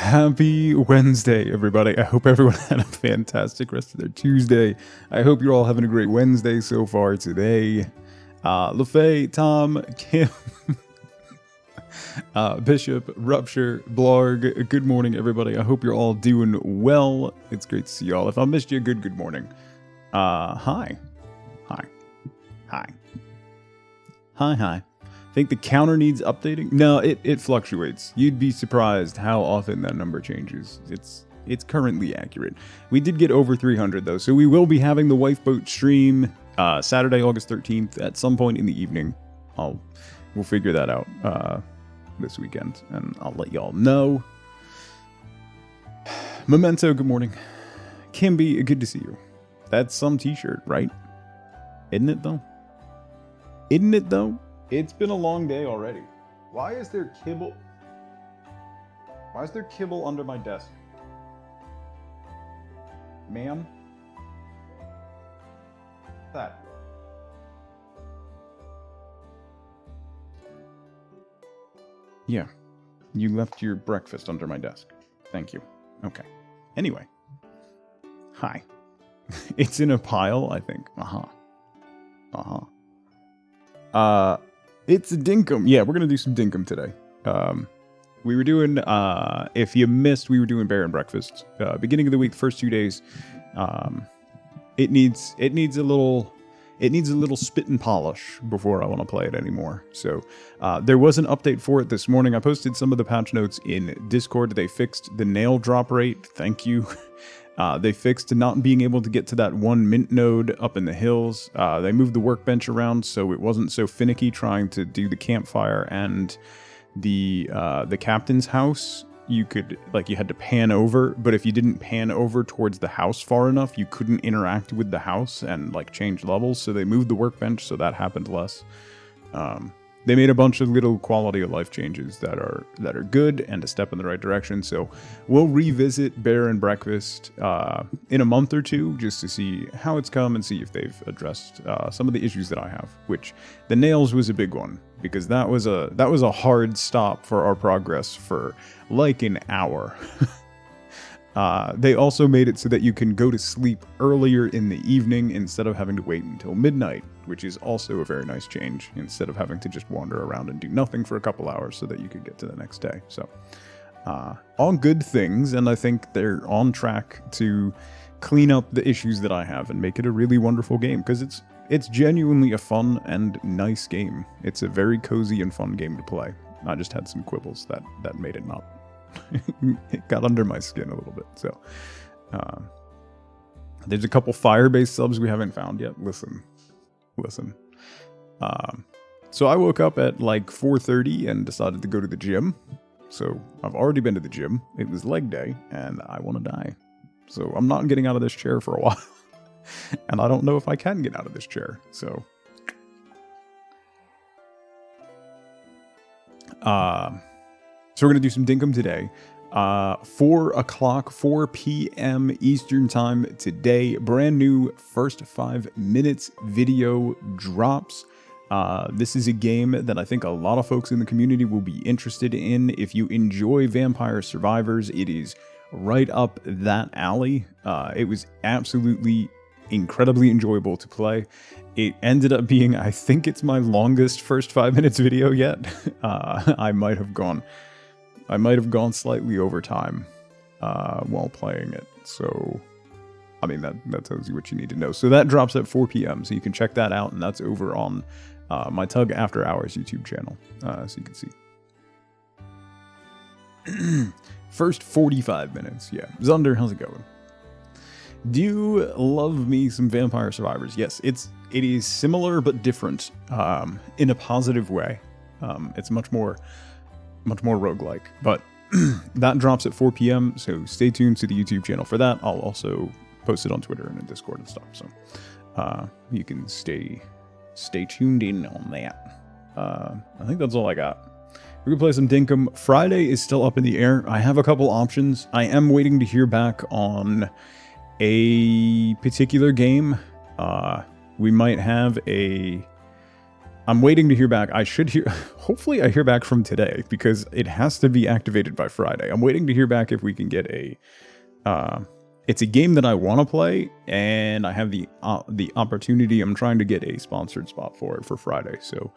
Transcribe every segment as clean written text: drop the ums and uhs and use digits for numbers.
Happy Wednesday, everybody. I hope everyone had a fantastic rest of their Tuesday. I hope you're all having a great Wednesday so far today. LaFay, Tom, Kim, Bishop, Rupture, Blarg, good morning, everybody. I hope you're all doing well. It's great to see y'all. If I missed you, good morning. Hi. Think the counter needs updating? No, it fluctuates. You'd be surprised how often that number changes. It's currently accurate. We did get over 300 though, so we will be having the Lifeboat stream Saturday, August 13th at some point in the evening. We'll figure that out this weekend, and I'll let y'all know. Memento, good morning. Kimby, good to see you. That's some t-shirt, right? Isn't it though? It's been a long day already. Why is there kibble under my desk? Ma'am? That. Yeah. You left your breakfast under my desk. Thank you. Okay. Anyway. Hi. It's in a pile, I think. It's a Dinkum. Yeah, we're gonna do some Dinkum today. We were doing, if you missed, we were doing Bear and Breakfast. Beginning of the week, first 2 days. It needs a little spit and polish before I want to play it anymore. So there was an update for it this morning. I posted some of the patch notes in Discord. They fixed the nail drop rate. Thank you. They fixed not being able to get to that one mint node up in the hills. They moved the workbench around so it wasn't so finicky trying to do the campfire and the captain's house. You had to pan over, but if you didn't pan over towards the house far enough, you couldn't interact with the house and change levels. So they moved the workbench so that happened less. They made a bunch of little quality of life changes that are good and a step in the right direction. So we'll revisit Bear and Breakfast in a month or two just to see how it's come and see if they've addressed some of the issues that I have. Which the nails was a big one because that was a hard stop for our progress for like an hour. They also made it so that you can go to sleep earlier in the evening instead of having to wait until midnight, which is also a very nice change, instead of having to just wander around and do nothing for a couple hours so that you could get to the next day. So, all good things, and I think they're on track to clean up the issues that I have and make it a really wonderful game, because it's genuinely a fun and nice game. It's a very cozy and fun game to play. I just had some quibbles that made it not. It got under my skin a little bit, so there's a couple fire-based subs we haven't found yet. Listen. So I woke up at 4:30 and decided to go to the gym. So I've already been to the gym. It was leg day, and I want to die. So I'm not getting out of this chair for a while, and I don't know if I can get out of this chair. So, So we're going to do some Dinkum today. 4 p.m. Eastern time today. Brand new first 5 minutes video drops. This is a game that I think a lot of folks in the community will be interested in. If you enjoy Vampire Survivors, it is right up that alley. It was absolutely incredibly enjoyable to play. It ended up being, I think it's my longest first 5 minutes video yet. I might have gone slightly over time while playing it. So, I mean, that tells you what you need to know. So that drops at 4 p.m. So you can check that out, and that's over on my Tug After Hours YouTube channel, so you can see. First 45 minutes, yeah. Zunder, how's it going? Do you love me some Vampire Survivors? Yes, it is similar but different in a positive way. It's much more roguelike, but that drops at 4 p.m. So stay tuned to the YouTube channel for that. I'll also post it on Twitter and in Discord and stuff. So you can stay tuned in on that. I think that's all I got. We can play some Dinkum. Friday is still up in the air. I have a couple options. I am waiting to hear back on a particular game. We might have I'm waiting to hear back. I should hear, hopefully I hear back from today because it has to be activated by Friday. I'm waiting to hear back if we can get a, it's a game that I want to play and I have the opportunity. I'm trying to get a sponsored spot for it for Friday. So,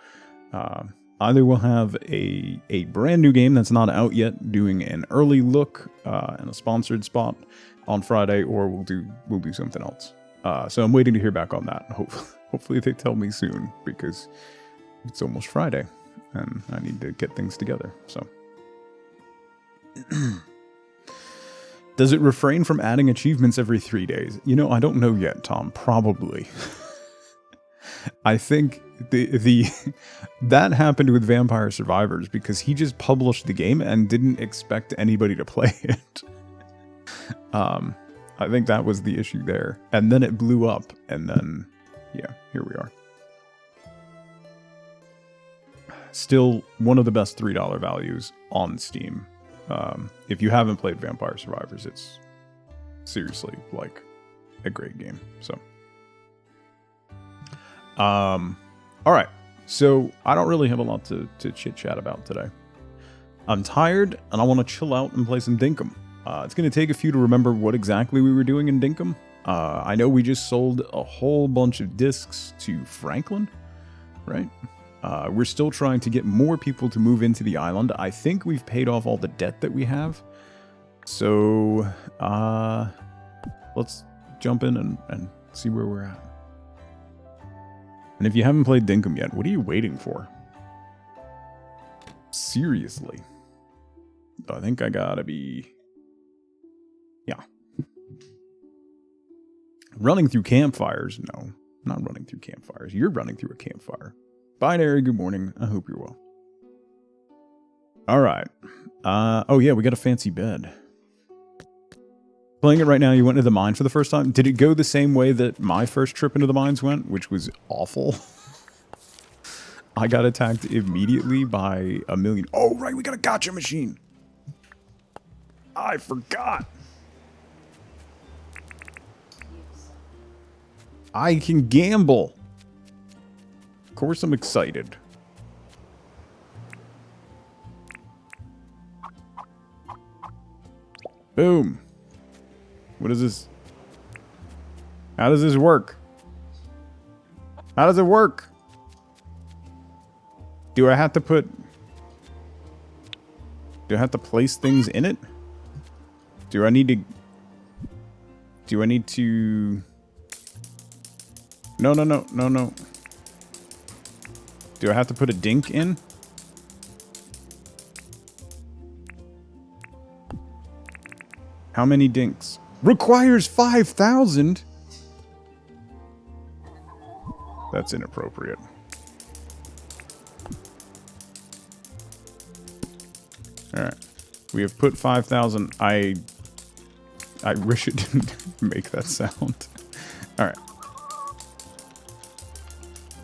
either we'll have a brand new game that's not out yet doing an early look, and a sponsored spot on Friday, or we'll do something else. So I'm waiting to hear back on that. Hopefully they tell me soon because it's almost Friday and I need to get things together. So does it refrain from adding achievements every 3 days? You know, I don't know yet, Tom. Probably. I think that happened with Vampire Survivors because he just published the game and didn't expect anybody to play it. I think that was the issue there. And then it blew up and then, yeah, here we are. Still one of the best $3 values on Steam. If you haven't played Vampire Survivors, it's seriously like a great game. So, all right. So I don't really have a lot to chit chat about today. I'm tired and I want to chill out and play some Dinkum. It's going to take a few to remember what exactly we were doing in Dinkum. I know we just sold a whole bunch of discs to Franklin, right? We're still trying to get more people to move into the island. I think we've paid off all the debt that we have. So, let's jump in and see where we're at. And if you haven't played Dinkum yet, what are you waiting for? Seriously. I think I gotta be... Yeah. Running through campfires? No, I'm not running through campfires. You're running through a campfire. Binary, good morning. I hope you're well. All right. Oh yeah, we got a fancy bed. Playing it right now, you went into the mine for the first time. Did it go the same way that my first trip into the mines went, which was awful? I got attacked immediately by a million. Oh, right, we got a gotcha machine. I forgot. I can gamble. Of course I'm excited. Boom. What is this? How does this work? How does it work? Do I have to put... Do I have to place things in it? Do I need to... Do I need to... No. Do I have to put a dink in? How many dinks? Requires 5,000? That's inappropriate. Alright. We have put 5,000. I wish it didn't make that sound. Alright.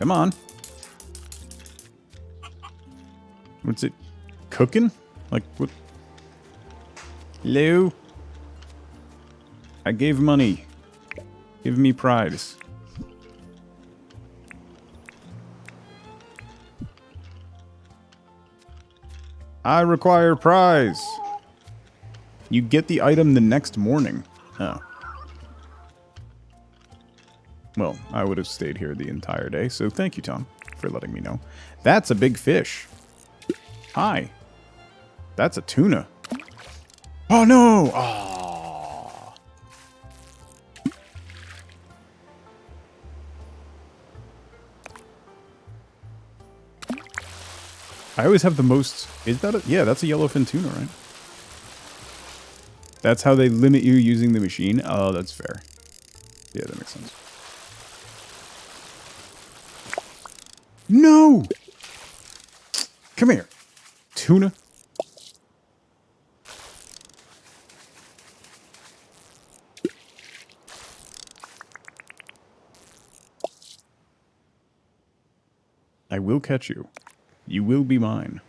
Come on. What's it? Cooking? Like, what? Hello? I gave money. Give me prize. I require prize. You get the item the next morning. Oh. Well, I would have stayed here the entire day, so thank you, Tom, for letting me know. That's a big fish. Hi. That's a tuna. Oh, no! Oh. I always have the most... Is that a... Yeah, that's a yellowfin tuna, right? That's how they limit you using the machine? Oh, that's fair. Yeah, that makes sense. No! Come here. Tuna. I will catch you. You will be mine.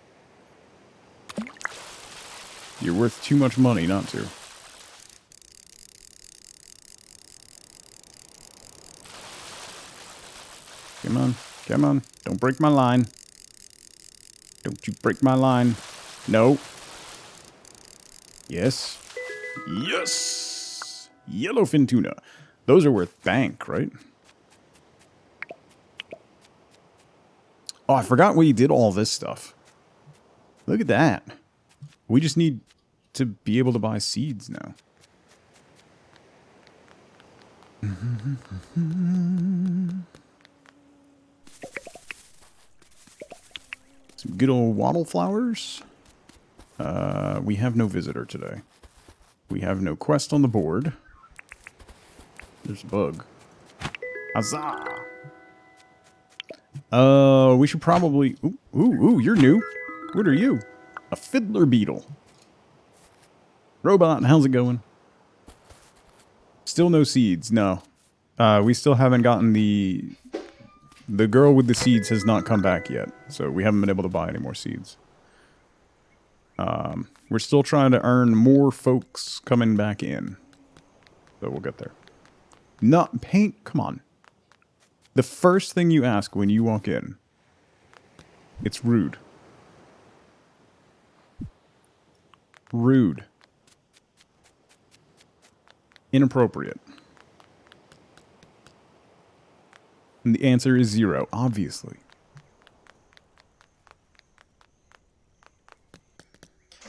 You're worth too much money not to. Come on. Come on. Don't break my line. Don't you break my line. No. Yes. Yes! Yellowfin tuna. Those are worth bank, right? Oh, I forgot we did all this stuff. Look at that. We just need to be able to buy seeds now. Some good old wattle flowers. We have no visitor today. We have no quest on the board. There's a bug. Huzzah! We should probably... Ooh, you're new. What are you? A fiddler beetle. Robot, how's it going? Still no seeds, no. We still haven't gotten the... The girl with the seeds has not come back yet, so we haven't been able to buy any more seeds. We're still trying to earn more folks coming back in. So we'll get there. Not paint, come on. The first thing you ask when you walk in, it's rude. Rude. Inappropriate. And the answer is 0, obviously.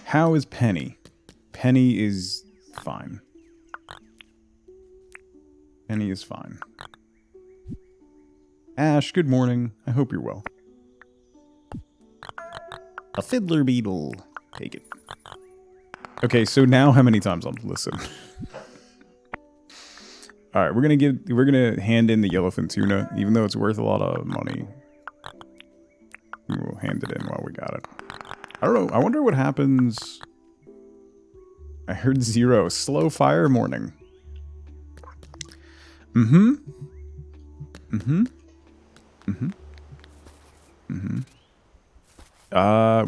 How is Penny? Penny is fine. Penny is fine. Ash, good morning. I hope you're well. A fiddler beetle. Take it. Okay, so now how many times I'll listen? Alright, we're gonna hand in the yellowfin tuna, even though it's worth a lot of money. We'll hand it in while we got it. I don't know, I wonder what happens. I heard 0. Slow fire morning.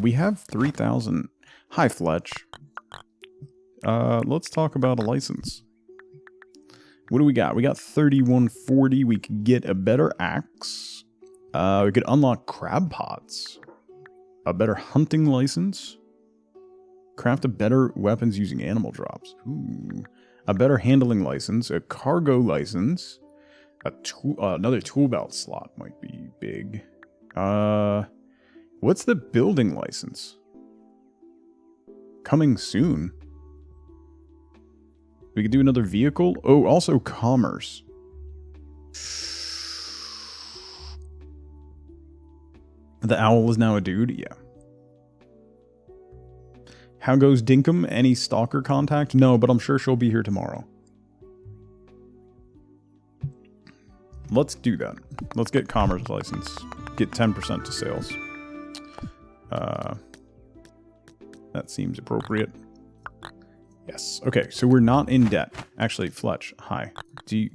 We have 3,000. Hi, Fletch. Let's talk about a license. What do we got? We got 3140. We could get a better axe. We could unlock crab pots. A better hunting license. Craft a better weapons using animal drops. Ooh. A better handling license. A cargo license. Another tool belt slot might be big. What's the building license? Coming soon. We could do another vehicle. Oh, also commerce. The owl is now a dude? Yeah. How goes Dinkum? Any stalker contact? No, but I'm sure she'll be here tomorrow. Let's do that. Let's get commerce license. Get 10% to sales. That seems appropriate. Yes. Okay, so we're not in debt. Actually, Fletch, hi.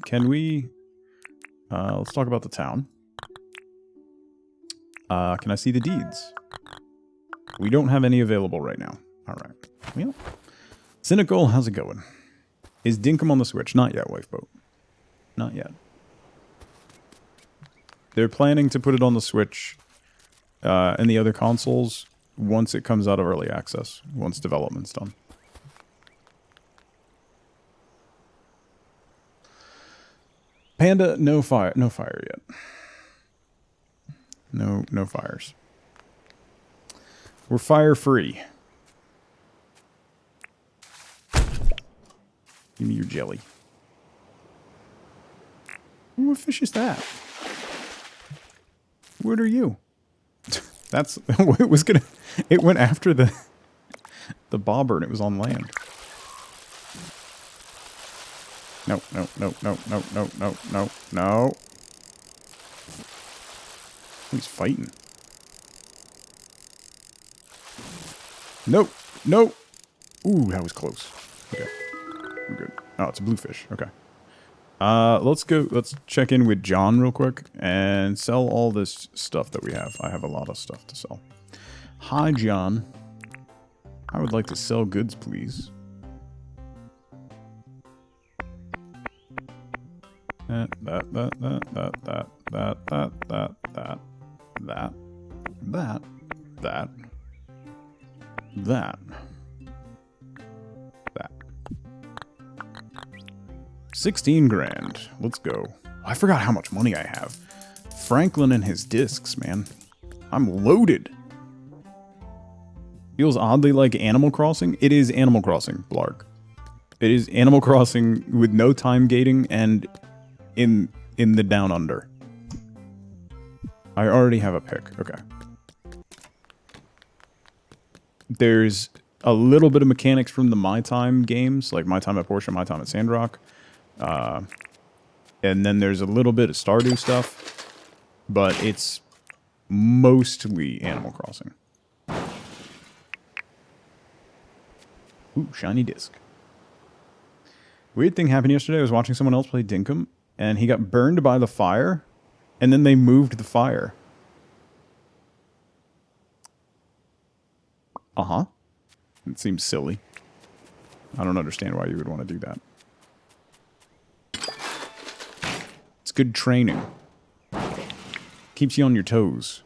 Can we... let's talk about the town. Can I see the deeds? We don't have any available right now. Alright. Well, Cynical, how's it going? Is Dinkum on the Switch? Not yet, Wifeboat. Not yet. They're planning to put it on the Switch and the other consoles once it comes out of early access, once development's done. Panda, no fire yet. No fires. We're fire free. Give me your jelly. What fish is that? What are you? That's it was gonna. It went after the bobber and it was on land. No. He's fighting. No. Ooh, that was close. Okay, we're good. Oh, it's a bluefish. Okay. Let's check in with John real quick and sell all this stuff that we have. I have a lot of stuff to sell. Hi, John. I would like to sell goods, please. That. 16 grand. Let's go. I forgot how much money I have. Franklin and his discs, man. I'm loaded. Feels oddly like Animal Crossing. It is Animal Crossing, Blarg. It is Animal Crossing with no time gating and in the down under. I already have a pick. Okay. There's a little bit of mechanics from the My Time games, like My Time at Porsche, My Time at Sandrock. And then there's a little bit of Stardew stuff, but it's mostly Animal Crossing. Ooh, shiny disc. Weird thing happened yesterday. I was watching someone else play Dinkum, and he got burned by the fire, and then they moved the fire. Uh-huh. It seems silly. I don't understand why you would want to do that. It's good training. Keeps you on your toes.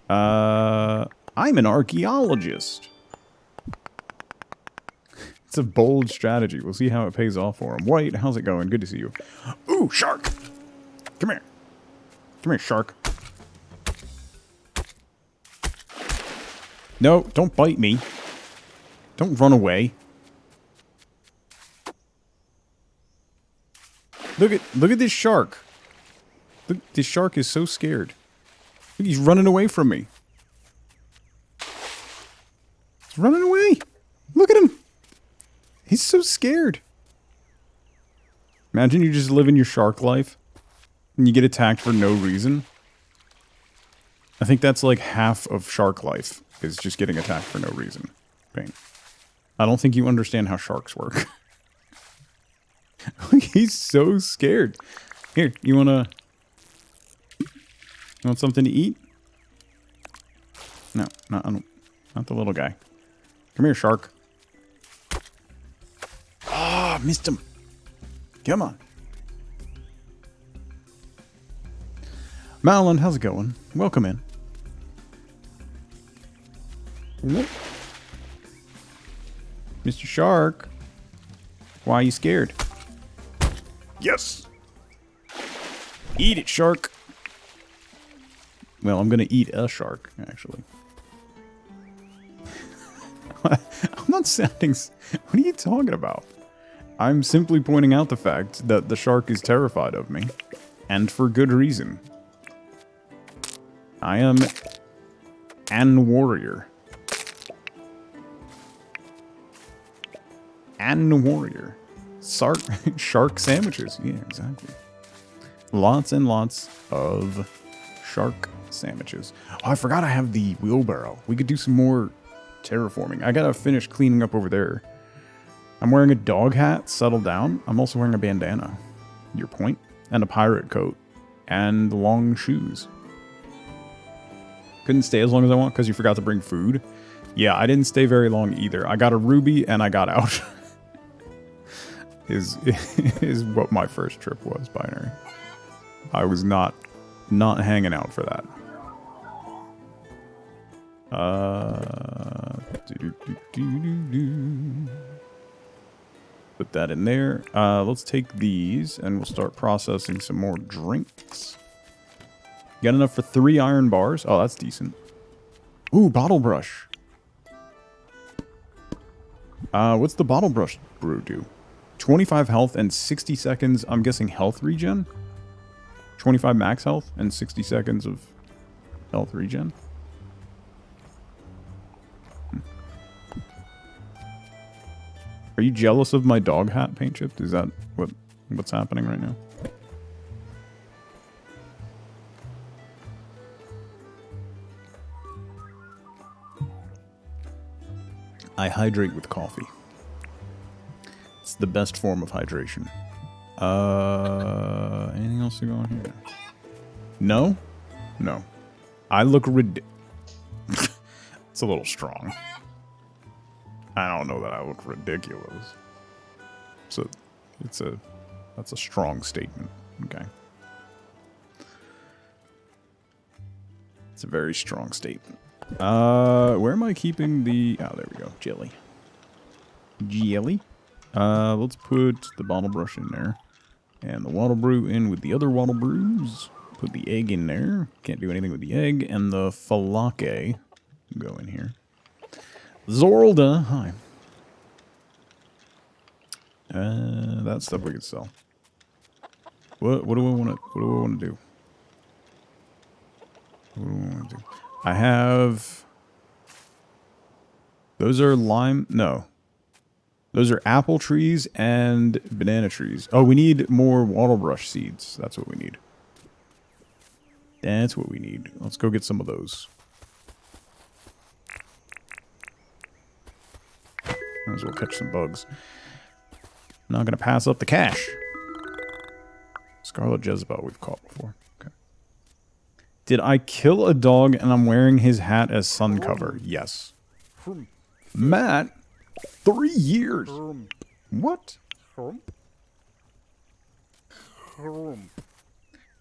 I'm an archaeologist. It's a bold strategy. We'll see how it pays off for him. White, how's it going? Good to see you. Ooh, shark! Come here. Come here, shark. No, don't bite me. Don't run away. Look at this shark. Look, this shark is so scared. Look, he's running away from me. He's running away. Look at him. He's so scared. Imagine you just live in your shark life and you get attacked for no reason. I think that's like half of shark life, is just getting attacked for no reason. Pain. I don't think you understand how sharks work. He's so scared. Here, you want something to eat? No, I don't, not the little guy. Come here, shark. Ah, oh, missed him. Come on. Malin, how's it going? Welcome in. Mr. Shark, why are you scared? Yes! Eat it, shark! Well, I'm gonna eat a shark, actually. I'm not sounding... What are you talking about? I'm simply pointing out the fact that the shark is terrified of me. And for good reason. I am an warrior. An warrior. Shark sandwiches. Yeah, exactly. Lots and lots of shark sandwiches. Oh, I forgot I have the wheelbarrow. We could do some more terraforming. I gotta finish cleaning up over there. I'm wearing a dog hat. Settle down. I'm also wearing a bandana. Your point. And a pirate coat. And long shoes. Couldn't stay as long as I want because you forgot to bring food. Yeah, I didn't stay very long either. I got a ruby and I got out. is what my first trip was, binary. I was not hanging out for that. Put that in there. Let's take these and we'll start processing some more drinks. Got enough for 3 iron bars. Oh, that's decent. Ooh, bottle brush. What's the bottle brush brew do? 25 health and 60 seconds, I'm guessing health regen? 25 max health and 60 seconds of health regen? Are you jealous of my dog hat paint chip? Is that what's happening right now? I hydrate with coffee. It's the best form of hydration. Anything else to go on here? No? No. I look It's a little strong. I don't know that I look ridiculous. So that's a strong statement. Okay. It's a very strong statement. Where am I keeping the... Oh, there we go. Jelly. Jelly. Let's put the bottle brush in there. And the waddle brew in with the other waddle brews. Put the egg in there. Can't do anything with the egg. And the falake go in here. Zorlda. Hi. That stuff we could sell. What do I want to do? What do I want to do? I have... Those are lime... No. Those are apple trees and banana trees. Oh, we need more wattle brush seeds. That's what we need. That's what we need. Let's go get some of those. Might as well catch some bugs. Not going to pass up the cash. Scarlet Jezebel we've caught before. Okay. Did I kill a dog and I'm wearing his hat as sun cover? Yes. Matt, 3 years. What?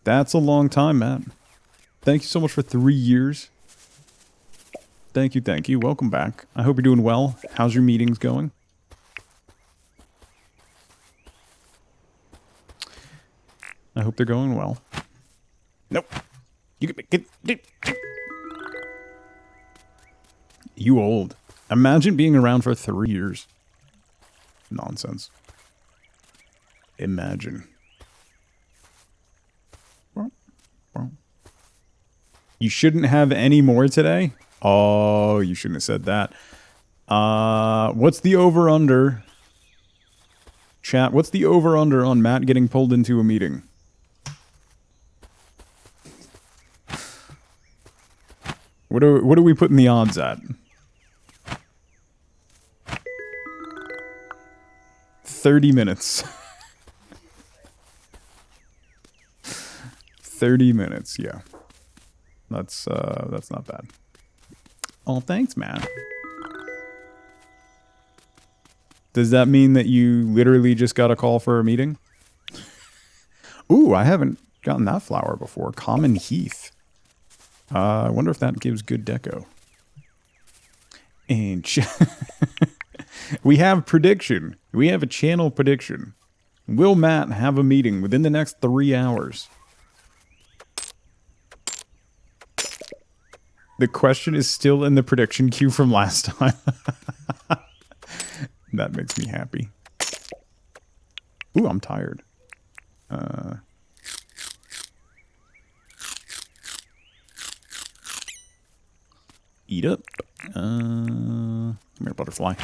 That's a long time, Matt. Thank you so much for 3 years. Thank you, thank you. Welcome back. I hope you're doing well. How's your meetings going? I hope they're going well. Nope. You get you old. Imagine being around for 3 years. Nonsense. Imagine. You shouldn't have any more today? Oh, you shouldn't have said that. What's the over-under? Chat, what's the over-under on Matt getting pulled into a meeting? What are we putting the odds at? 30 minutes. 30 minutes, yeah. That's not bad. Oh, thanks, Matt. Does that mean that you literally just got a call for a meeting? Ooh, I haven't gotten that flower before. Common Heath. I wonder if that gives good deco. And we have prediction. We have a channel prediction. Will Matt have a meeting within the next 3 hours? The question is still in the prediction queue from last time. That makes me happy. Ooh, I'm tired. Eat up. Come here, butterfly.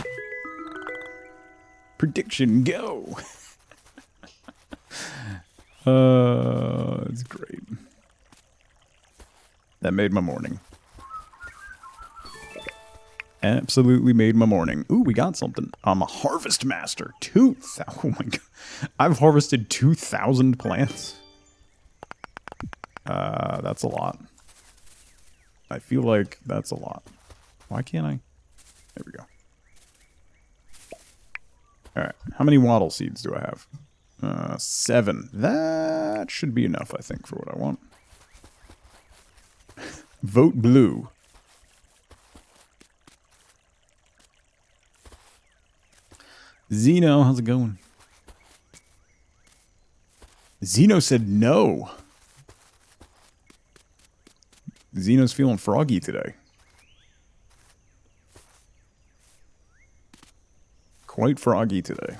Prediction, go! It's great. That made my morning. Absolutely made my morning. Ooh, we got something. I'm a harvest master. 2,000. Oh my god. I've harvested 2,000 plants. That's a lot. I feel like that's a lot. Why can't I? There we go. Alright. How many wattle seeds do I have? 7. That should be enough, I think, for what I want. Vote blue. Zeno, how's it going? Zeno said no. Zeno's feeling froggy today. Quite froggy today.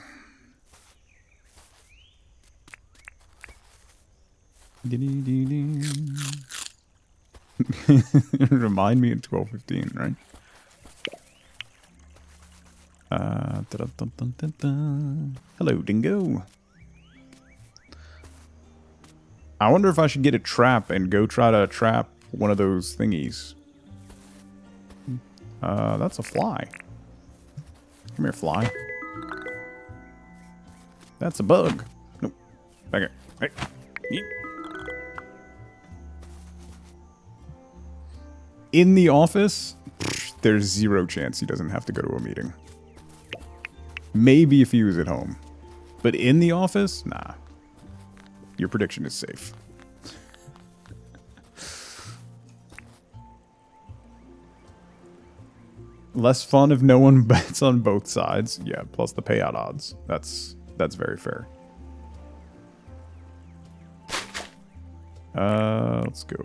Remind me at 12:15, right? Hello, Dingo. I wonder if I should get a trap and go try to trap one of those thingies. That's a fly. Come here, fly. That's a bug. Nope. Back here. Hey. Yeet. In the office, there's 0 chance he doesn't have to go to a meeting. Maybe if he was at home. But in the office? Nah. Your prediction is safe. Less fun if no one bets on both sides. Yeah, plus the payout odds. That's very fair. Let's go.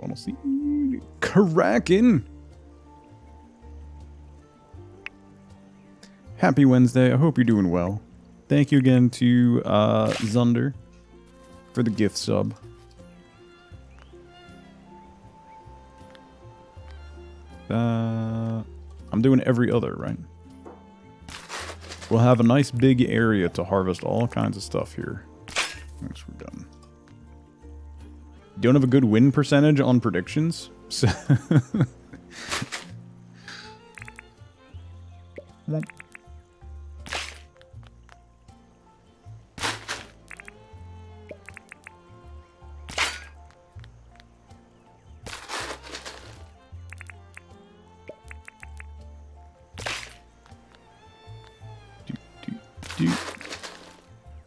Almost see. Kraken. Happy Wednesday. I hope you're doing well. Thank you again to Zunder for the gift sub. I'm doing every other, right? We'll have a nice big area to harvest all kinds of stuff here once we're done. Don't have a good win percentage on predictions. So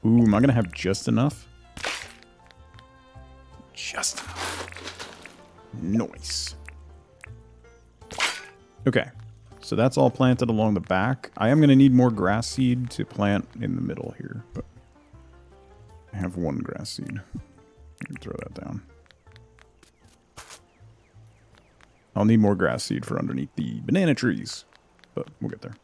ooh, am I gonna have just enough? Just enough. Nice. Okay, so that's all planted along the back. I am gonna need more grass seed to plant in the middle here, but I have one grass seed. I can throw that down. I'll need more grass seed for underneath the banana trees, but we'll get there.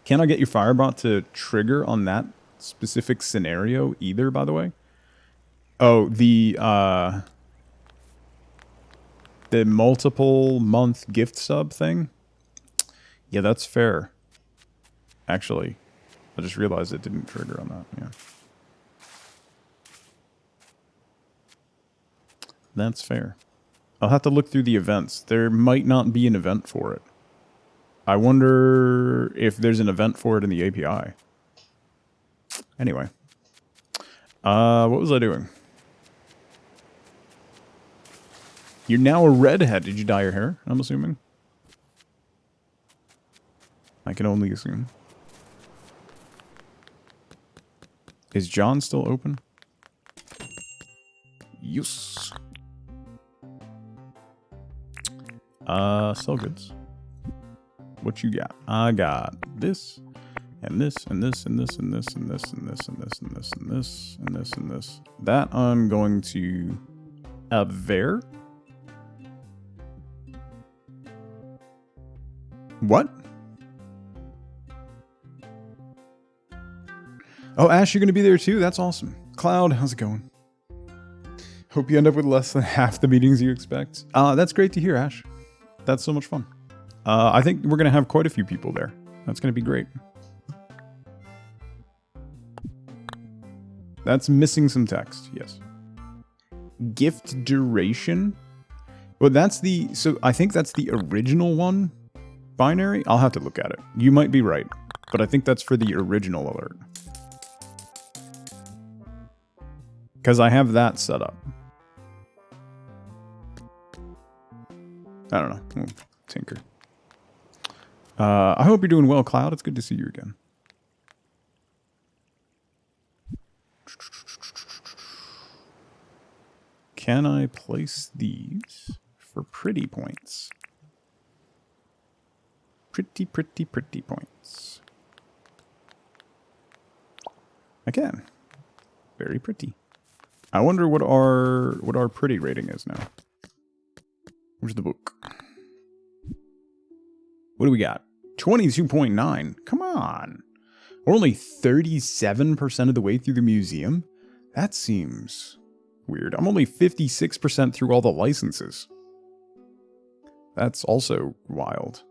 Can I get your Firebot to trigger on that specific scenario either, by the way? Oh, the multiple month gift sub thing? Yeah, that's fair. Actually, I just realized it didn't trigger on that, yeah. That's fair. I'll have to look through the events. There might not be an event for it. I wonder if there's an event for it in the API. Anyway. What was I doing? You're now a redhead. Did you dye your hair, I'm assuming? I can only assume. Is John still open? Yes. Sell goods. What you got? I got this, and this, and this, and this, and this, and this, and this, and this, and this, and this, and this, and this. That I'm going to there. What? Oh, Ash, you're going to be there too? That's awesome. Cloud, how's it going? Hope you end up with less than half the meetings you expect. That's great to hear, Ash. That's so much fun. I think we're going to have quite a few people there. That's going to be great. That's missing some text, yes. Gift duration? Well, that's the... So I think that's the original one. Binary? I'll have to look at it. You might be right. But I think that's for the original alert. Because I have that set up. I don't know. We'll tinker. I hope you're doing well, Cloud. It's good to see you again. Can I place these for pretty points? Pretty, pretty, pretty points. I can. Very pretty. I wonder what our pretty rating is now. Where's the book? What do we got? 22.9. Come on. We're only 37% of the way through the museum? That seems weird. I'm only 56% through all the licenses. That's also wild.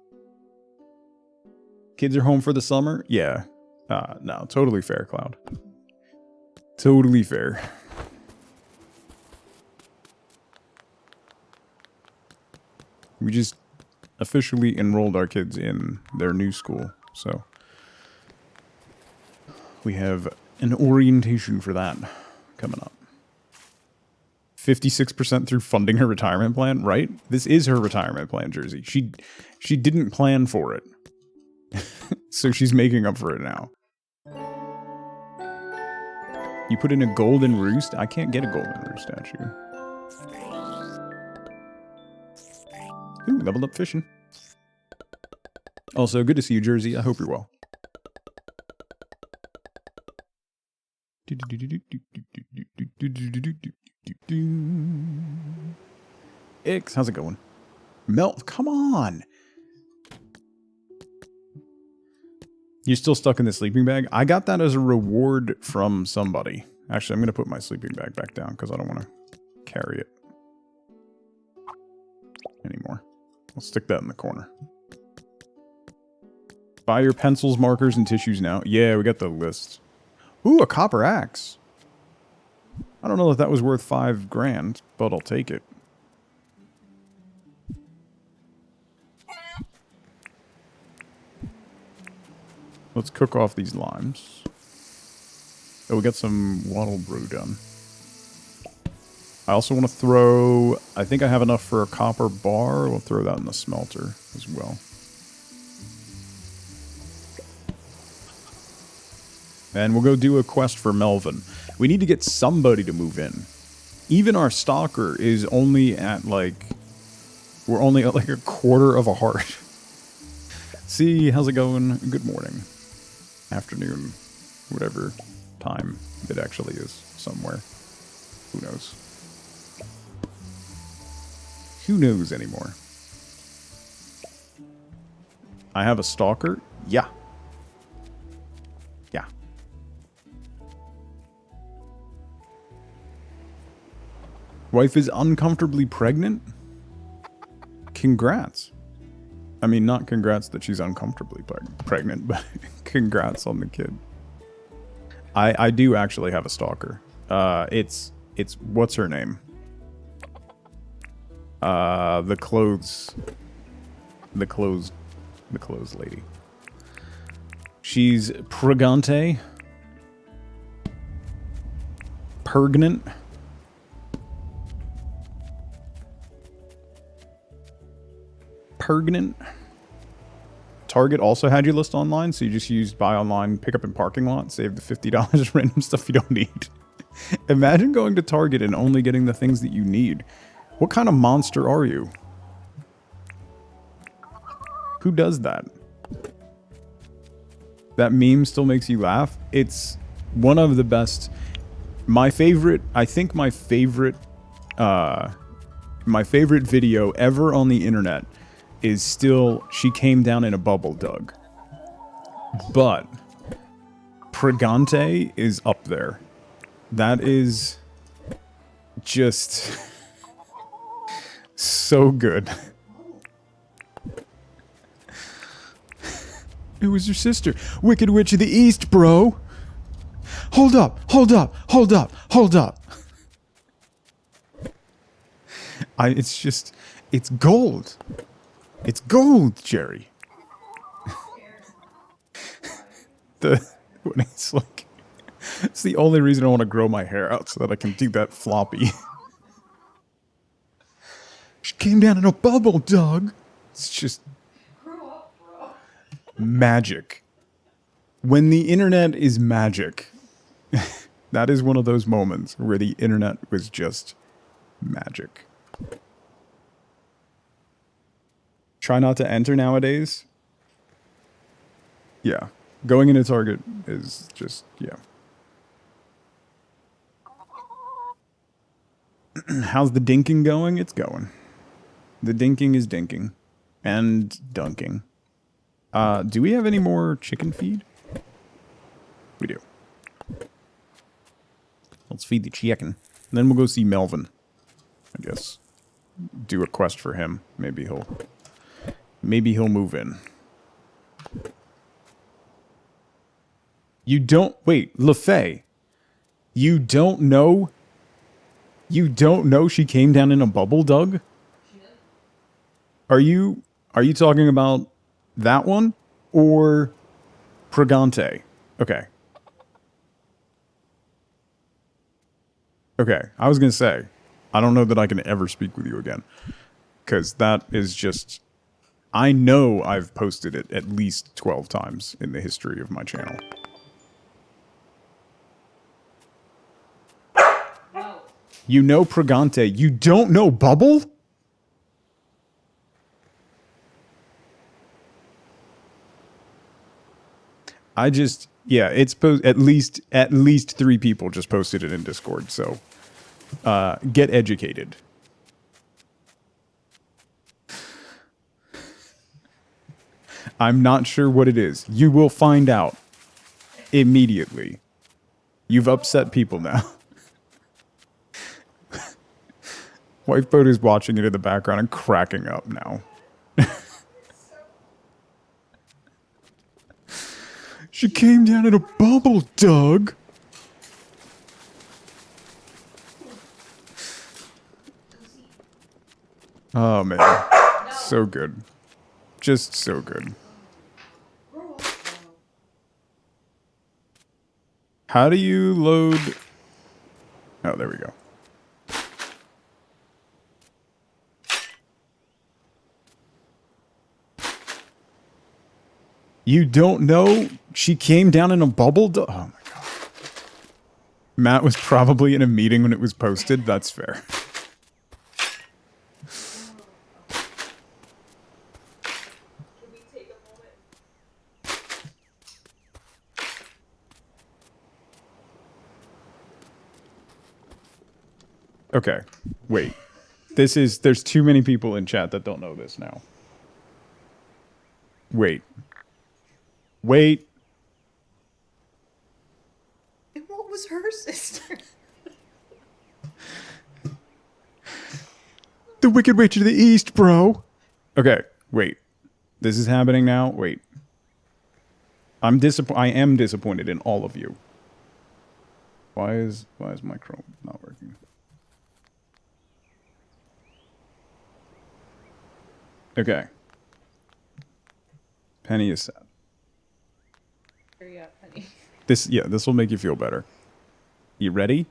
Kids are home for the summer? Yeah. No, totally fair, Cloud. Totally fair. We just officially enrolled our kids in their new school, so we have an orientation for that coming up. 56% through funding her retirement plan, right? This is her retirement plan, Jersey. She didn't plan for it. So she's making up for it now. You put in a golden roost? I can't get a golden roost statue. Ooh, leveled up fishing. Also, good to see you, Jersey. I hope you're well. Ix, how's it going? Melt, come on! You're still stuck in the sleeping bag? I got that as a reward from somebody. Actually, I'm going to put my sleeping bag back down because I don't want to carry it anymore. I'll stick that in the corner. Buy your pencils, markers, and tissues now. Yeah, we got the list. Ooh, a copper axe. I don't know if that was worth 5 grand, but I'll take it. Let's cook off these limes. Oh, we got some wattle brew done. I also want to throw... I think I have enough for a copper bar. We'll throw that in the smelter as well. And we'll go do a quest for Melvin. We need to get somebody to move in. Even our stalker is only at, like... We're only at, like, a quarter of a heart. See, how's it going? Good morning. Afternoon. Whatever time it actually is. Somewhere. Who knows? Who knows anymore? I have a stalker? Yeah. Yeah. Wife is uncomfortably pregnant? Congrats. I mean, not congrats that she's uncomfortably pregnant, but congrats on the kid. I do actually have a stalker. It's what's her name? The clothes lady. She's pregante. Pregnant. Pregnant. Target also had you list online, so you just used buy online, pick up in parking lot, save the $50 random stuff you don't need. Imagine going to Target and only getting the things that you need. What kind of monster are you? Who does that? That meme still makes you laugh? It's one of the best. My favorite, I think my favorite video ever on the internet is still, she came down in a bubble, Doug. But Pregante is up there. That is just so good. It was your sister. Wicked Witch of the East, bro. Hold up, hold up, hold up, hold up. It's just, it's gold. It's gold, Jerry. When it's like, it's the only reason I want to grow my hair out so that I can do that floppy. She came down in a bubble, Doug. It's just magic. When the internet is magic, that is one of those moments where the internet was just magic. Try not to enter nowadays. Yeah. Going into Target is just, yeah. How's the dinking going? It's going. The dinking is dinking. And dunking. Do we have any more chicken feed? We do. Let's feed the chicken. And then we'll go see Melvin. I guess. Do a quest for him. Maybe he'll move in. You don't... Wait, LaFay. You don't know... You don't know she came down in a bubble, Doug? Are you talking about that one? Or Pregante? Okay. Okay, I was gonna say, I don't know that I can ever speak with you again. Because that is just... I know I've posted it at least 12 times in the history of my channel. No. You know Pregante. You don't know Bubble? I just, yeah, it's at least 3 people just posted it in Discord, so get educated. I'm not sure what it is. You will find out immediately. You've upset people now. Wifeboat is watching it in the background and cracking up now. She came down in a bubble, Doug. Oh, man. No. So good. Just so good. How do you load... Oh, there we go. You don't know she came down in a bubble? Oh, my God. Matt was probably in a meeting when it was posted. That's fair. Okay, wait. There's too many people in chat that don't know this now. Wait. Wait. And what was her sister? The Wicked Witch of the East, bro. Okay, wait. This is happening now? Wait. I am disappointed in all of you. Why is my Chrome not working? Okay. Penny is sad. Hurry up, honey. This will make you feel better. You ready?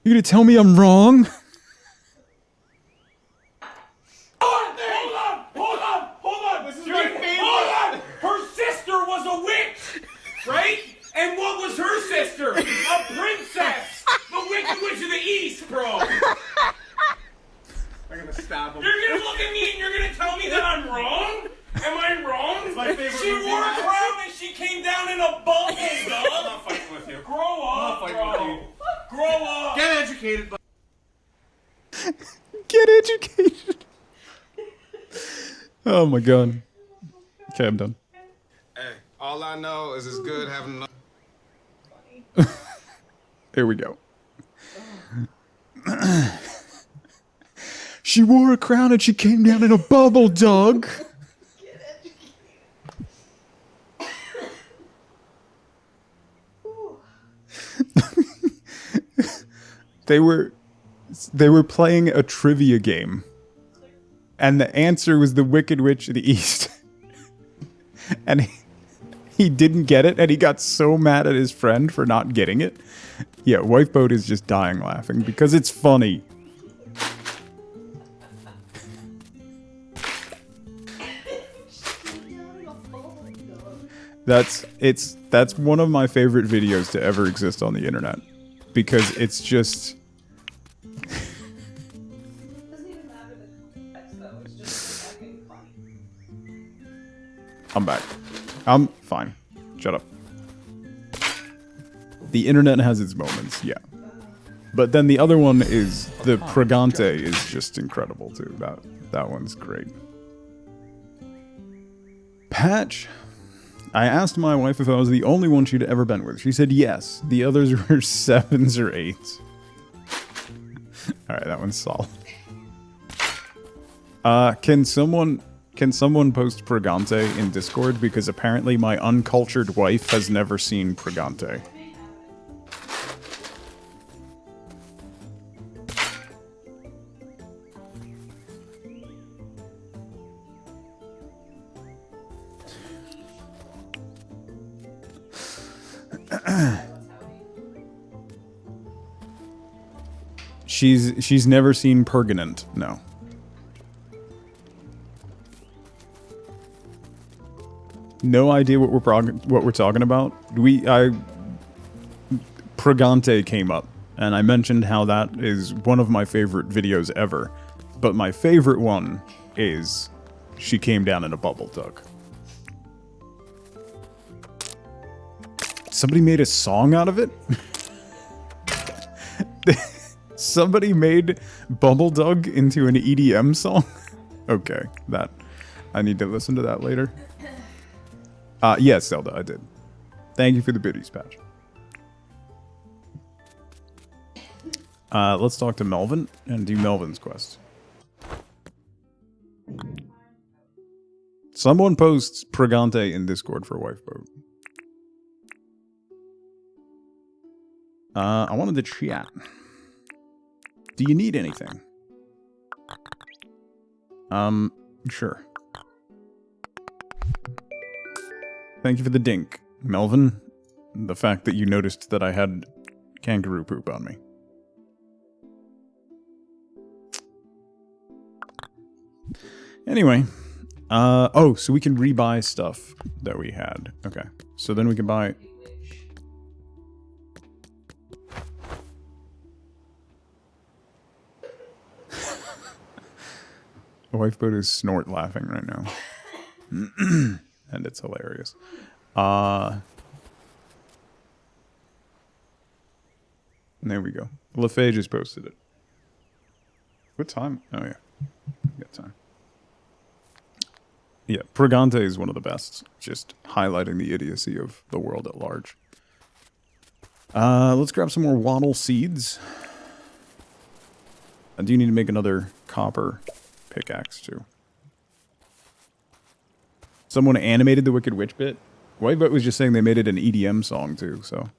You gonna tell me I'm wrong? Hold on! This is my favorite. Hold on! Her sister was a witch, right? And what was her sister? A princess! The Wicked Witch of the East, bro! I'm gonna stab him. You're gonna look at me and you're gonna tell me that I'm wrong? Am I wrong? It's my favorite. She wore a crown and she came down in a bubble, dog. I'm not fighting with you. Grow up, bro. Grow up. Get educated, bud. Get educated. Oh my God. Okay, I'm done. Hey, all I know is it's good having Here we go. She wore a crown and she came down in a bubble, Doug. They were playing a trivia game. And the answer was the Wicked Witch of the East. And he didn't get it, and he got so mad at his friend for not getting it. Yeah, Wifeboat is just dying laughing because it's funny. That's one of my favorite videos to ever exist on the internet. Because it's just... I'm back. I'm fine. Shut up. The internet has its moments, yeah. But then the other one is the Pregante is just incredible too. That one's great. Patch. I asked my wife if I was the only one she'd ever been with. She said yes. The others were 7s or 8s. Alright, that one's solid. Can someone post Pregante in Discord? Because apparently my uncultured wife has never seen Pregante. She's never seen Permanent, no. no idea what we're talking about. Pregante came up, and I mentioned how that is one of my favorite videos ever. But my favorite one is she came down in a bubble duck. Somebody made a song out of it? Somebody made Bubble Dug into an EDM song? Okay, I need to listen to that later. Yes, Zelda, I did. Thank you for the biddies patch. Let's talk to Melvin and do Melvin's quest. Someone posts Pregante in Discord for Wifeboat. I wanted to chat. Do you need anything? Sure. Thank you for the dink, Melvin. The fact that you noticed that I had kangaroo poop on me. Anyway, oh, so we can rebuy stuff that we had. Okay, so then we can buy... The Wifeboat is snort laughing right now. And it's hilarious. There we go. LaFay just posted it. What time? Oh, yeah. Got time. Yeah, Pregante is one of the best. Just highlighting the idiocy of the world at large. Let's grab some more wattle seeds. I do need to make another copper pickaxe, too. Someone animated the Wicked Witch bit. Whitebot was just saying they made it an EDM song, too, so...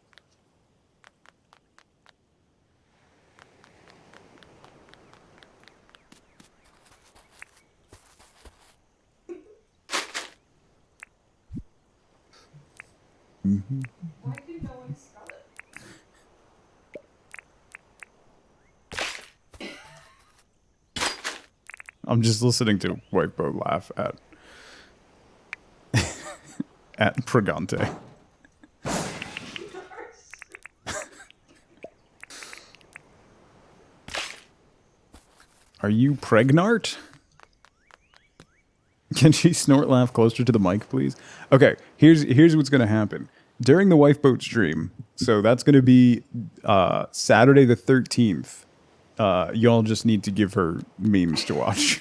Why did no one spell it? I'm just listening to Whiteboat laugh at at Pregante. Are you pregnant? Can she snort laugh closer to the mic, please? Okay, here's what's gonna happen. During the Wifeboat stream, so that's gonna be Saturday the 13th, y'all just need to give her memes to watch.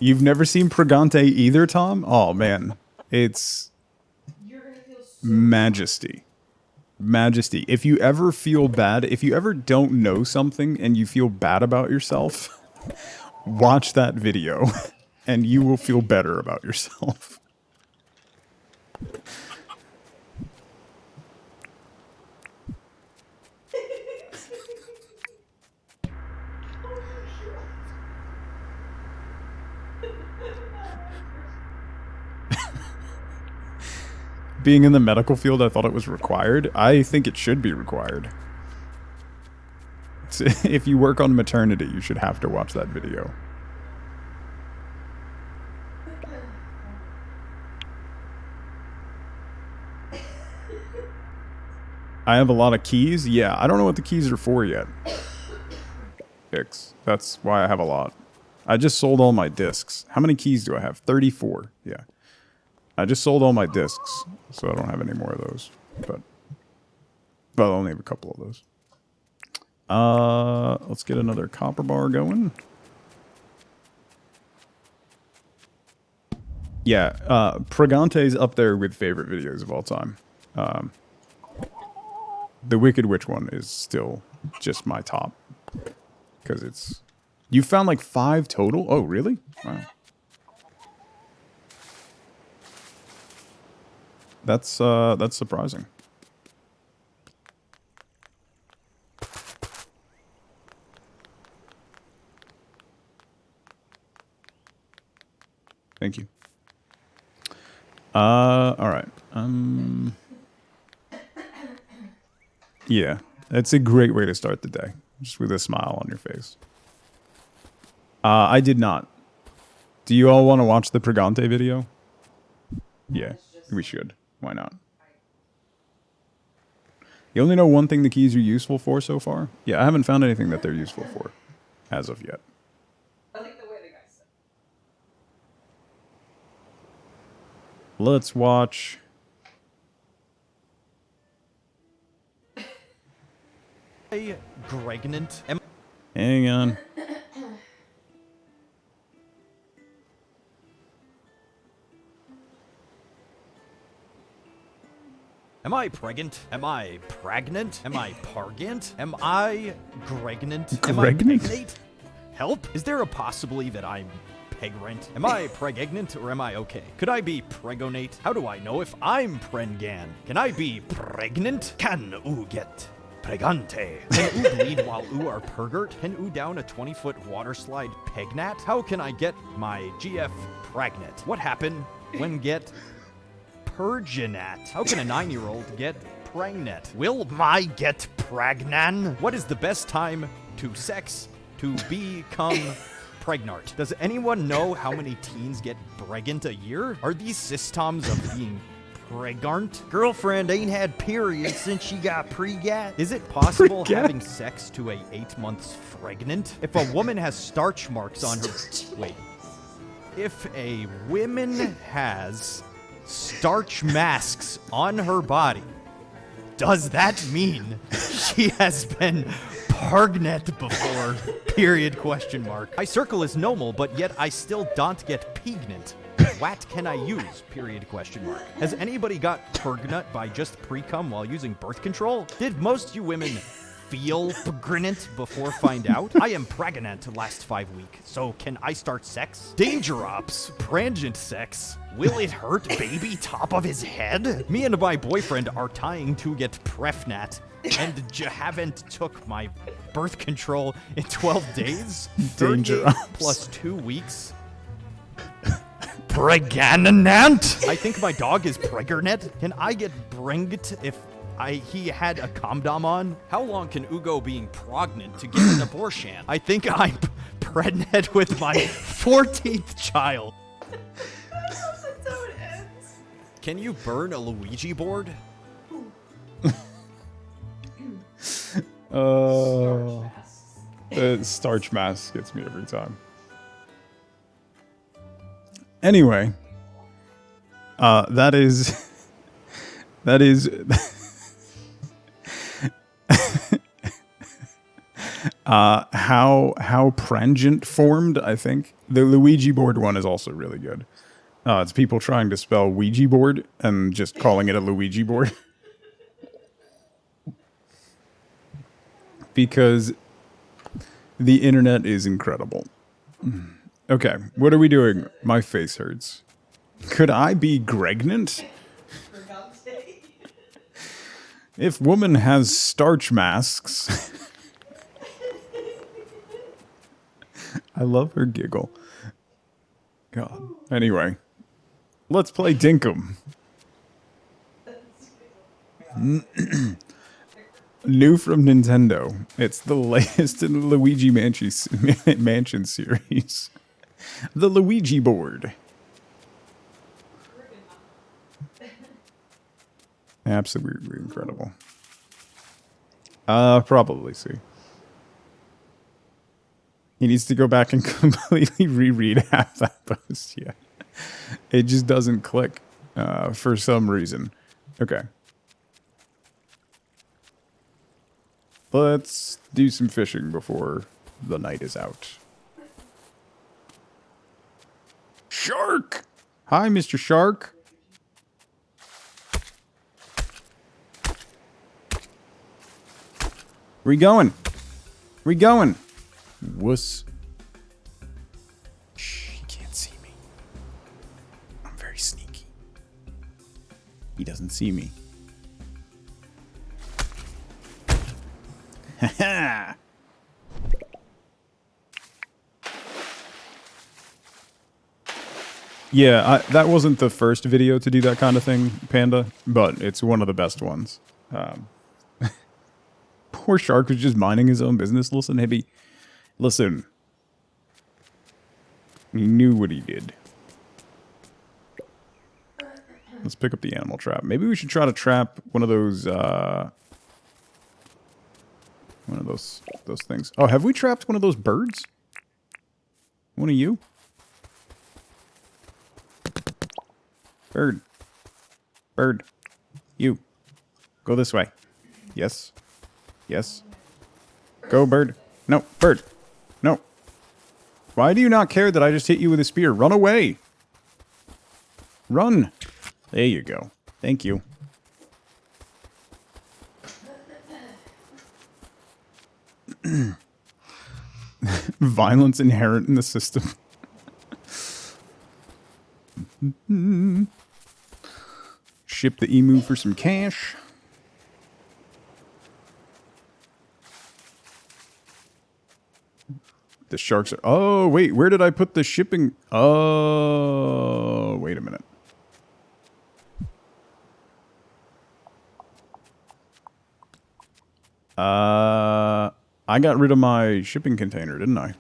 You've never seen Pregante either, Tom? Oh, man. It's majesty. Majesty. If you ever feel bad, if you ever don't know something and you feel bad about yourself, watch that video and you will feel better about yourself. Being in the medical field, I thought it was required. I think it should be required. If you work on maternity, you should have to watch that video. I have a lot of keys. Yeah, I don't know what the keys are for yet. That's why I have a lot. I just sold all my discs. How many keys do I have? 34. Yeah. I just sold all my discs, so I don't have any more of those. But I only have a couple of those. Let's get another copper bar going. Yeah, Pregante's up there with favorite videos of all time. The Wicked Witch one is still just my top. Because it's... You found like 5 total? Oh, really? Wow. That's surprising. Thank you. All right. Yeah, that's a great way to start the day, just with a smile on your face. I did not. Do you all want to watch the Pregante video? Yeah, we should. Why not? You only know one thing the keys are useful for so far? Yeah, I haven't found anything that they're useful for, as of yet. I like the way the guy said. Let's watch... Pregnant? Hang on. Am I pregnant? Am I pregnant? Am I pargant? Am I pregnant? Am I Pregnant? pregnant? Help? Is there a possibility that I'm pregnant? Am I pregnant or am I okay? Could I be pregonate? How do I know if I'm prengan? Can I be pregnant? Can oo get pregante? Can oo bleed while oo are pergert? Can oo down a 20-foot water slide pegnat? How can I get my GF pregnant? What happened when get Perginat? How can a 9-year-old get pregnant? Will my get pragnan? What is the best time to sex to become pregnant? Does anyone know how many teens get pregnant a year? Are these systems of being pregnant? Girlfriend ain't had periods since she got pregat. Is it possible Pregat? having sex to a 8 months pregnant? If a woman has starch marks on her... Wait. If a woman has starch masks on her body, does that mean she has been pregnant before? Period, question mark. My circle is normal, but yet I still don't get pregnant. What can I use? Period, question mark. Has anybody got pregnant by just pre-cum while using birth control? Did most you women feel pregnant before find out? I am pregnant last 5 weeks, so can I start sex? Danger ops, prangent sex. Will it hurt baby top of his head? Me and my boyfriend are trying to get prefnat and haven't took my birth control in 12 days. Danger 38 ops. plus 2 weeks. Pregnant? I think my dog is pregnant. Can I get bringed if he had a condom on? How long can Ugo being pregnant to get an abortion? I think I'm pregnant with my 14th child. That's how it ends. Can you burn a Luigi board? The starch mask gets me every time. Anyway, that is how prangent formed. I think the Luigi board one is also really good. It's people trying to spell Ouija board and just calling it a Luigi board. Because the internet is incredible. Okay, what are we doing? My face hurts. Could I be pregnant? If woman has starch masks. I love her giggle. God. Anyway, let's play Dinkum. New from Nintendo. It's the latest in the Luigi Mansion series. The Luigi board. Absolutely incredible. Probably see. He needs to go back and completely reread half that post. Yeah. It just doesn't click for some reason. Okay. Let's do some fishing before the night is out. Shark! Hi, Mr. Shark. Where you going? Where you going? Wuss. Shh, he can't see me. I'm very sneaky. He doesn't see me. Ha Yeah, that wasn't the first video to do that kind of thing, Panda, but it's one of the best ones. Poor Shark was just minding his own business. Listen, Hibby. Listen. He knew what he did. Let's pick up the animal trap. Maybe we should try to trap one of those things. Oh, have we trapped one of those birds? One of you? Bird. Bird. You. Go this way. Yes. Yes. Go, bird. No, bird. No. Why do you not care that I just hit you with a spear? Run away. Run. There you go. Thank you. Violence inherent in the system. Ship the emu for some cash. The sharks are... Oh, wait. Where did I put the shipping? Oh, wait a minute. I got rid of my shipping container, didn't I?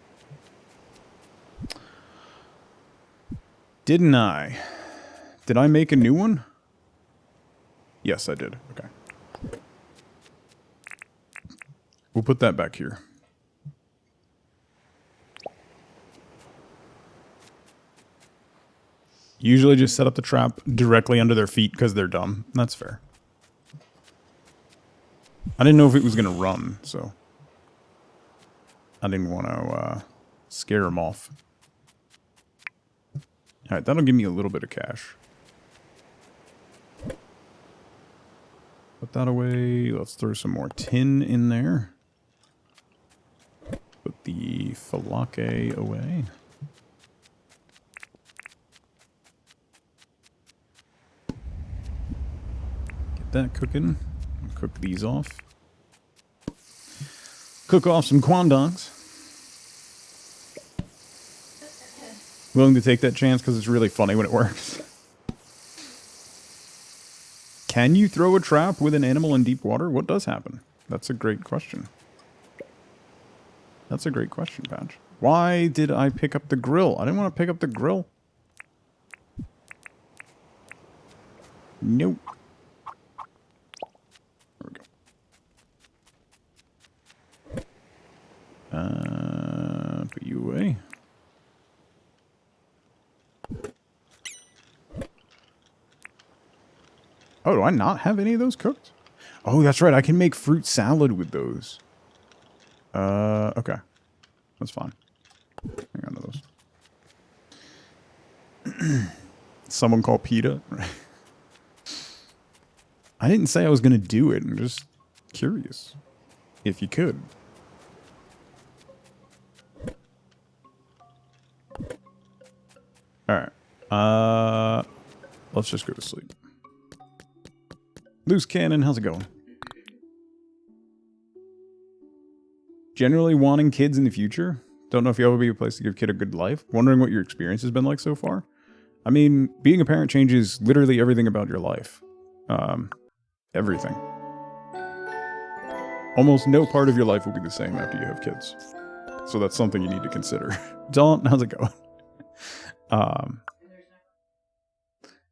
Didn't I? Did I make a new one? Yes, I did. Okay. We'll put that back here. Usually just set up the trap directly under their feet because they're dumb. That's fair. I didn't know if it was going to run, so I didn't want to scare them off. All right, that'll give me a little bit of cash. Put that away. Let's throw some more tin in there. Put the falake away. Get that cooking. Cook these off. Cook off some quandongs. Willing to take that chance because it's really funny when it works. Can you throw a trap with an animal in deep water? What does happen? That's a great question. That's a great question, Patch. Why did I pick up the grill? I didn't want to pick up the grill. Nope. There we go. Put you away. Oh, do I not have any of those cooked? Oh, that's right. I can make fruit salad with those. Okay. That's fine. Hang on to those. Someone call PETA? I didn't say I was going to do it. I'm just curious. If you could. Alright. Let's just go to sleep. Loose Cannon, how's it going? Generally wanting kids in the future? Don't know if you'll ever be a place to give a kid a good life? Wondering what your experience has been like so far? I mean, being a parent changes literally everything about your life. Everything. Almost no part of your life will be the same after you have kids. So that's something you need to consider. Dawn, how's it going?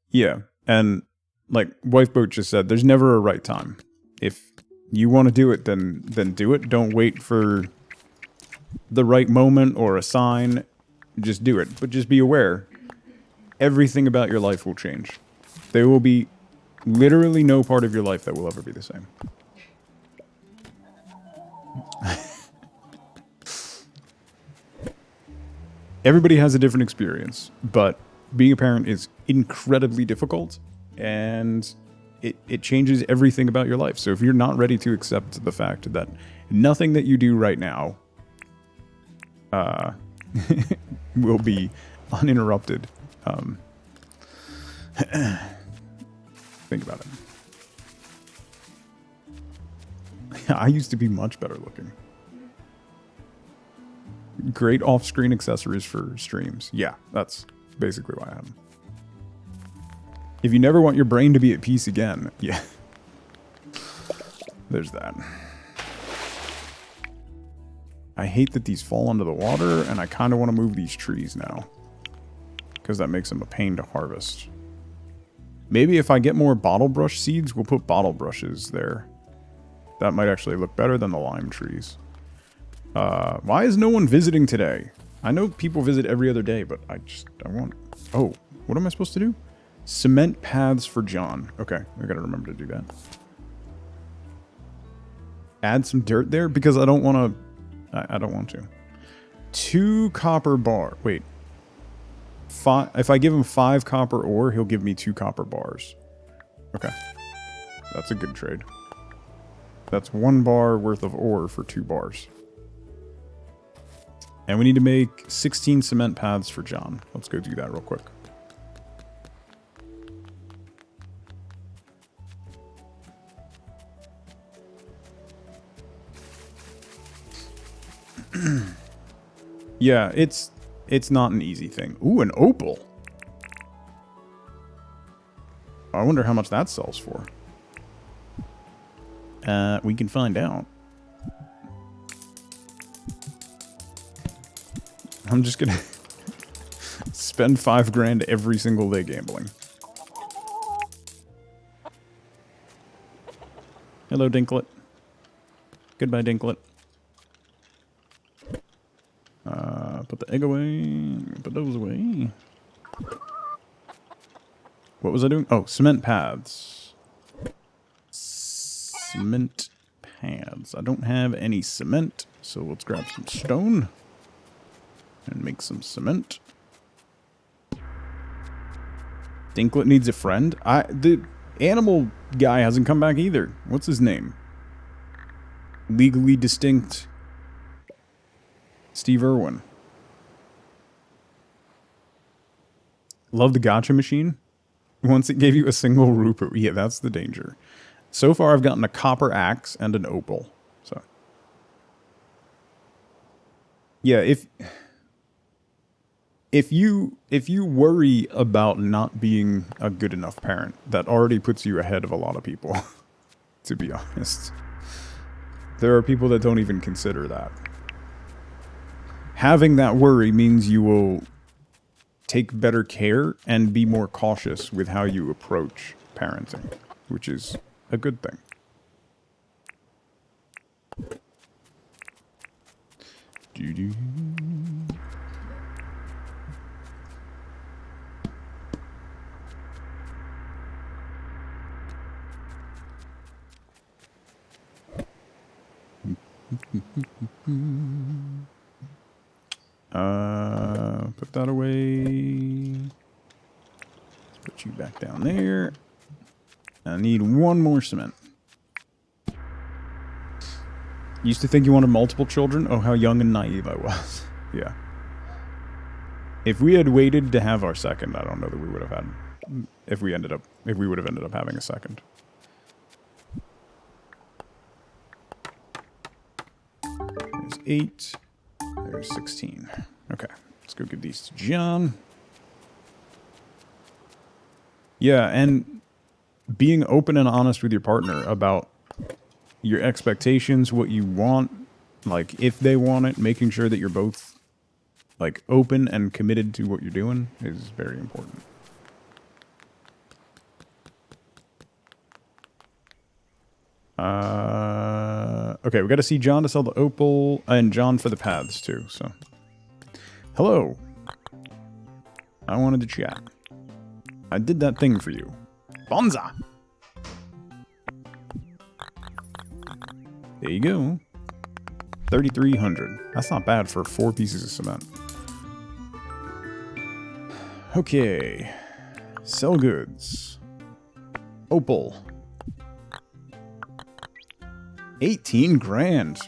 Yeah, and like Wifeboat just said, there's never a right time. If you want to do it, then do it. Don't wait for the right moment or a sign. Just do it. But just be aware, everything about your life will change. There will be literally no part of your life that will ever be the same. Everybody has a different experience, but being a parent is incredibly difficult, and it changes everything about your life. So if you're not ready to accept the fact that nothing that you do right now will be uninterrupted, think about it. I used to be much better looking. Great off-screen accessories for streams. Yeah, that's basically why I have them. If you never want your brain to be at peace again, yeah. There's that. I hate that these fall into the water, and I kind of want to move these trees now. Because that makes them a pain to harvest. Maybe if I get more bottle brush seeds, we'll put bottle brushes there. That might actually look better than the lime trees. Why is no one visiting today? I know people visit every other day, but I want... Oh, what am I supposed to do? Cement paths for John. Okay, I gotta remember to do that. Add some dirt there because I don't want to... I don't want to. 2 copper bar. Wait. If I give him 5 copper ore, he'll give me 2 copper bars. Okay. That's a good trade. That's 1 bar worth of ore for 2 bars. And we need to make 16 cement paths for John. Let's go do that real quick. Yeah, it's not an easy thing. Ooh, an opal. I wonder how much that sells for. We can find out. I'm just gonna spend 5 grand every single day gambling. Hello, Dinklet. Goodbye, Dinklet. Put the egg away. Put those away. What was I doing? Oh, cement paths. Cement paths. I don't have any cement, so let's grab some stone and make some cement. Dinklet needs a friend. The animal guy hasn't come back either. What's his name? Legally distinct Steve Irwin. Love the gacha machine. Once it gave you a single rupee. Yeah, that's the danger. So far, I've gotten a copper axe and an opal. So, yeah, if you worry about not being a good enough parent, that already puts you ahead of a lot of people. To be honest, there are people that don't even consider that. Having that worry means you will take better care and be more cautious with how you approach parenting, which is a good thing. Doo-doo. Put that away. Put you back down there. I need 1 more cement. Used to think you wanted multiple children? Oh, how young and naive I was. Yeah. If we had waited to have our second, I don't know that we would have had... If we would have ended up having a second. There's 8. There's 16. Okay, let's go give these to John. Yeah, and being open and honest with your partner about your expectations, what you want, like if they want it, making sure that you're both like open and committed to what you're doing is very important. Okay, we got to see John to sell the opal and John for the paths too. So, hello. I wanted to chat. I did that thing for you. Bonza. There you go. 3,300. That's not bad for 4 pieces of cement. Okay. Sell goods. Opal. 18 grand.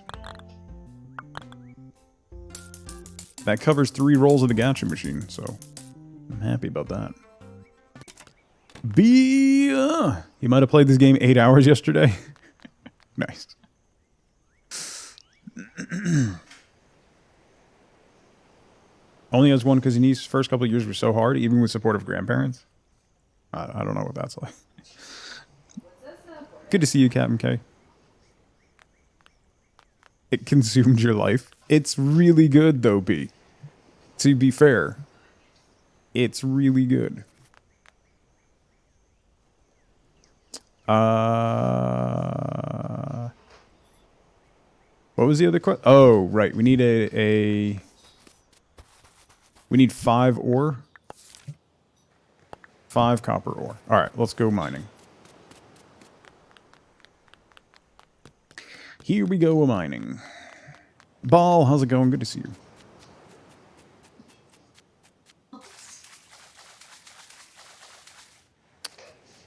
That covers 3 rolls of the gacha machine, so I'm happy about that. You might have played this game 8 hours yesterday. Nice. Only has 1 because his first couple of years were so hard, even with support of grandparents. I don't know what that's like. Good to see you, Captain K. It consumed your life. It's really good, though, B. To be fair, it's really good. What was the other question? Oh, right. We need we need 5 ore. 5 copper ore. All right, let's go mining. Here we go mining. Ball, how's it going? Good to see you.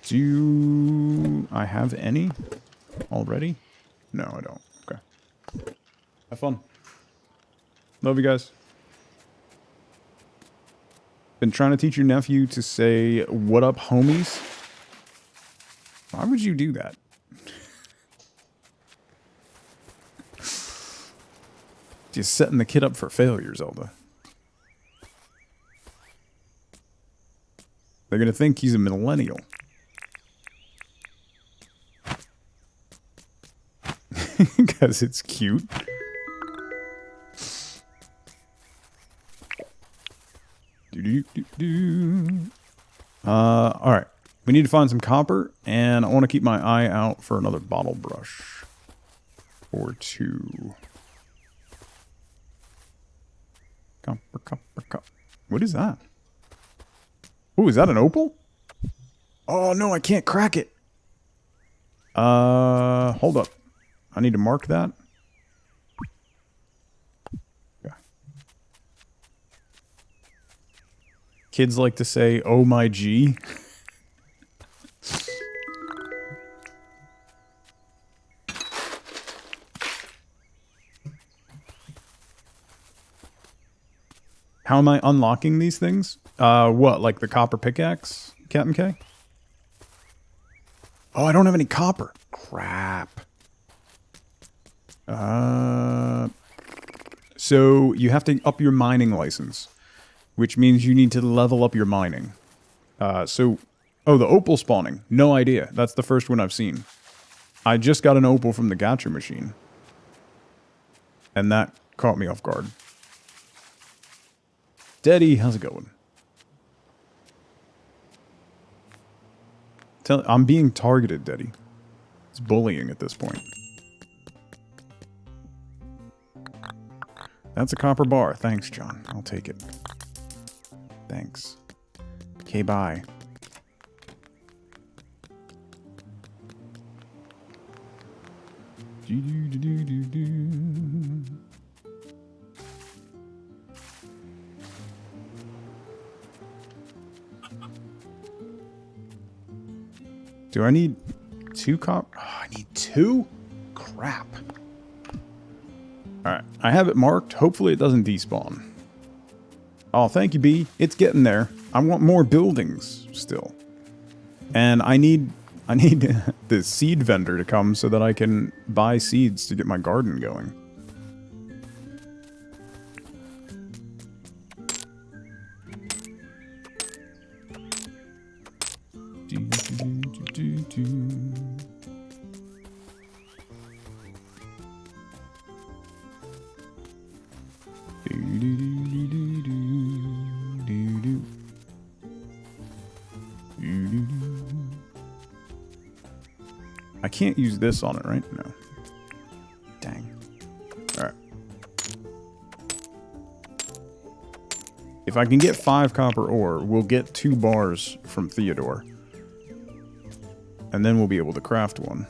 Do I have any already? No, I don't. Okay. Have fun. Love you guys. Been trying to teach your nephew to say, "What up, homies?" Why would you do that? Just setting the kid up for failure, Zelda. They're gonna think he's a millennial. Because it's cute. Alright. We need to find some copper, and I want to keep my eye out for another bottle brush. Or 2. Copper, copper, copper. What is that? Oh, is that an opal? Oh, no, I can't crack it. Hold up. I need to mark that. Yeah. Kids like to say, "Oh my G." How am I unlocking these things? What, like the copper pickaxe, Captain K? Oh, I don't have any copper. Crap. So you have to up your mining license, which means you need to level up your mining. Oh, the opal spawning. No idea. That's the first one I've seen. I just got an opal from the gacha machine. And that caught me off guard. Daddy, how's it going? I'm being targeted, Daddy. It's bullying at this point. That's a copper bar. Thanks, John. I'll take it. Thanks. Okay, bye. Do I need 2 copper? Oh, I need 2? Crap. Alright, I have it marked. Hopefully it doesn't despawn. Oh, thank you, B. It's getting there. I want more buildings still. And I need the seed vendor to come so that I can buy seeds to get my garden going. I can't use this on it, right? No. Dang. Alright. If I can get 5 copper ore, we'll get 2 bars from Theodore. And then we'll be able to craft one.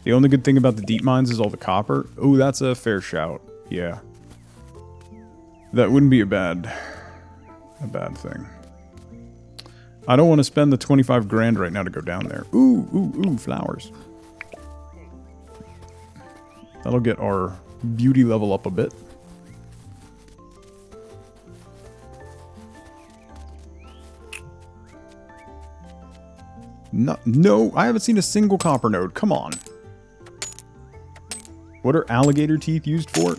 The only good thing about the deep mines is all the copper. Oh, that's a fair shout. Yeah. That wouldn't be a bad thing. I don't want to spend the 25 grand right now to go down there. Ooh, ooh, ooh, flowers. That'll get our beauty level up a bit. No, I haven't seen a single copper node. Come on. What are alligator teeth used for?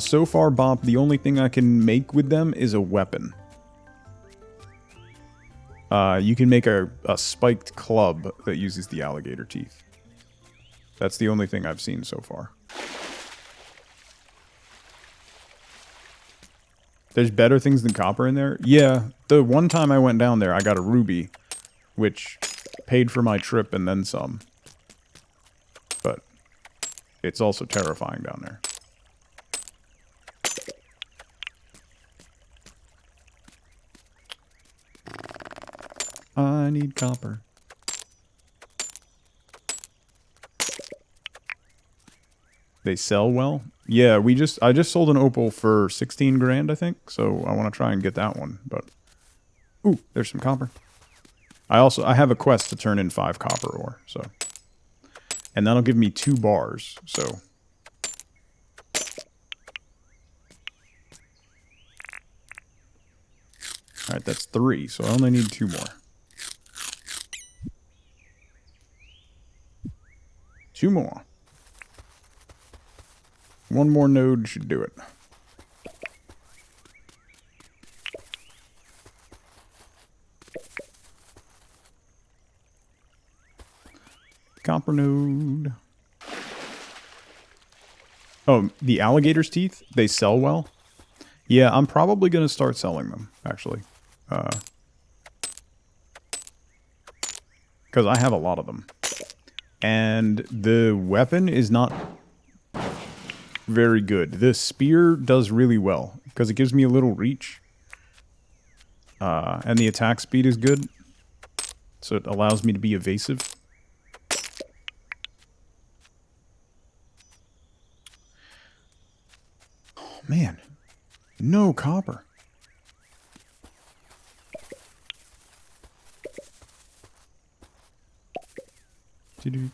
So far, Bop, the only thing I can make with them is a weapon. You can make a spiked club that uses the alligator teeth. That's the only thing I've seen so far. There's better things than copper in there? Yeah, the one time I went down there, I got a ruby, which paid for my trip and then some. But it's also terrifying down there. I need copper. They sell well? Yeah, I just sold an opal for 16 grand, I think. So I want to try and get that one, but ooh, there's some copper. I have a quest to turn in 5 copper ore, so. And that'll give me 2 bars, so. All right, that's 3, so I only need 2 more. 2 more. 1 more node should do it. Copper node. Oh, the alligator's teeth? They sell well? Yeah, I'm probably going to start selling them, actually. Because I have a lot of them. And the weapon is not very good. The spear does really well, because it gives me a little reach. And the attack speed is good. So it allows me to be evasive. Oh, man. No copper. The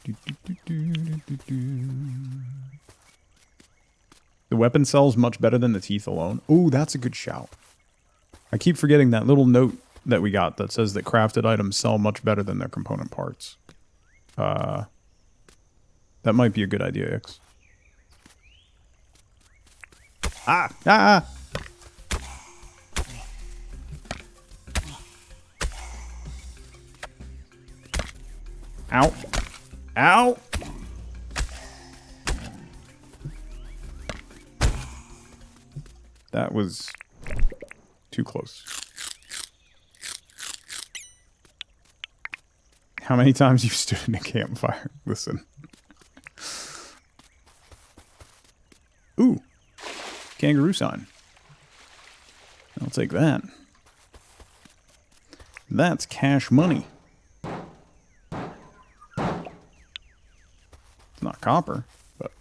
weapon sells much better than the teeth alone. Ooh, that's a good shout. I keep forgetting that little note that we got that says that crafted items sell much better than their component parts. That might be a good idea, X. Ah! Ah! Ow. Ow! That was too close. How many times you stood in a campfire? Listen. Ooh. Kangaroo sign. I'll take that. That's cash money. It's not copper, but...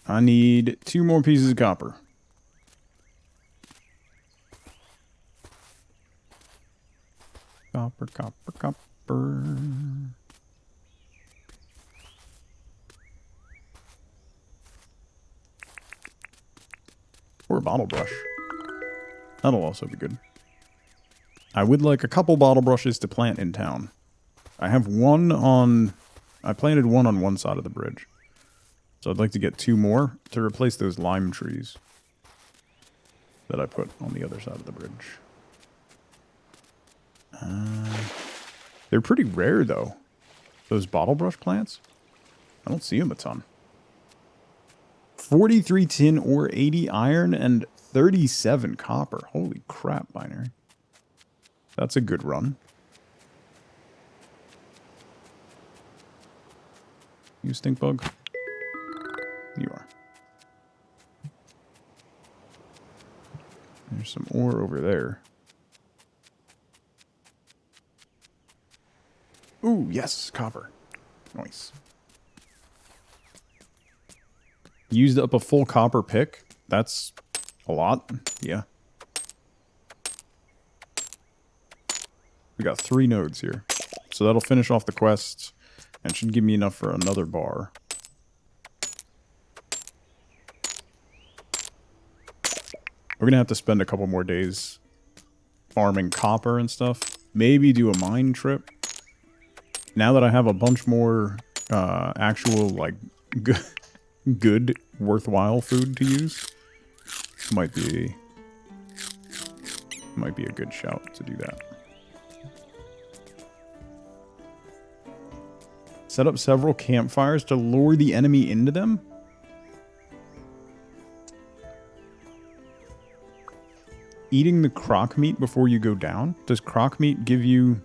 I need 2 more pieces of copper. Copper, copper, copper. Or a bottle brush. That'll also be good. I would like a couple bottle brushes to plant in town. I have one on... I planted one on one side of the bridge. So I'd like to get 2 more to replace those lime trees that I put on the other side of the bridge. They're pretty rare, though. Those bottle brush plants. I don't see them a ton. 43 tin or 80 iron and 37 copper. Holy crap, binary. That's a good run. You stink bug? You are. There's some ore over there. Ooh, yes, copper. Nice. Used up a full copper pick. That's a lot. Yeah. We got 3 nodes here. So that'll finish off the quest and should give me enough for another bar. We're going to have to spend a couple more days farming copper and stuff. Maybe do a mine trip. Now that I have a bunch more actual, like, good, worthwhile food to use, might be a good shout to do that. Set up several campfires to lure the enemy into them? Eating the croc meat before you go down? Does croc meat give you...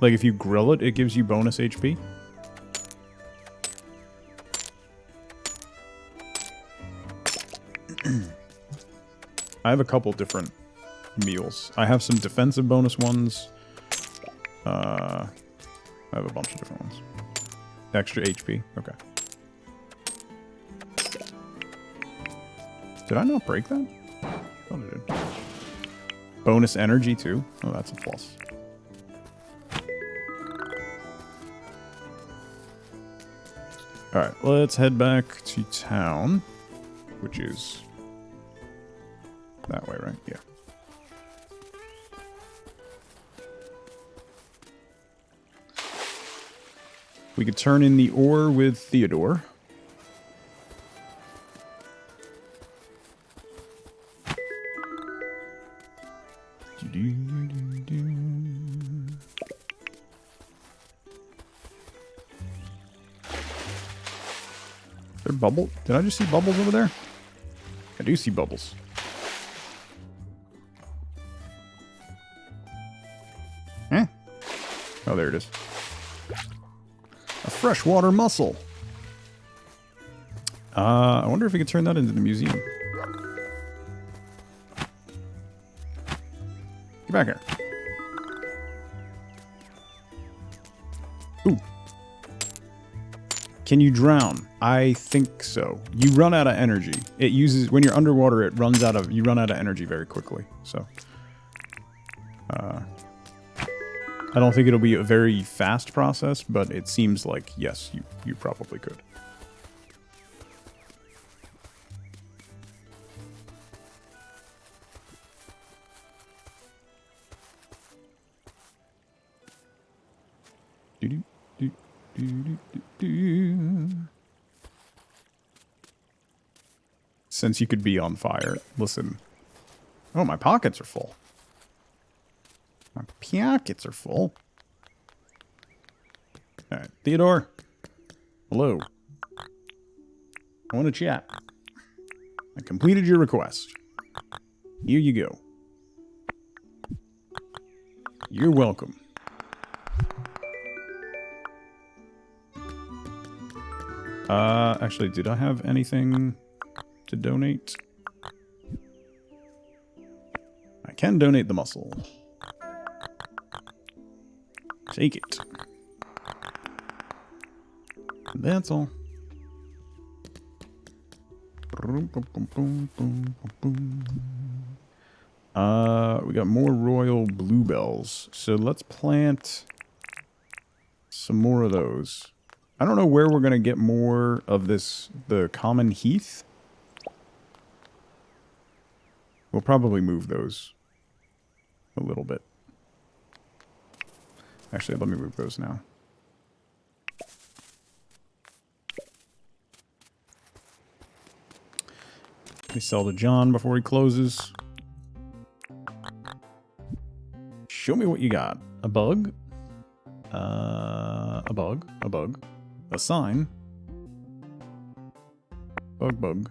Like, if you grill it, it gives you bonus HP? I have a couple different meals. I have some defensive bonus ones. I have a bunch of different ones. Extra HP. Okay. Did I not break that? I thought I did. Bonus energy, too? Oh, that's a plus. Alright, let's head back to town. Which is... that way, right? Yeah. We could turn in the ore with Theodore. Is there bubble? Did I just see bubbles over there? I do see bubbles. Eh? Oh, there it is. A freshwater mussel. I wonder if we could turn that into the museum. Get back here. Ooh. Can you drown? I think so. You run out of energy. It uses, when you're underwater, it runs out of, you run out of energy very quickly. So, I don't think it'll be a very fast process, but it seems like, yes, you probably could. Since you could be on fire, listen. Oh, my pockets are full. My pockets are full. All right, Theodore. Hello. I want to chat. I completed your request. Here you go. You're welcome. Actually, did I have anything to donate? I can donate the muscle. Take it. That's all. We got more royal bluebells. So let's plant some more of those. I don't know where we're going to get more of this, the common heath. We'll probably move those a little bit. Actually, let me move those now. Let me sell to John before he closes. Show me what you got. A bug? A bug. A bug. A sign. Bug, bug.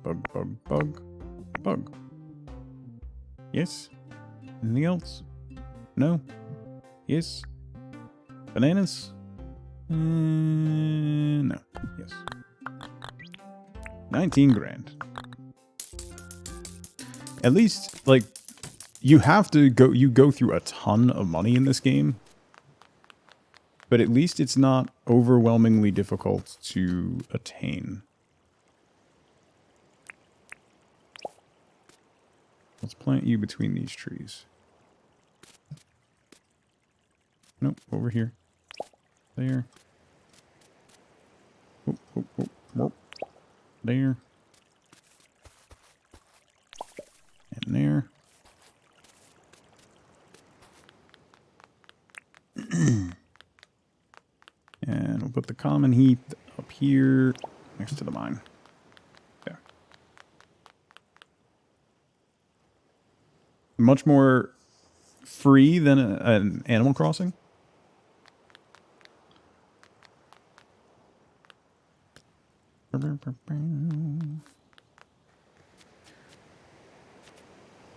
Bug, bug, bug. Bug. Yes? Anything else? No? Yes? Bananas? No. Yes. 19 grand. At least, like, you have to go, you go through a ton of money in this game. But at least it's not overwhelmingly difficult to attain. Let's plant you between these trees. Nope, over here. There. Oop, oop, oop, oop. There. And there. And we'll put the common heath up here next to the mine. There. Much more free than an Animal Crossing.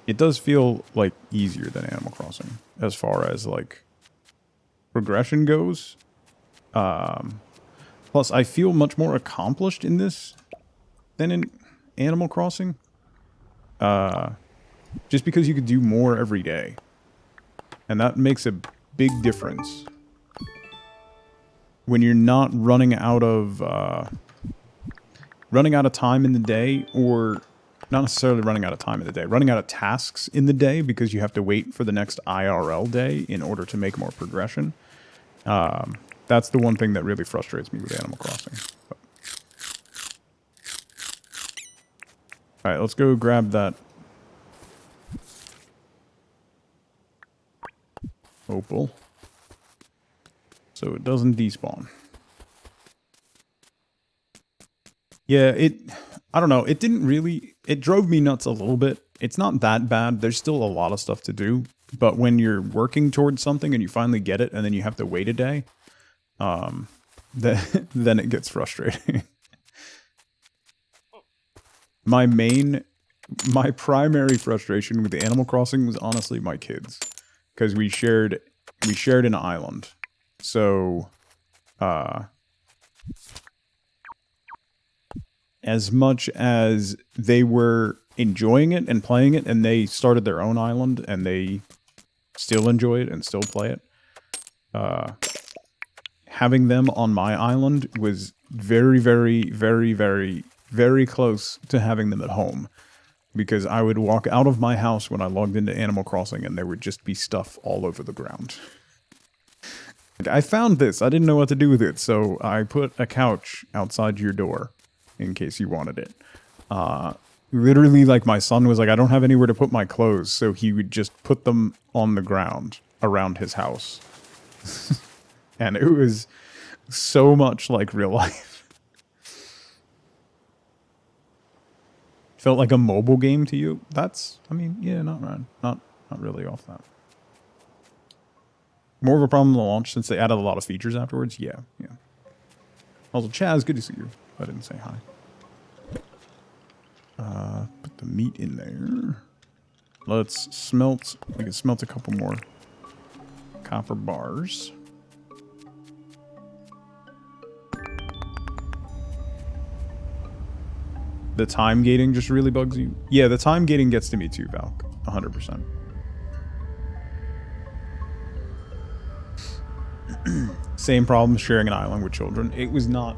It does feel like easier than Animal Crossing as far as like progression goes. Plus, I feel much more accomplished in this than in Animal Crossing. Just because you could do more every day. And that makes a big difference. When you're not running out of time in the day, or not necessarily running out of time in the day, running out of tasks in the day because you have to wait for the next IRL day in order to make more progression. That's the one thing that really frustrates me with Animal Crossing. But. Alright, let's go grab that opal so it doesn't despawn. Yeah, I don't know, it drove me nuts a little bit. It's not that bad. There's still a lot of stuff to do, but when you're working towards something and you finally get it and then you have to wait a day, then it gets frustrating. My primary frustration with the Animal Crossing was honestly my kids, because we shared an island. So, as much as they were enjoying it and playing it, and they started their own island, and they still enjoy it and still play it, having them on my island was very, very, very, very, very close to having them at home. Because I would walk out of my house when I logged into Animal Crossing, and there would just be stuff all over the ground. Like, I found this. I didn't know what to do with it, so I put a couch outside your door in case you wanted it. Literally, like, my son was like, I don't have anywhere to put my clothes, so he would just put them on the ground around his house. And it was so much like real life. Felt like a mobile game to you? That's, I mean, yeah, not bad. Not really off that. More of a problem in the launch since they added a lot of features afterwards? Yeah. Also, Chaz, good to see you. I didn't say hi. Put the meat in there. Let's smelt. We can smelt a couple more copper bars. The time gating just really bugs you? Yeah, the time gating gets to me too, Valk. 100%. Same problem sharing an island with children. It was not...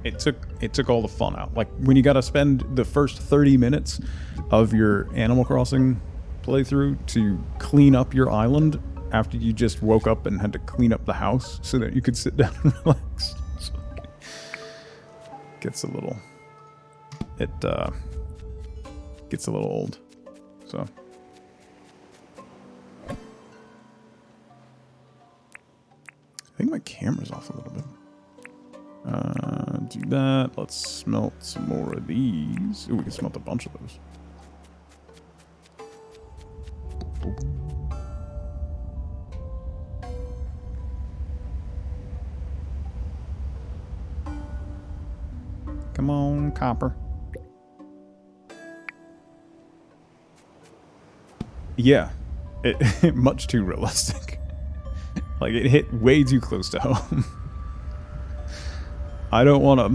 It took all the fun out. Like, when you gotta spend the first 30 minutes of your Animal Crossing playthrough to clean up your island after you just woke up and had to clean up the house so that you could sit down and relax. So, gets a little... It gets a little old, so. I think my camera's off a little bit. Do that. Let's smelt some more of these. Ooh, we can smelt a bunch of those. Come on, copper. Yeah, it much too realistic. Like, it hit way too close to home. I don't want to,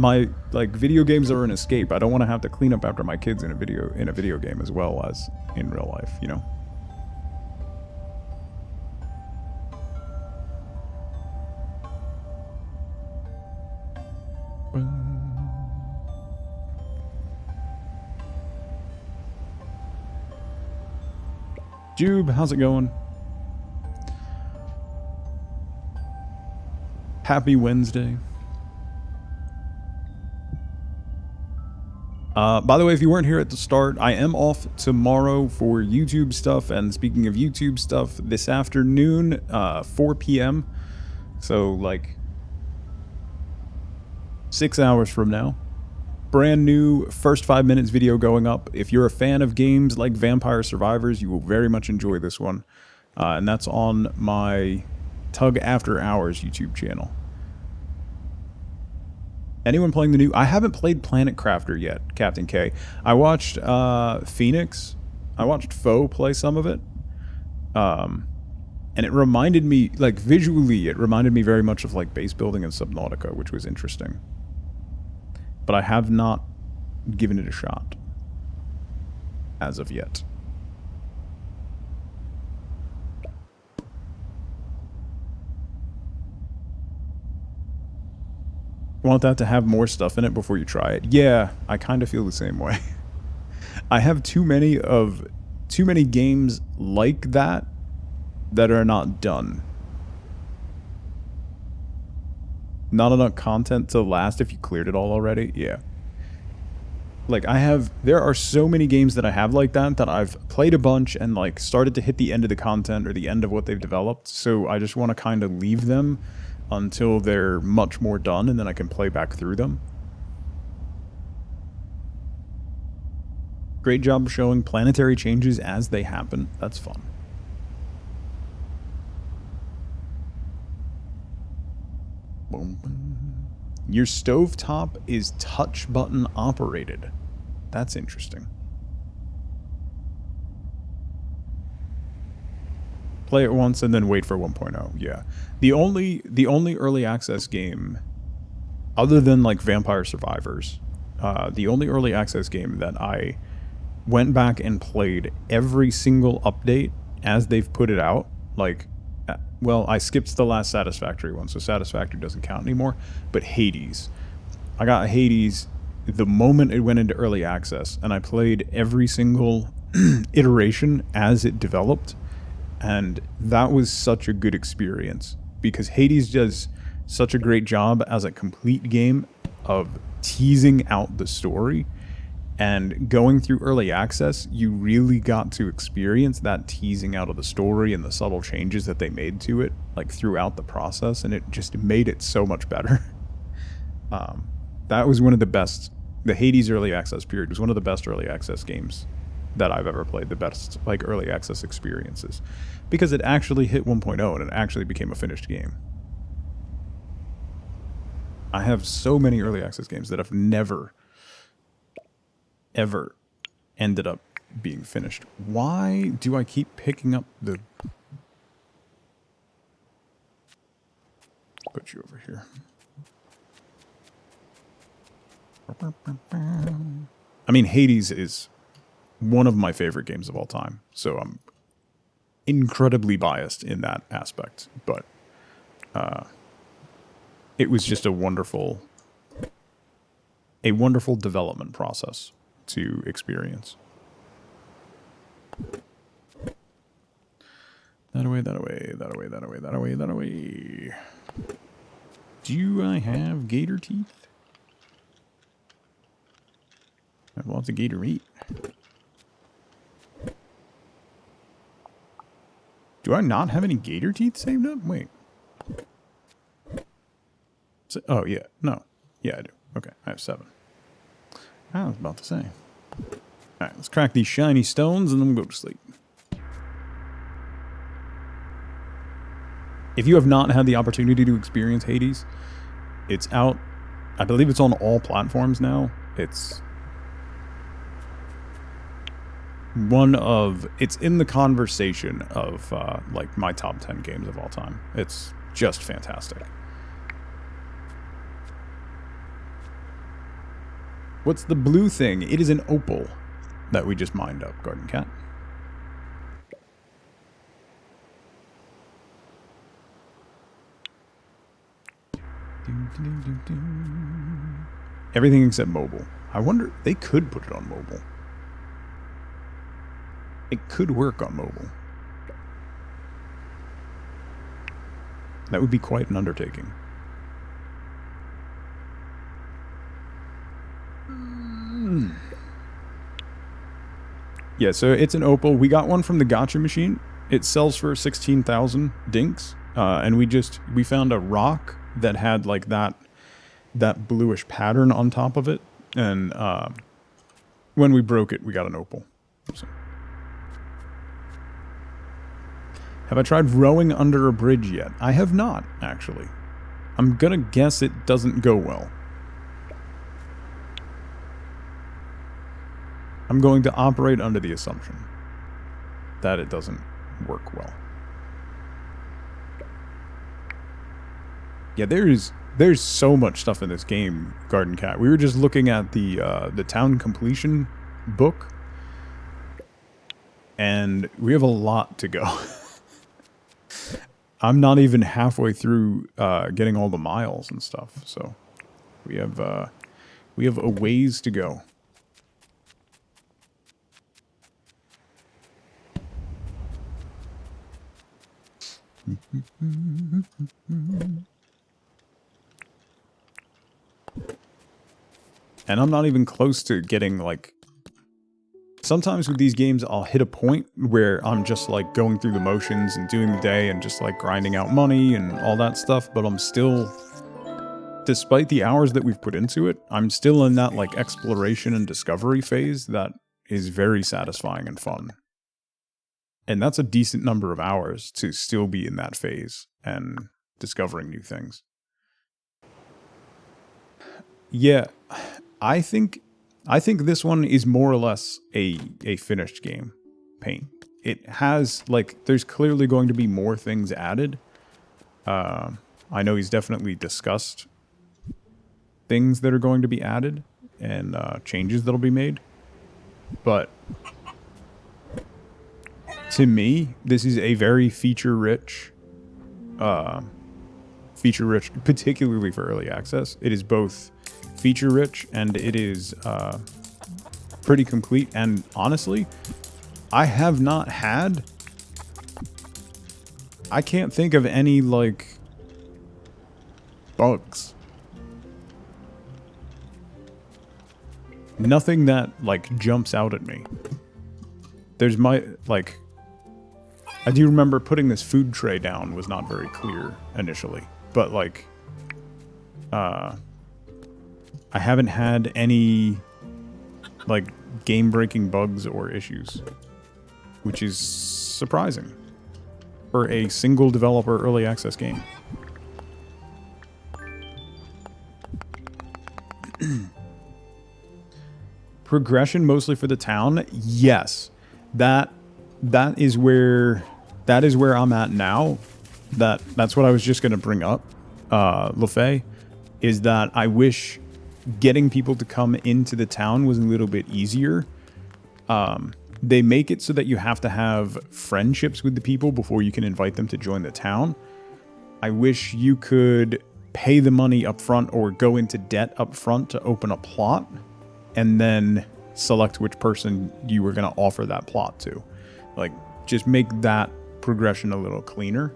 like, video games are an escape. I don't want to have to clean up after my kids in a video game as well as in real life, you know? Jube, how's it going? Happy Wednesday. By the way, if you weren't here at the start, I am off tomorrow for YouTube stuff. And speaking of YouTube stuff, this afternoon, 4 p.m. So, like, 6 hours from now. Brand new first 5 minutes video going up. If you're a fan of games like Vampire Survivors, you will very much enjoy this one. And that's on my Tug After Hours YouTube channel. Anyone playing the new... I haven't played Planet Crafter yet, Captain K. I watched Phoenix. I watched Foe play some of it. And it reminded me, like, visually, it reminded me very much of, like, base building and Subnautica, which was interesting. But I have not given it a shot. As of yet. Want that to have more stuff in it before you try it? Yeah, I kind of feel the same way. I have too many games like that are not done. Not enough content to last if you cleared it all already. Yeah. Like there are so many games that I have like that I've played a bunch and like started to hit the end of the content or the end of what they've developed. So I just want to kind of leave them until they're much more done, and then I can play back through them. Great job showing planetary changes as they happen. That's fun. Your stovetop is touch button operated. That's interesting. Play it once and then wait for 1.0. Yeah. The only early access game, other than like Vampire Survivors, the only early access game that I went back and played every single update as they've put it out, like, well, I skipped the last Satisfactory one, so Satisfactory doesn't count anymore, but Hades. I got Hades the moment it went into early access, and I played every single iteration as it developed. And that was such a good experience because Hades does such a great job as a complete game of teasing out the story. And going through early access, you really got to experience that teasing out of the story and the subtle changes that they made to it, like throughout the process. And it just made it so much better. That was one of the best. The Hades early access period was one of the best early access games that I've ever played, the best like early access experiences, because it actually hit 1.0 and it actually became a finished game. I have so many early access games that have never, ever ended up being finished. Why do I keep picking up the... Put you over here. I mean, Hades is one of my favorite games of all time, so I'm incredibly biased in that aspect, but it was just a wonderful development process to experience. That away. Do I have gator teeth? I have lots of gator meat. Do I not have any gator teeth saved up? Wait. So, oh, yeah. No. Yeah, I do. Okay, I have 7. I was about to say. Alright, let's crack these shiny stones and then we'll go to sleep. If you have not had the opportunity to experience Hades, it's out. I believe it's on all platforms now. It's it's in the conversation of like my top 10 games of all time. It's just fantastic. What's the blue thing? It is an opal that we just mined up, Garden Cat. Everything except mobile. I wonder, they could put it on mobile. It could work on mobile. That would be quite an undertaking. Yeah, so it's an opal. We got one from the gotcha machine. It sells for 16,000 dinks. And we found a rock that had like that bluish pattern on top of it. And when we broke it, we got an opal. So. Have I tried rowing under a bridge yet? I have not, actually. I'm gonna guess it doesn't go well. I'm going to operate under the assumption that it doesn't work well. Yeah, there's so much stuff in this game, Garden Cat. We were just looking at the town completion book, and we have a lot to go. I'm not even halfway through getting all the miles and stuff, so we have a ways to go. And I'm not even close to getting, like... Sometimes with these games, I'll hit a point where I'm just, like, going through the motions and doing the day and just, like, grinding out money and all that stuff, but I'm still... Despite the hours that we've put into it, I'm still in that, like, exploration and discovery phase that is very satisfying and fun. And that's a decent number of hours to still be in that phase and discovering new things. Yeah, I think this one is more or less a finished game, Paint. It has, like, there's clearly going to be more things added. I know he's definitely discussed things that are going to be added and changes that'll be made. But to me, this is a very feature-rich, particularly for early access. It is both feature-rich and it is pretty complete. And honestly, I have not had... I can't think of any, like, bugs. Nothing that, like, jumps out at me. There's like... I do remember putting this food tray down was not very clear initially. But, like... I haven't had any, like, game-breaking bugs or issues. Which is surprising. For a single developer early access game. Progression mostly for the town? Yes. That is where I'm at now. That's what I was just gonna bring up, LaFay, is that I wish getting people to come into the town was a little bit easier. They make it so that you have to have friendships with the people before you can invite them to join the town. I wish you could pay the money up front or go into debt up front to open a plot and then select which person you were going to offer that plot to. Like, just make that progression a little cleaner.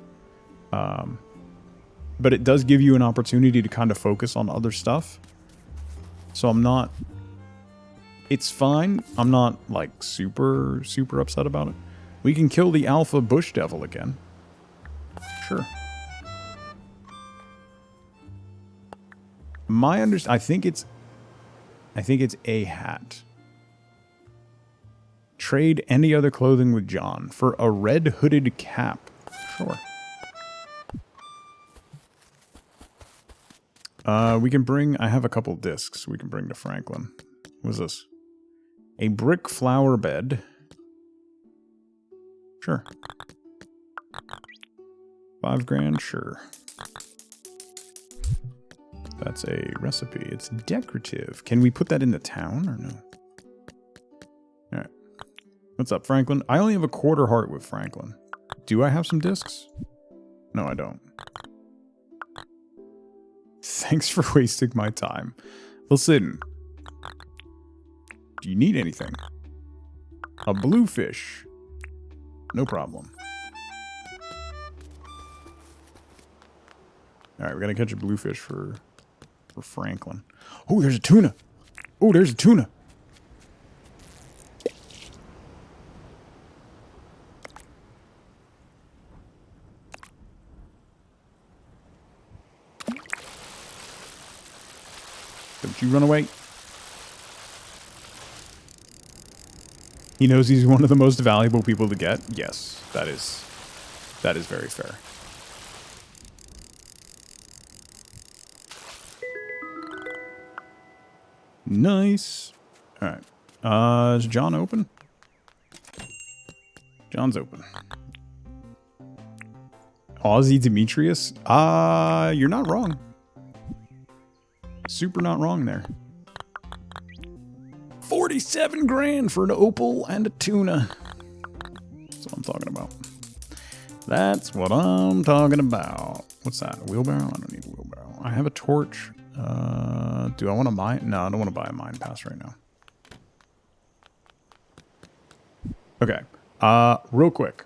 But it does give you an opportunity to kind of focus on other stuff. So I'm not... It's fine. I'm not, like, super upset about it. We can kill the alpha bush devil again. Sure. I think it's a hat. Trade any other clothing with John for a red hooded cap. Sure. We can bring... I have a couple discs we can bring to Franklin. What's this? A brick flower bed. Sure. 5 grand? Sure. That's a recipe. It's decorative. Can we put that in the town or no? Alright. What's up, Franklin? I only have a quarter heart with Franklin. Do I have some discs? No, I don't. Thanks for wasting my time. Listen. Do you need anything? A bluefish. No problem. Alright, we gotta catch a bluefish for Franklin. Oh, there's a tuna. Oh, there's a tuna. Don't you run away. He knows he's one of the most valuable people to get. Yes, that is very fair. Nice. All right. Is John open? John's open. Aussie Demetrius? You're not wrong. Super not wrong there. 47 grand for an opal and a tuna. That's what I'm talking about. That's what I'm talking about. What's that? A wheelbarrow? I don't need a wheelbarrow. I have a torch. Do I want to mine? No, I don't want to buy a mine pass right now. Okay. Real quick.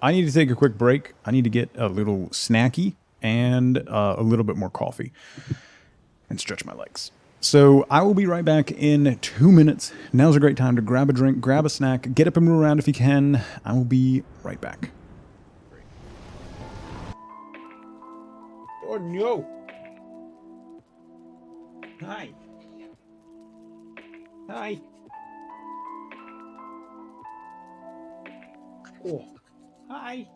I need to take a quick break. I need to get a little snacky and a little bit more coffee and stretch my legs. So I will be right back in 2 minutes. Now's a great time to grab a drink, grab a snack, get up and move around if you can. I will be right back. Oh no! Hi. Hi. Oh. Hi.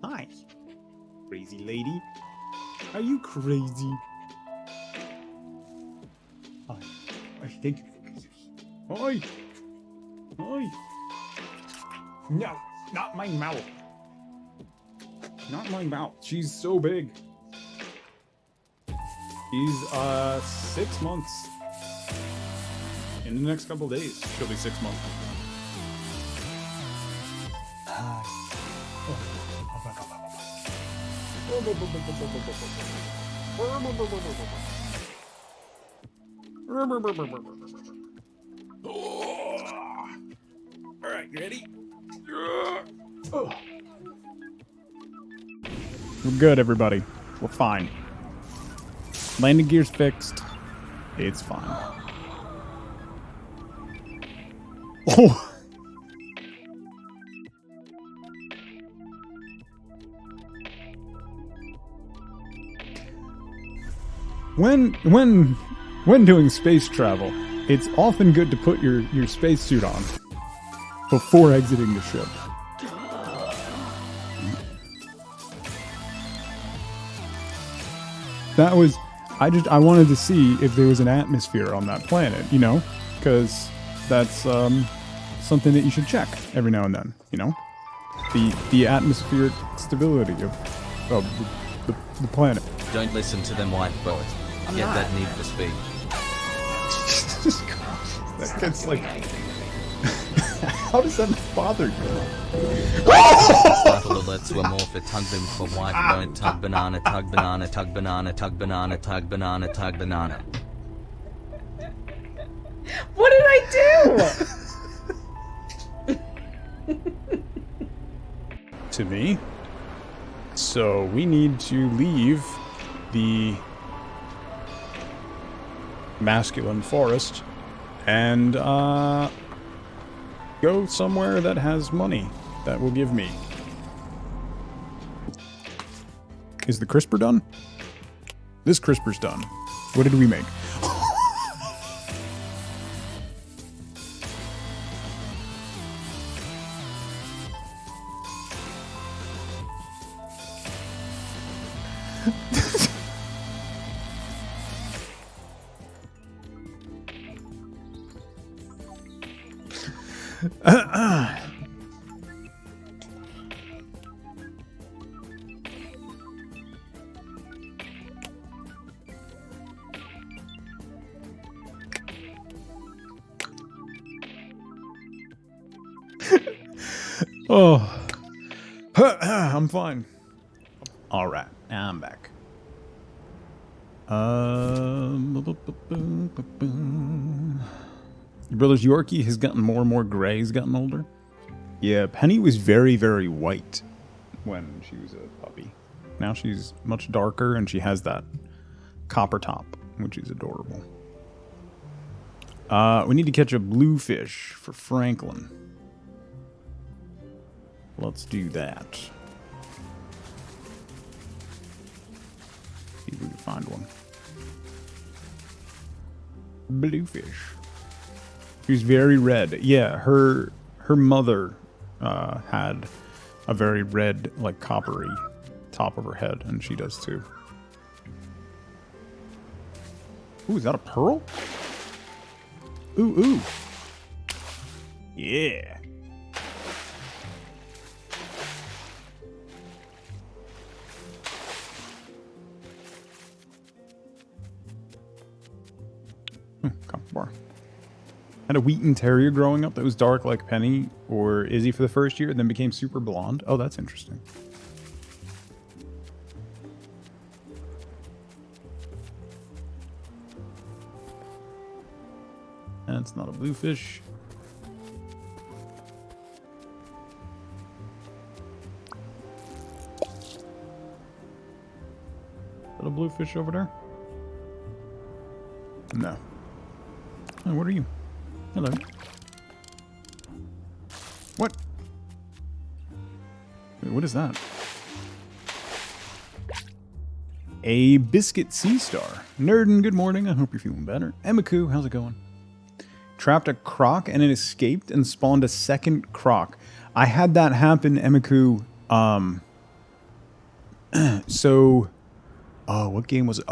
Hi. Crazy lady. Are you crazy? Hi. Thank you for kisses. Hi. Hi. No, not my mouth. Not my mouth. She's so big. She's 6 months. In the next couple days, she'll be 6 months. All right, you ready? We're good, everybody. We're fine. Landing gear's fixed. It's fine. Oh! When doing space travel, it's often good to put your spacesuit on before exiting the ship. That was, I wanted to see if there was an atmosphere on that planet, you know, because that's something that you should check every now and then, you know, the atmospheric stability of the planet. Don't listen to them, white boy. Get that need for speed. Jesus Christ. That gets like... How does that bother you? Battle alerts were more for tugging for white boy. Tug banana, tug banana, tug banana, tug banana, tug banana, tug banana. What did I do? To me? So we need to leave the masculine forest and go somewhere that has money that will give me. Is the crisper done? This crisper's done. What did we make? Oh, I'm fine. All right, now I'm back. Your brother's Yorkie has gotten more and more gray. He's gotten older. Yeah, Penny was very, very white when she was a puppy. Now she's much darker, and she has that copper top, which is adorable. We need to catch a bluefish for Franklin. Let's do that. See if we can find one. Bluefish. She's very red. Yeah, her mother had a very red, like coppery top of her head, and she does too. Ooh, is that a pearl? Ooh, ooh. Yeah. Copper bar. Had a Wheaton Terrier growing up that was dark like Penny or Izzy for the first year, and then became super blonde. Oh, that's interesting. That's not a bluefish. Is that a bluefish over there? No. Oh, what are you? Hello. What? Wait, what is that? A biscuit sea star. Nerdin, good morning. I hope you're feeling better. Emiku, how's it going? Trapped a croc and it escaped and spawned a second croc. I had that happen, Emiku. What game was it?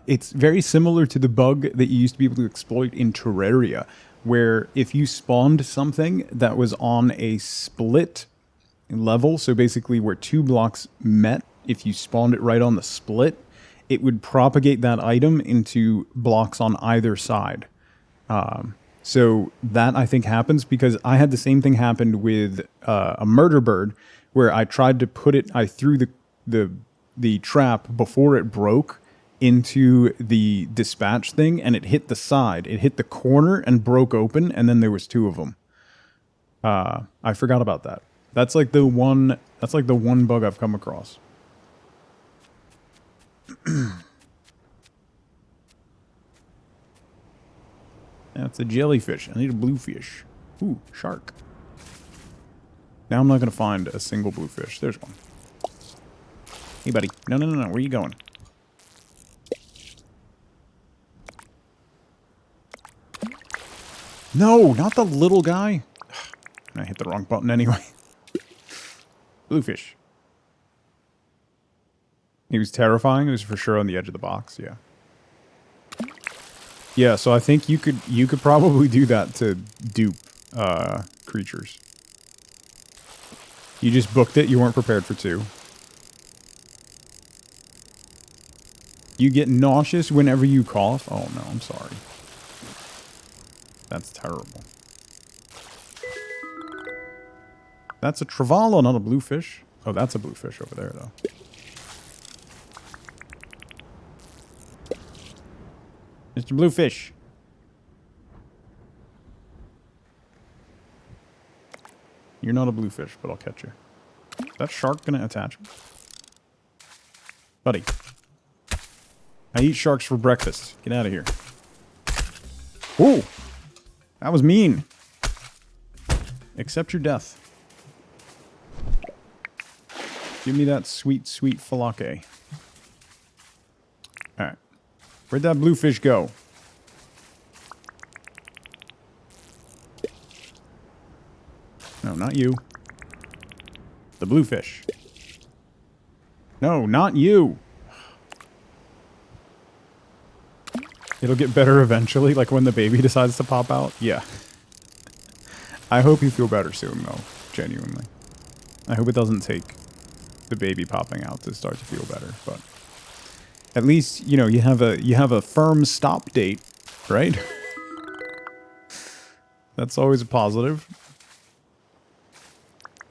It's very similar to the bug that you used to be able to exploit in Terraria, where if you spawned something that was on a split level, so basically where two blocks met, if you spawned it right on the split, it would propagate that item into blocks on either side. So that, I think, happens because I had the same thing happen with a murder bird, where I tried to put it, I threw the trap before it broke into the dispatch thing, and it hit the side. It hit the corner and broke open, and then there was two of them. I forgot about that. That's like the one bug I've come across. That's a jellyfish. I need a bluefish. Ooh, shark. Now I'm not going to find a single bluefish. There's one. Hey, buddy. No. Where are you going? No, not the little guy. I hit the wrong button anyway. Bluefish. He was terrifying. He was for sure on the edge of the box. Yeah. Yeah, so I think you could probably do that to dupe creatures. You just booked it. You weren't prepared for two. You get nauseous whenever you cough. Oh no, I'm sorry. That's terrible. That's a Travala, not a bluefish. Oh, that's a bluefish over there, though. Mr. Bluefish. You're not a bluefish, but I'll catch you. Is that shark gonna attach me? Buddy. I eat sharks for breakfast. Get out of here. Ooh! That was mean. Accept your death. Give me that sweet, sweet falake. Alright. Where'd that bluefish go? No, not you. The bluefish. No, not you. It'll get better eventually, like when the baby decides to pop out. Yeah. I hope you feel better soon, though. Genuinely. I hope it doesn't take the baby popping out to start to feel better, but at least, you know, you have a firm stop date, right? That's always a positive.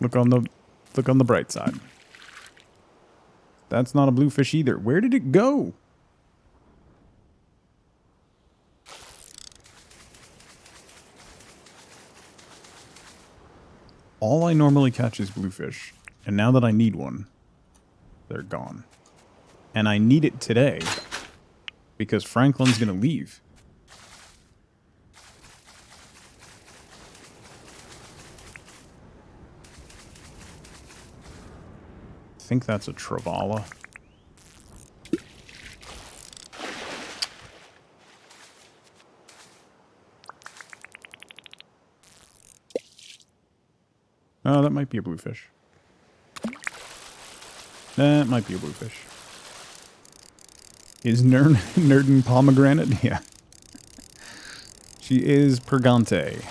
Look on the bright side. That's not a bluefish either. Where did it go? All I normally catch is bluefish, and now that I need one, they're gone. And I need it today, because Franklin's gonna leave. I think that's a Travala. Oh, that might be a bluefish. That might be a bluefish. Is Nerdin pomegranate? Yeah. She is Pergante.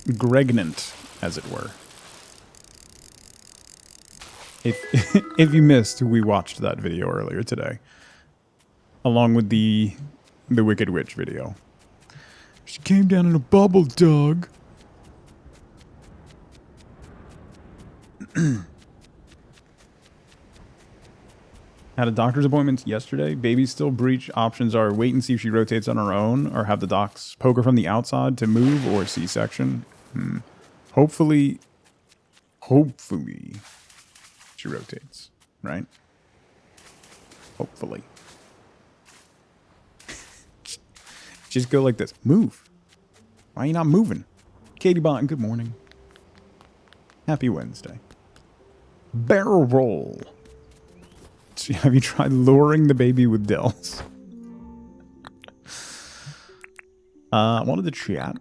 Gregnant, as it were. If if you missed, we watched that video earlier today, along with the Wicked Witch video. She came down in a bubble, dog. Had a doctor's appointment yesterday. Baby's still breech. Options are wait and see if she rotates on her own, or have the docs poke her from the outside to move, or C-section. Hopefully she rotates, right? Hopefully. Just go like this. Move. Why are you not moving? Katie Bond, good morning. Happy Wednesday. Barrel roll. Have you tried luring the baby with Dells? I wanted to chat.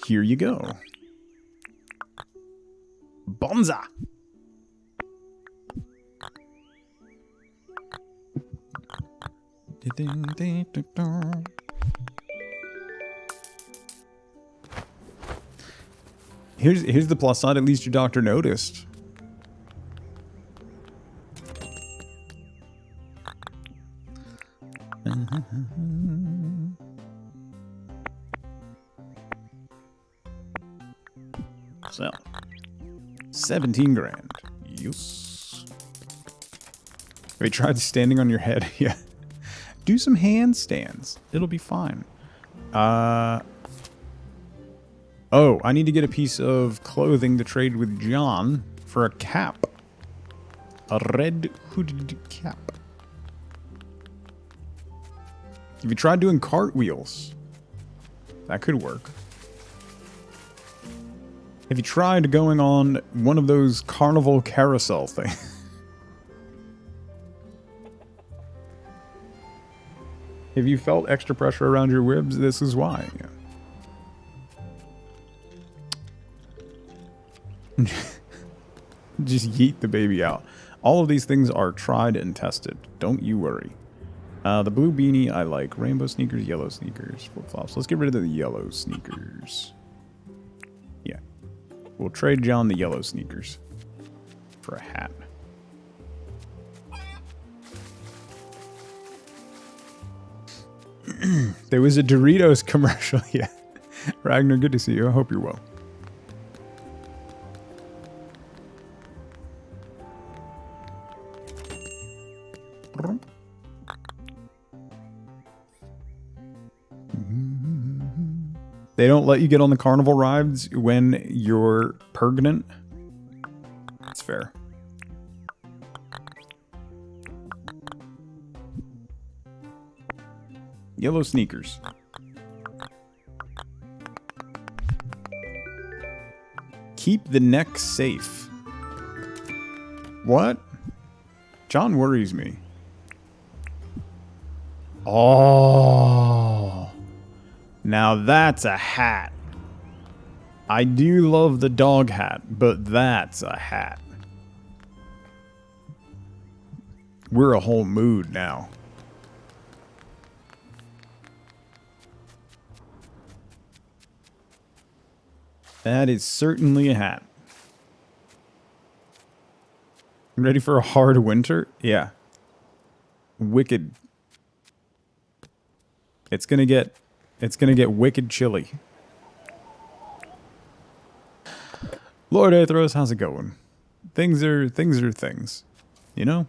Here you go. Bonza. Here's the plus side. At least your doctor noticed. So, 17 grand. Yes. Have you tried standing on your head? Yeah. Do some handstands. It'll be fine. Oh, I need to get a piece of clothing to trade with John for a cap. A red hooded cap. Have you tried doing cartwheels? That could work. Have you tried going on one of those carnival carousel things? Have you felt extra pressure around your ribs? This is why. Just yeet the baby out. All of these things are tried and tested. Don't you worry. The blue beanie I like. Rainbow sneakers, yellow sneakers, flip-flops. Let's get rid of the yellow sneakers. Yeah. We'll trade John the yellow sneakers for a hat. There was a Doritos commercial. Yeah. Ragnar, good to see you. I hope you're well. They don't let you get on the carnival rides when you're pregnant. That's fair. Yellow sneakers. Keep the neck safe. What? John worries me. Oh. Now that's a hat. I do love the dog hat, but that's a hat. We're a whole mood now. That is certainly a hat. Ready for a hard winter? Yeah. Wicked. It's gonna get wicked chilly. Lord Aethros, how's it going? Things are things. You know?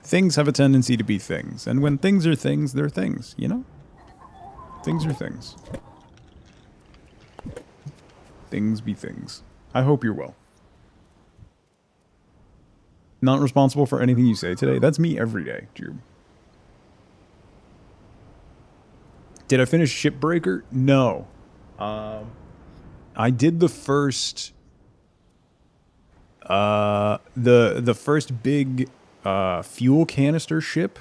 Things have a tendency to be things. And when things are things, they're things, you know? Things are things. Things be things. I hope you're well. Not responsible for anything you say today. That's me every day, Drew. Did I finish Shipbreaker? No. I did the first... the first big fuel canister ship,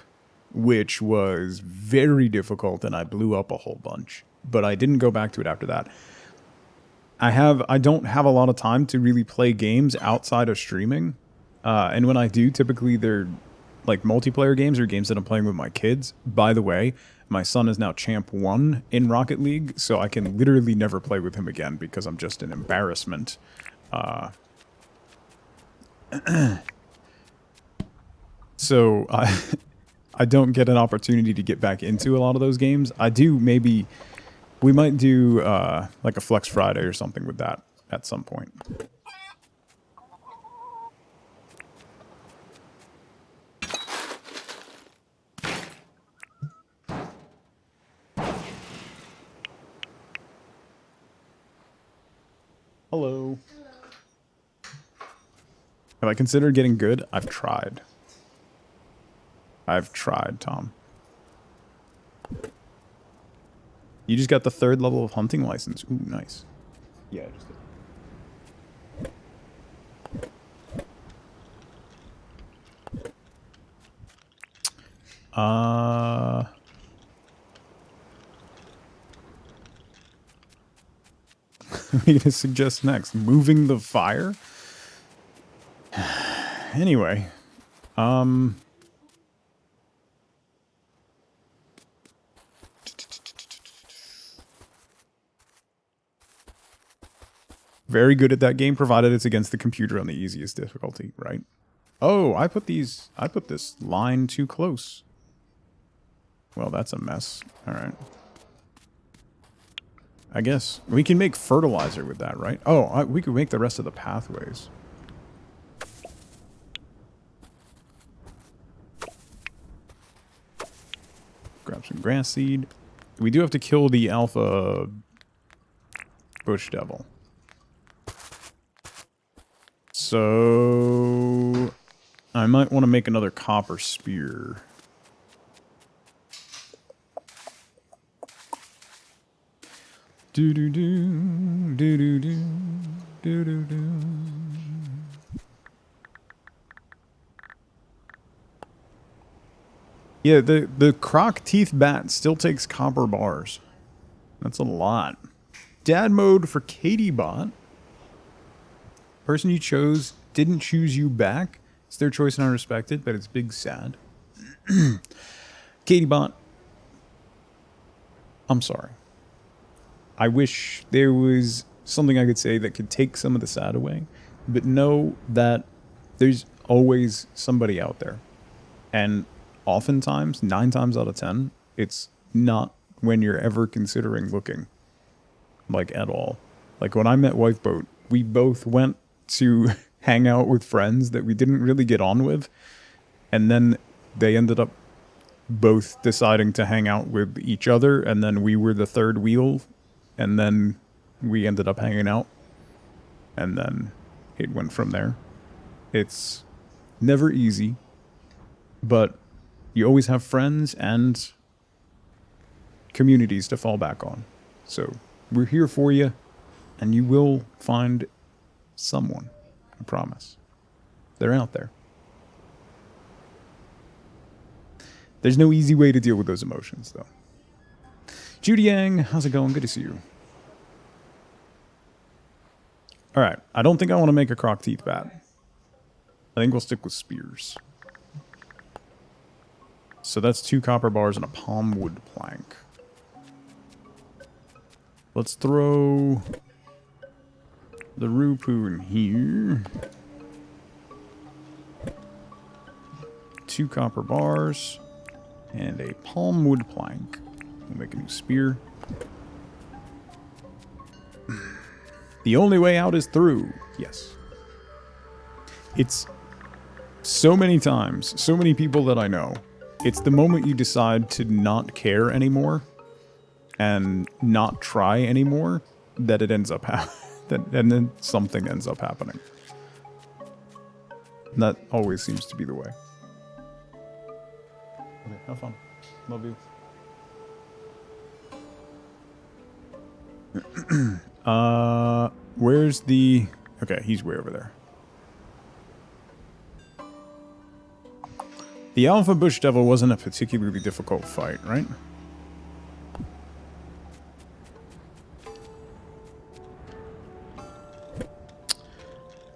which was very difficult, and I blew up a whole bunch. but I didn't go back to it after that. I don't have a lot of time to really play games outside of streaming. And when I do, typically they're like multiplayer games or games that I'm playing with my kids. By the way, my son is now Champ 1 in Rocket League, so I can literally never play with him again because I'm just an embarrassment. So I don't get an opportunity to get back into a lot of those games. I do maybe... We might do like a Flex Friday or something with that at some point. Hello. Have I considered getting good? I've tried. I've tried, Tom. You just got the 3rd level of hunting license. Ooh, nice. Yeah, I just did. What are you gonna suggest next? Moving the fire? Anyway, very good at that game, provided it's against the computer on the easiest difficulty, right? Oh, I put this line too close. Well, that's a mess. All right. I guess we can make fertilizer with that, right? Oh, we could make the rest of the pathways. Grab some grass seed. We do have to kill the alpha bush devil. So I might want to make another copper spear. Do do do do do do do do do. Yeah, the croc teeth bat still takes copper bars. That's a lot. Dad mode for Katie bot. Person you chose didn't choose you back. It's their choice and I respect it, but it's big sad. Katie bot. I'm sorry. I wish there was something I could say that could take some of the sad away, but know that there's always somebody out there. And oftentimes, 9 times out of 10, it's not when you're ever considering looking, like at all. Like when I met Wifeboat, we both went to hang out with friends that we didn't really get on with, and then they ended up both deciding to hang out with each other, and then we were the third wheel, and then we ended up hanging out, and then it went from there. It's never easy, but you always have friends and communities to fall back on. So we're here for you, and you will find someone, I promise. They're out there. There's no easy way to deal with those emotions, though. Judy Yang, how's it going? Good to see you. Alright, I don't think I want to make a croc teeth bat. I think we'll stick with spears. So that's 2 copper bars and a palm wood plank. Let's throw the Rupu in here. 2 copper bars and a palm wood plank. We'll make a new spear. The only way out is through. Yes. It's so many times, so many people that I know, it's the moment you decide to not care anymore and not try anymore that it ends up happening. And then something ends up happening. And that always seems to be the way. Okay, have fun. Love you. Where's the... Okay, he's way over there. The Alpha Bush Devil wasn't a particularly difficult fight, right?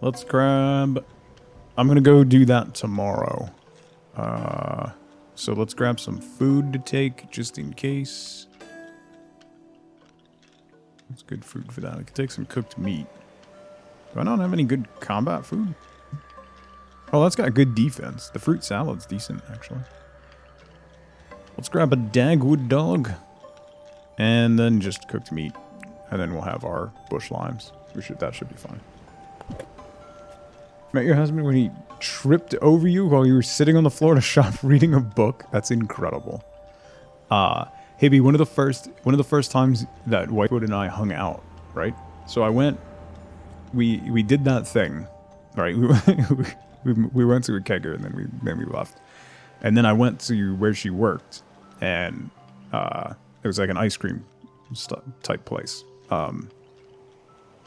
Let's grab... I'm going to go do that tomorrow. So let's grab some food to take, just in case. That's good food for that. I could take some cooked meat. Do I not have any good combat food? Oh, that's got good defense. The fruit salad's decent, actually. Let's grab a Dagwood dog. And then just cooked meat. And then we'll have our bush limes. That should be fine. Met your husband when he tripped over you while you were sitting on the floor in a shop reading a book? That's incredible. Hibby, one of the first times that Whitewood and I hung out, right? So I went, we did that thing, right? We went to a kegger and then we left. And then I went to where she worked, and it was like an ice cream type place.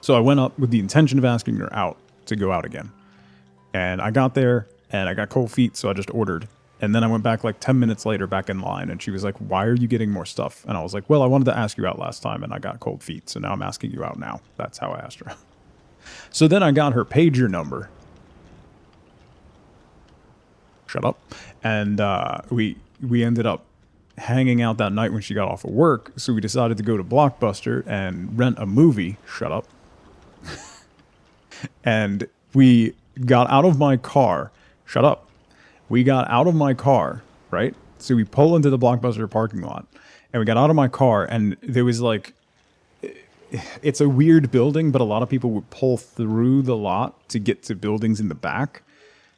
So I went up with the intention of asking her out to go out again. And I got there, and I got cold feet, so I just ordered. And then I went back like 10 minutes later, back in line, and she was like, why are you getting more stuff? And I was like, well, I wanted to ask you out last time, and I got cold feet, so now I'm asking you out now. That's how I asked her out. So then I got her pager number. Shut up. And we ended up hanging out that night when she got off of work, so we decided to go to Blockbuster and rent a movie. Shut up. And we got out of my car. Shut up. We got out of my car, right? So we pull into the Blockbuster parking lot, and we got out of my car, and there was like, it's a weird building, but a lot of people would pull through the lot to get to buildings in the back.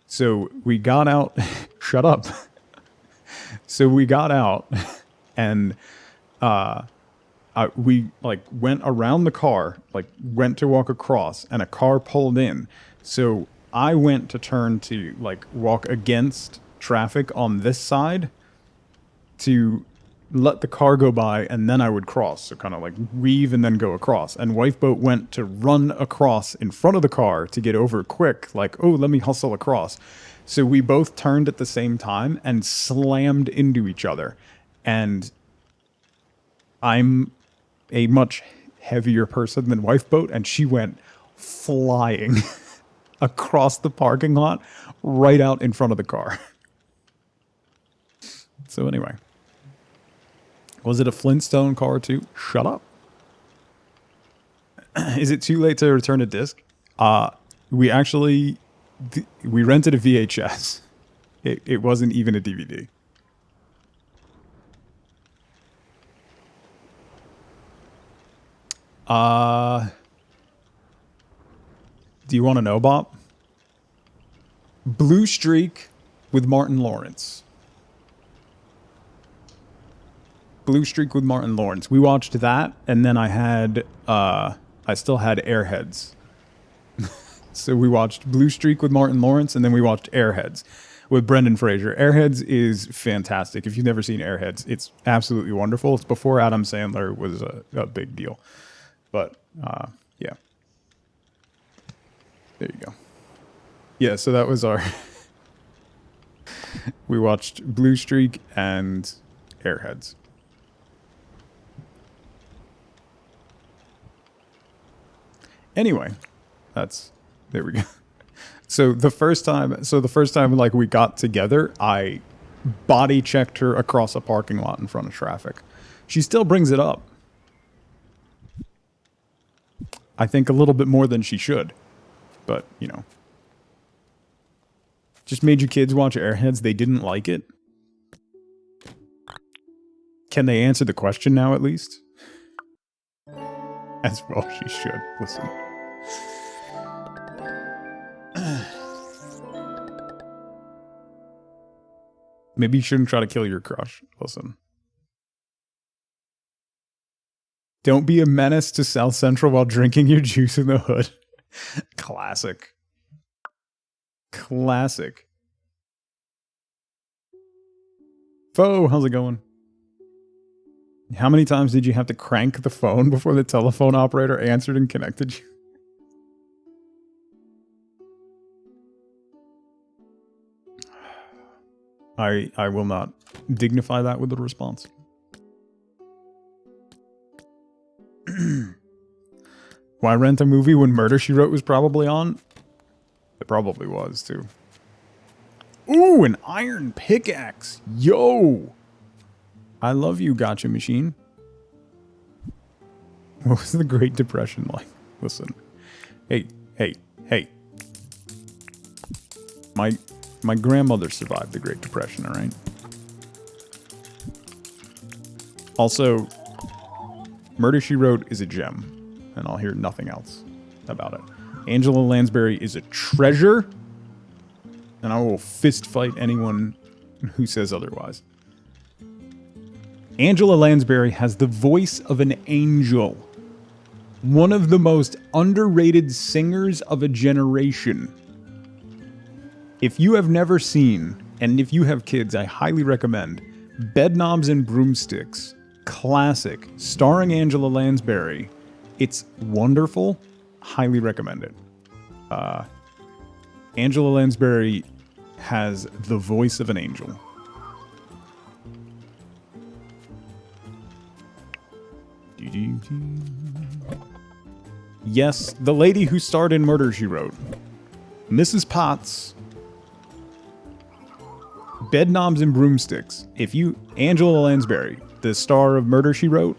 So we got out. Shut up. So we got out, and we like went around the car, like went to walk across, and a car pulled in. So I went to turn to like walk against traffic on this side to let the car go by, and then I would cross. So kind of like weave and then go across. And Wifeboat went to run across in front of the car to get over quick, like, oh, let me hustle across. So we both turned at the same time and slammed into each other. And I'm a much heavier person than Wifeboat, and she went flying across the parking lot right out in front of the car. So anyway. Was it a Flintstone car too? Shut up. Is it too late to return a disc? We actually... we rented a VHS. It wasn't even a DVD. Do you want to know, Bob? Blue Streak with Martin Lawrence. Blue Streak with Martin Lawrence. We watched that, and then I had, I still had Airheads. So we watched Blue Streak with Martin Lawrence, and then we watched Airheads with Brendan Fraser. Airheads is fantastic. If you've never seen Airheads, it's absolutely wonderful. It's before Adam Sandler was a big deal. But, yeah. There you go. Yeah, so that was our... we watched Blue Streak and Airheads. Anyway, there we go. So the first time like we got together, I body checked her across a parking lot in front of traffic. She still brings it up. I think a little bit more than she should. But, you know. Just made your kids watch Airheads. They didn't like it. Can they answer the question now at least? As well she should. Listen. Maybe you shouldn't try to kill your crush. Listen. Don't be a menace to South Central while drinking your juice in the hood. Classic. Classic. Fo, how's it going? How many times did you have to crank the phone before the telephone operator answered and connected you? I will not dignify that with a response. Why rent a movie when Murder, She Wrote was probably on? It probably was, too. Ooh, an iron pickaxe. Yo! I love you, gotcha machine. What was the Great Depression like? Listen. Hey. My grandmother survived the Great Depression, alright? Also, Murder, She Wrote is a gem, and I'll hear nothing else about it. Angela Lansbury is a treasure, and I will fist fight anyone who says otherwise. Angela Lansbury has the voice of an angel. One of the most underrated singers of a generation. If you have never seen, and if you have kids, I highly recommend Bedknobs and Broomsticks. Classic, starring Angela Lansbury. It's wonderful. Highly recommend it. Angela Lansbury has the voice of an angel. Yes, the lady who starred in Murder, She Wrote. Mrs. Potts. Bedknobs and Broomsticks. Angela Lansbury, the star of Murder, She Wrote,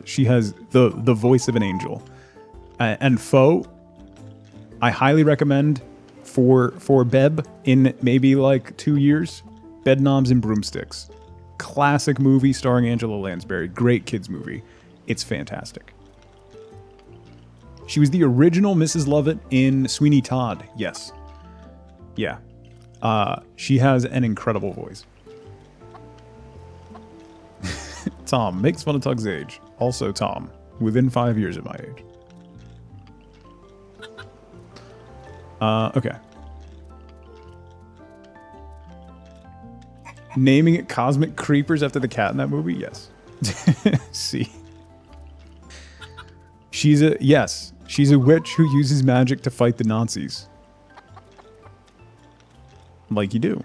she has the voice of an angel. And Foe, I highly recommend for Beb in maybe like 2 years. Bedknobs and Broomsticks. Classic movie starring Angela Lansbury. Great kids movie. It's fantastic. She was the original Mrs. Lovett in Sweeney Todd. Yes. Yeah. She has an incredible voice. Tom makes fun of Tug's age. Also Tom, within 5 years of my age. Okay. Naming it Cosmic Creepers after the cat in that movie? Yes. See. She's a witch who uses magic to fight the Nazis. Like you do.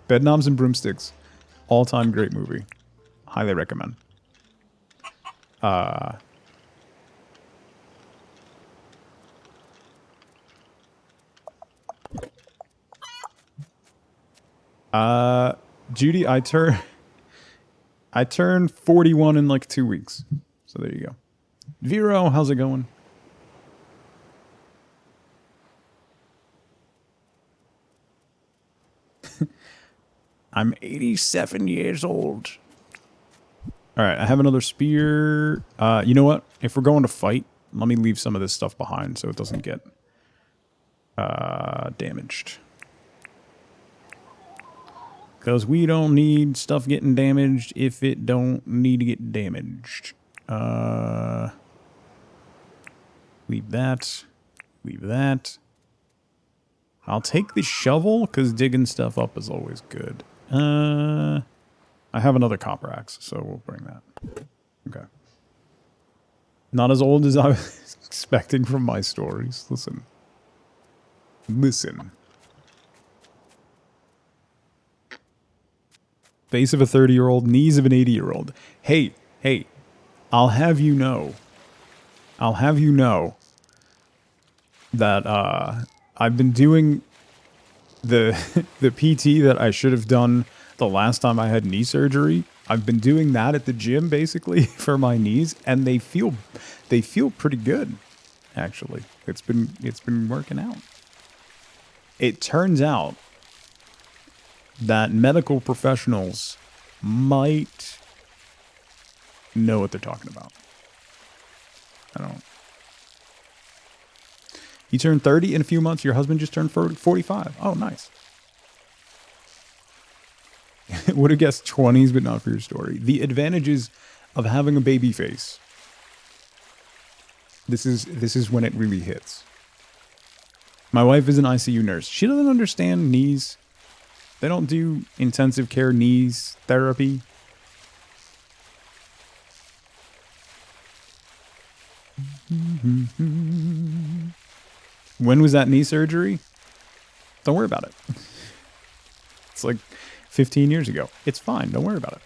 Bedknobs and Broomsticks. All-time great movie. Highly recommend. Judy, I turn 41 in like 2 weeks. So there you go. Vero, how's it going? I'm 87 years old. All right, I have another spear. You know what? If we're going to fight, let me leave some of this stuff behind so it doesn't get damaged. Because we don't need stuff getting damaged if it don't need to get damaged. Leave that. Leave that. I'll take the shovel, because digging stuff up is always good. I have another copper axe, so we'll bring that. Okay. Not as old as I was expecting from my stories. Listen. Listen. Face of a 30-year-old, knees of an 80-year-old. Hey, I'll have you know that I've been doing the PT that I should have done the last time I had knee surgery. I've been doing that at the gym basically for my knees, and they feel pretty good. Actually, it's been working out. It turns out that medical professionals might know what they're talking about. I don't. You turn 30 in a few months. Your husband just turned 45. Oh, nice. Would have guessed 20s, but not for your story. The advantages of having a baby face. This is when it really hits. My wife is an ICU nurse. She doesn't understand knees. They don't do intensive care knees therapy. When was that knee surgery? Don't worry about it. It's like 15 years ago. It's fine. Don't worry about it.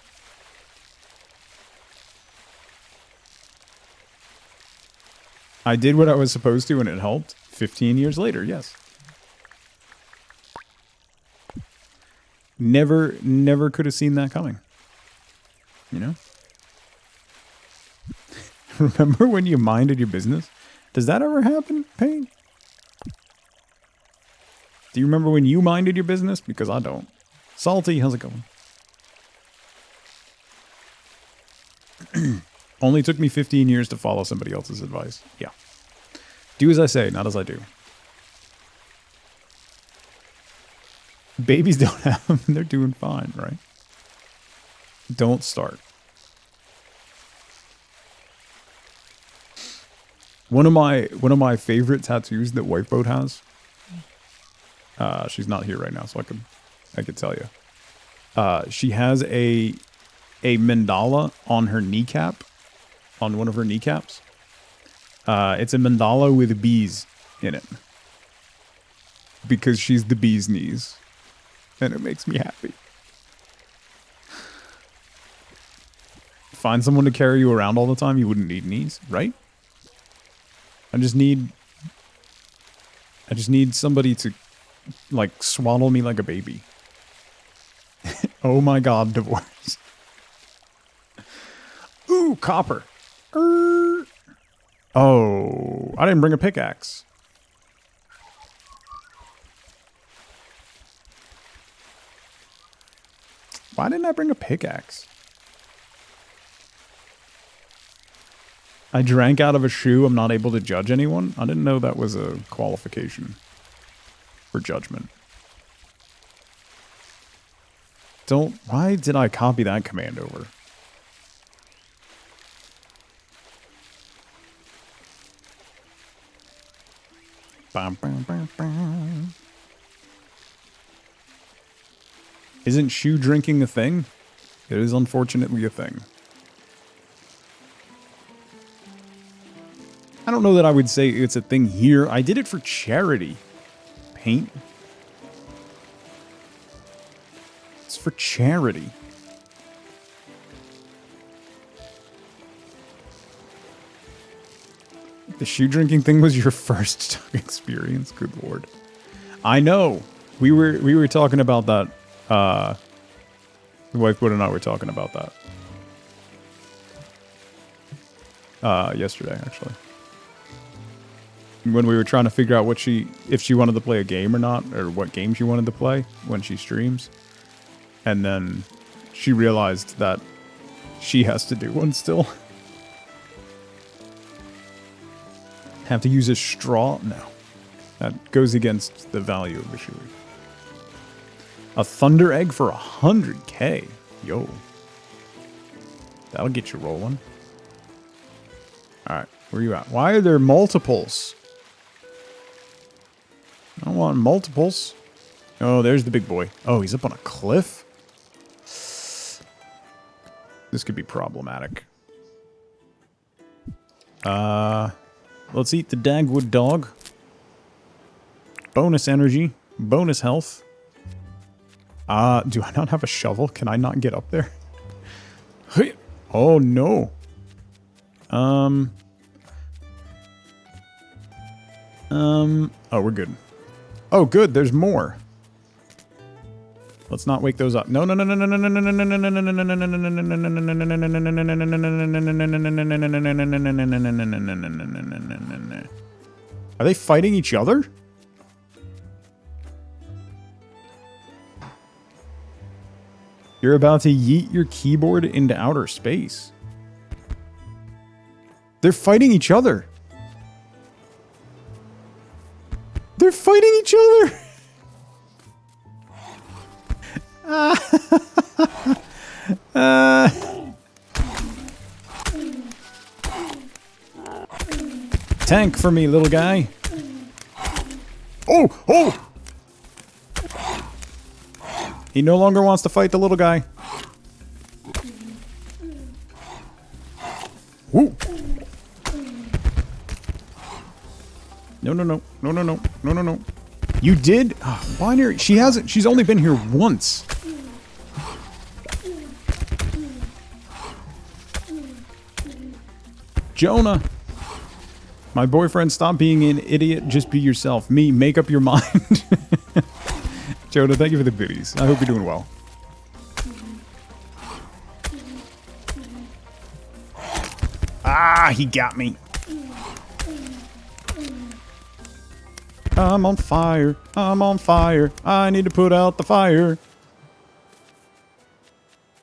I did what I was supposed to and it helped. 15 years later, yes. Never could have seen that coming. You know? Remember when you minded your business? Does that ever happen, Payne? Do you remember when you minded your business? Because I don't. Salty, how's it going? Only took me 15 years to follow somebody else's advice. Yeah. Do as I say, not as I do. Babies don't have them, and they're doing fine, right? Don't start. One of my favorite tattoos that Wifeboat has. She's not here right now, so I could tell you. She has a mandala on her kneecap, on one of her kneecaps. It's a mandala with bees in it, because she's the bee's knees, and it makes me happy. Find someone to carry you around all the time, you wouldn't need knees, right? I just need somebody to, like, swaddle me like a baby. Oh my god, divorce. Ooh, copper. Oh, I didn't bring a pickaxe. Why didn't I bring a pickaxe? I drank out of a shoe. I'm not able to judge anyone. I didn't know that was a qualification for judgment. Why did I copy that command over? Bam, bam, bam, bam. Isn't shoe drinking a thing? It is unfortunately a thing. I don't know that I would say it's a thing here. I did it for charity. Paint. It's for charity. The shoe drinking thing was your first experience. Good lord. I know. We were talking about that. The wife and I were talking about that. Yesterday, actually. When we were trying to figure out if she wanted to play a game or not, or what game she wanted to play when she streams. And then she realized that she has to do one still. Have to use a straw? No. That goes against the value of the shoe. A thunder egg for 100k. Yo. That'll get you rolling. Alright, where you at? Why are there multiples? I don't want multiples. Oh, there's the big boy. Oh, he's up on a cliff? This could be problematic. Let's eat the Dagwood dog. Bonus energy. Bonus health. Do I not have a shovel? Can I not get up there? Oh, no. Oh, we're good. Oh, good. There's more. Let's not wake those up. No, no, no, no, no, no, no, no, no, no, no, no, no, no, no, no. Are they fighting each other? You're about to yeet your keyboard into outer space. They're fighting each other. They're fighting each other. Tank for me, little guy. Oh, oh! He no longer wants to fight the little guy. Woo! No, no, no, no, no, no, no, no, no. You did? Oh, binary. She hasn't. She's only been here once. Jonah. My boyfriend, stop being an idiot. Just be yourself. Me, make up your mind. Joda, thank you for the biddies. I hope you're doing well. Ah, he got me. I'm on fire. I'm on fire. I need to put out the fire.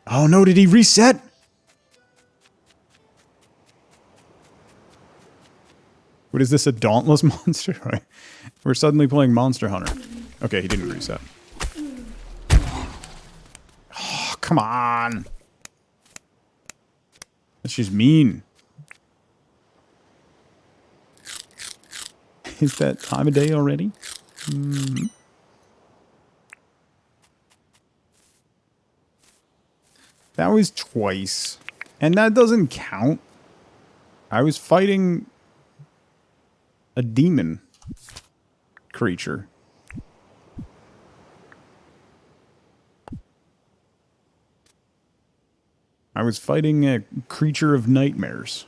Oh no, did he reset? What is this, a dauntless monster? Right. We're suddenly playing Monster Hunter. Okay, he didn't reset. Oh, come on. That's just mean. Is that time of day already? That was twice. And that doesn't count. I was fighting a demon creature. I was fighting a creature of nightmares.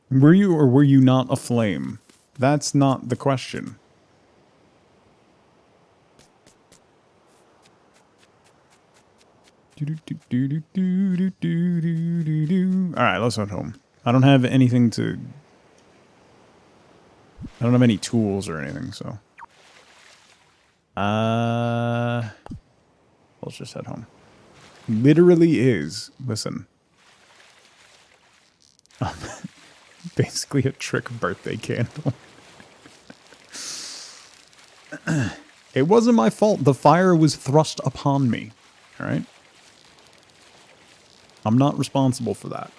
Were you or were you not a flame? That's not the question. Alright, let's head home. I don't have anything to... I don't have any tools or anything, so... Let's just head home. Literally is. Listen. Basically a trick birthday candle. It wasn't my fault. The fire was thrust upon me. Alright? I'm not responsible for that.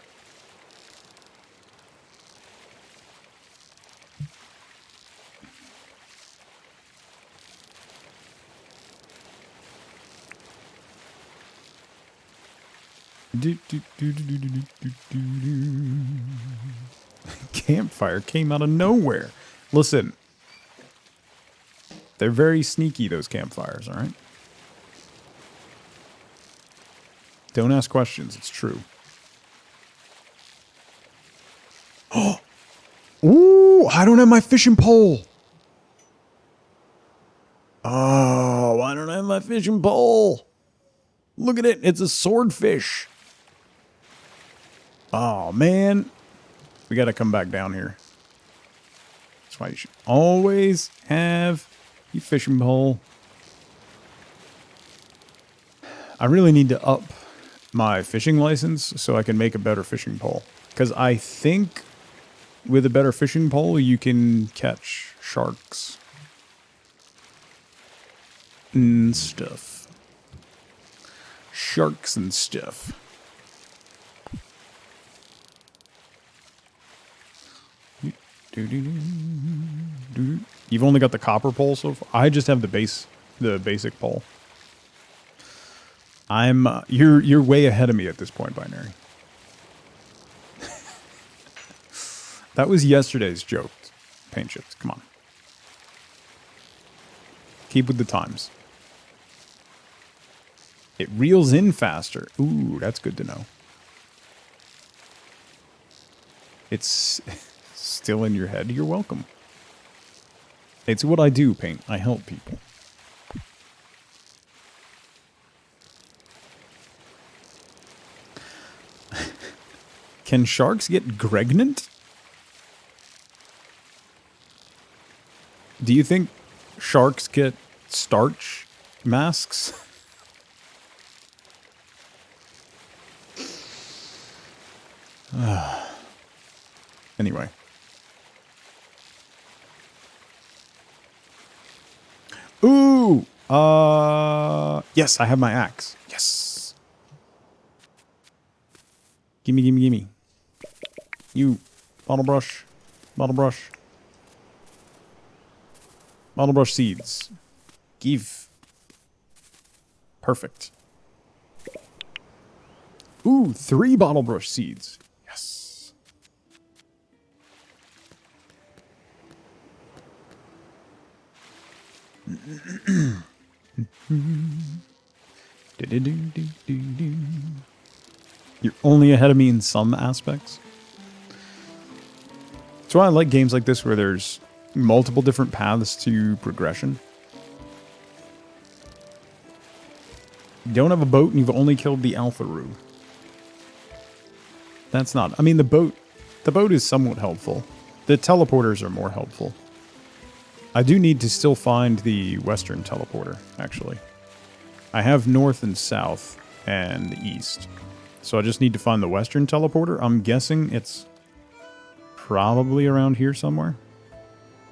Campfire came out of nowhere. Listen. They're very sneaky, those campfires, alright? Don't ask questions, it's true. Oh! Ooh, I don't have my fishing pole! Oh, I don't have my fishing pole! Look at it, it's a swordfish! Oh, man. We gotta come back down here. That's why you should always have your fishing pole. I really need to up my fishing license so I can make a better fishing pole. Because I think with a better fishing pole, you can catch sharks and stuff. Sharks and stuff. You've only got the copper pole so far. I just have the basic pole. You're way ahead of me at this point, Binary. That was yesterday's joke. Paint chips, come on. Keep with the times. It reels in faster. Ooh, that's good to know. It's still in your head. You're welcome. It's what I do, Paint. I help people. Can sharks get pregnant? Do you think sharks get starch masks? Anyway. Ooh! Yes, I have my axe. Yes! Gimme, gimme, gimme. You. Bottle brush. Bottle brush. Bottle brush seeds. Give. Perfect. Ooh, 3 bottle brush seeds. Yes. You're only ahead of me in some aspects. That's why I like games like this where there's multiple different paths to progression. You don't have a boat and you've only killed the Alpha Roo. That's not... I mean, the boat is somewhat helpful. The teleporters are more helpful. I do need to still find the western teleporter, actually. I have north and south and east. So I just need to find the western teleporter. I'm guessing it's probably around here somewhere.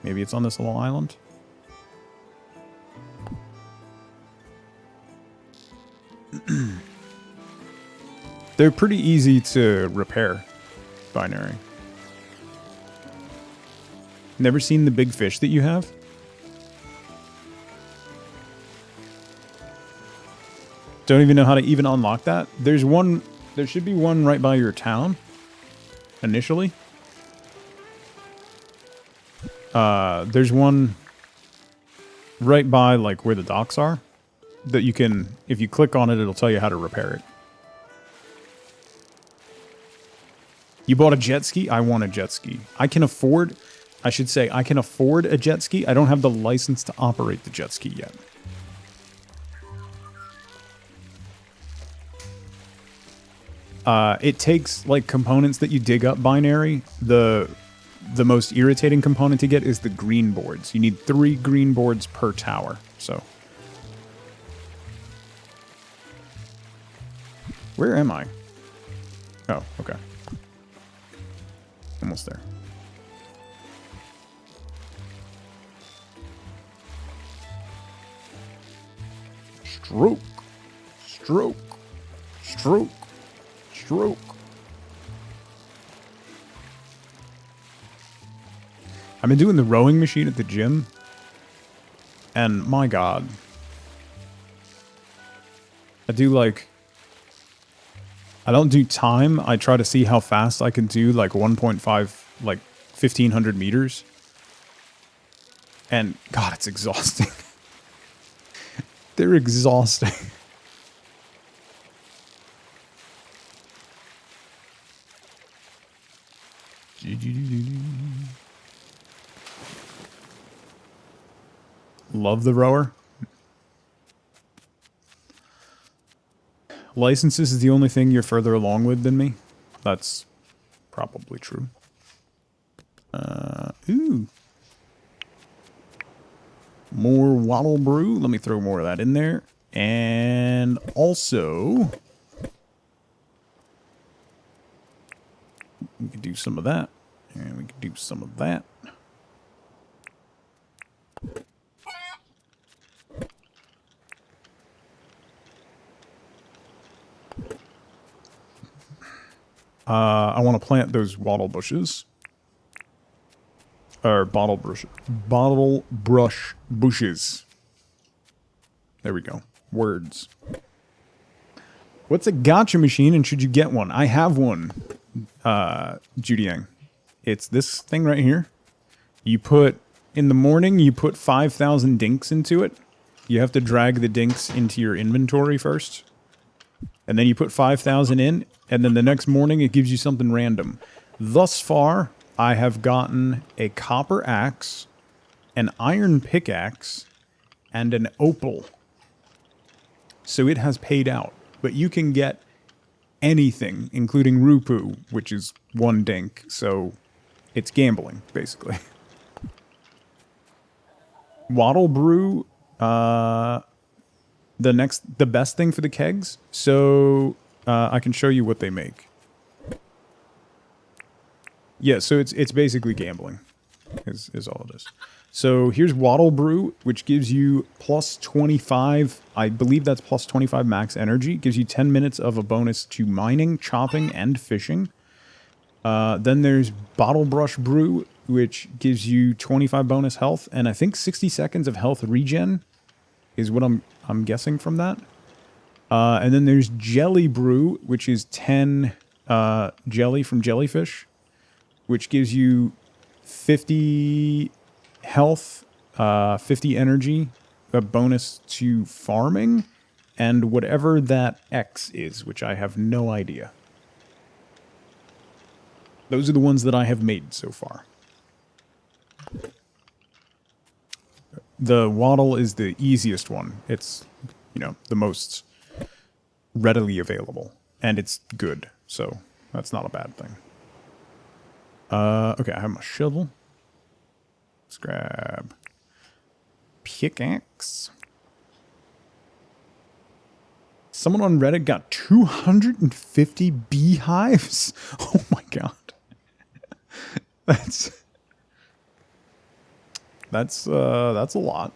Maybe it's on this little island. They're pretty easy to repair, binary. Never seen the big fish that you have? Don't even know how to even unlock that? There's one, there should be one right by your town, initially. There's one right by, like, where the docks are, that you can, if you click on it, it'll tell you how to repair it. You bought a jet ski? I want a jet ski. I can afford, I should say, I can afford a jet ski. I don't have the license to operate the jet ski yet. It takes, like, components that you dig up binary. The most irritating component to get is the green boards. You need 3 green boards per tower, so. Where am I? Oh, okay. Almost there. Stroke. Stroke. Stroke. Stroke. I've been doing the rowing machine at the gym, and my god. I do, like... I don't do time. I try to see how fast I can do, like, 1.5, like, 1,500 meters. And, god, it's exhausting. They're exhausting. Love the rower. Licenses is the only thing you're further along with than me. That's probably true. Ooh. More Waddle Brew. Let me throw more of that in there. And also... we could do some of that. And we could do some of that. I want to plant those wattle bushes. Or bottle brush bushes. There we go. Words. What's a gotcha machine and should you get one? I have one, Judyang. It's this thing right here. You put, in the morning, you put 5,000 dinks into it. You have to drag the dinks into your inventory first. And then you put 5,000 in, and then the next morning it gives you something random. Thus far, I have gotten a copper axe, an iron pickaxe, and an opal. So it has paid out. But you can get anything, including Rupu, which is 1 dink. So it's gambling, basically. Wattle Brew, the best thing for the kegs. So I can show you what they make. Yeah, so it's basically gambling, is all it is. So here's Wattle Brew, which gives you plus 25, I believe that's plus 25 max energy. Gives you 10 minutes of a bonus to mining, chopping, and fishing. Then there's Bottle Brush Brew, which gives you 25 bonus health, and I think 60 seconds of health regen is what I'm guessing from that. And then there's Jelly Brew, which is 10 jelly from jellyfish, which gives you 50 health, 50 energy, a bonus to farming, and whatever that X is, which I have no idea. Those are the ones that I have made so far. The waddle is the easiest one. It's, you know, the most readily available. And it's good, so that's not a bad thing. Okay, I have my shovel. Let's grab pickaxe. Someone on Reddit got 250 beehives? Oh my god. That's a lot.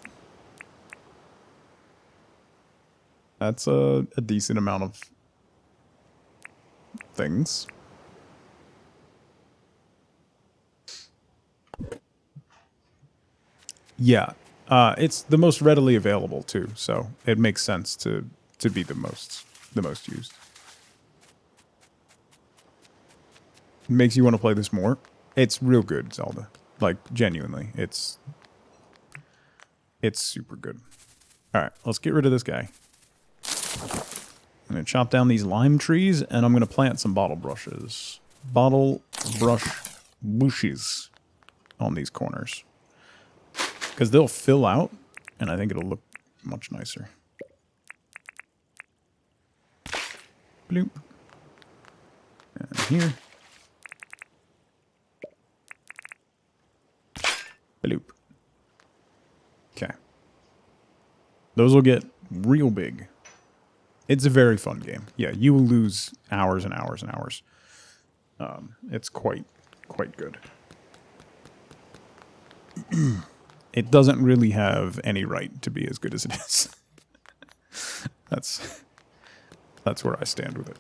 That's a decent amount of things. Yeah, it's the most readily available too, so it makes sense to be the most used. It makes you want to play this more. It's real good, Zelda. Like genuinely, it's super good. All right, let's get rid of this guy. I'm gonna chop down these lime trees, and I'm gonna plant some bottle brushes. Bottle brush bushes on these corners. Because they'll fill out, and I think it'll look much nicer. Bloop. And here. Bloop. Okay. Those will get real big. It's a very fun game. Yeah, you will lose hours and hours and hours. It's quite good. It doesn't really have any right to be as good as it is. That's where I stand with it.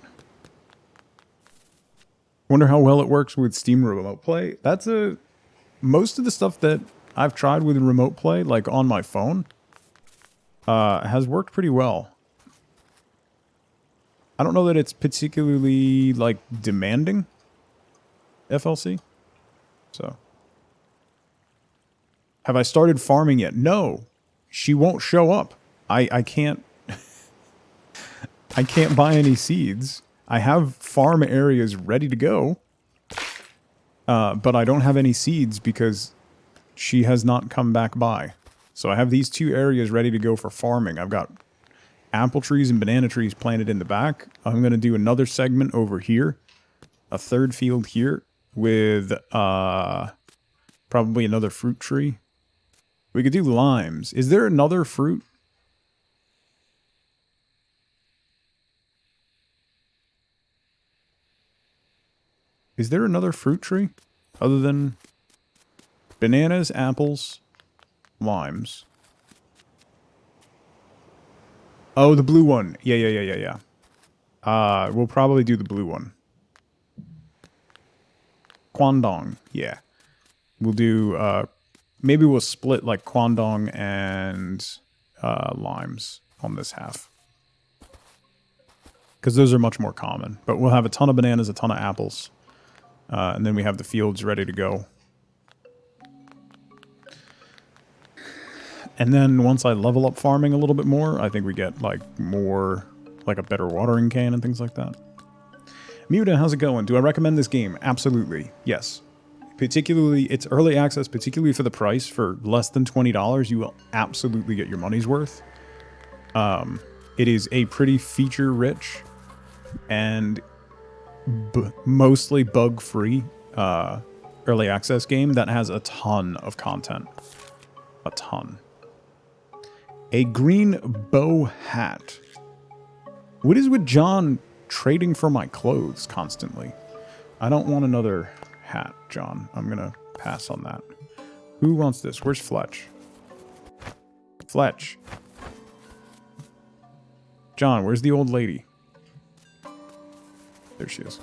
Wonder how well it works with Steam Remote Play. Most of the stuff that I've tried with Remote Play, like on my phone, has worked pretty well. I don't know that it's particularly, like, demanding FLC. So. Have I started farming yet? No. She won't show up. I can't... I can't buy any seeds. I have farm areas ready to go. But I don't have any seeds because she has not come back by. So I have these two areas ready to go for farming. I've got apple trees and banana trees planted in the back. I'm going to do another segment over here. A third field here with probably another fruit tree. We could do limes. Is there another fruit? Is there another fruit tree other than bananas, apples, limes? Oh, the blue one. Yeah. We'll probably do the blue one. Kwandong. Yeah. We'll do, maybe we'll split like Kwandong and limes on this half. Because those are much more common. But we'll have a ton of bananas, a ton of apples. And then we have the fields ready to go. And then once I level up farming a little bit more, I think we get like more, like a better watering can and things like that. Muta, how's it going? Do I recommend this game? Absolutely. Yes. Particularly, it's early access, particularly for the price. For less than $20, you will absolutely get your money's worth. It is a pretty feature-rich and mostly bug-free early access game that has a ton of content. A ton. A green bow hat. What is with John trading for my clothes constantly? I don't want another hat, John. I'm gonna pass on that. Who wants this? Where's Fletch? Fletch. John, where's the old lady? There she is.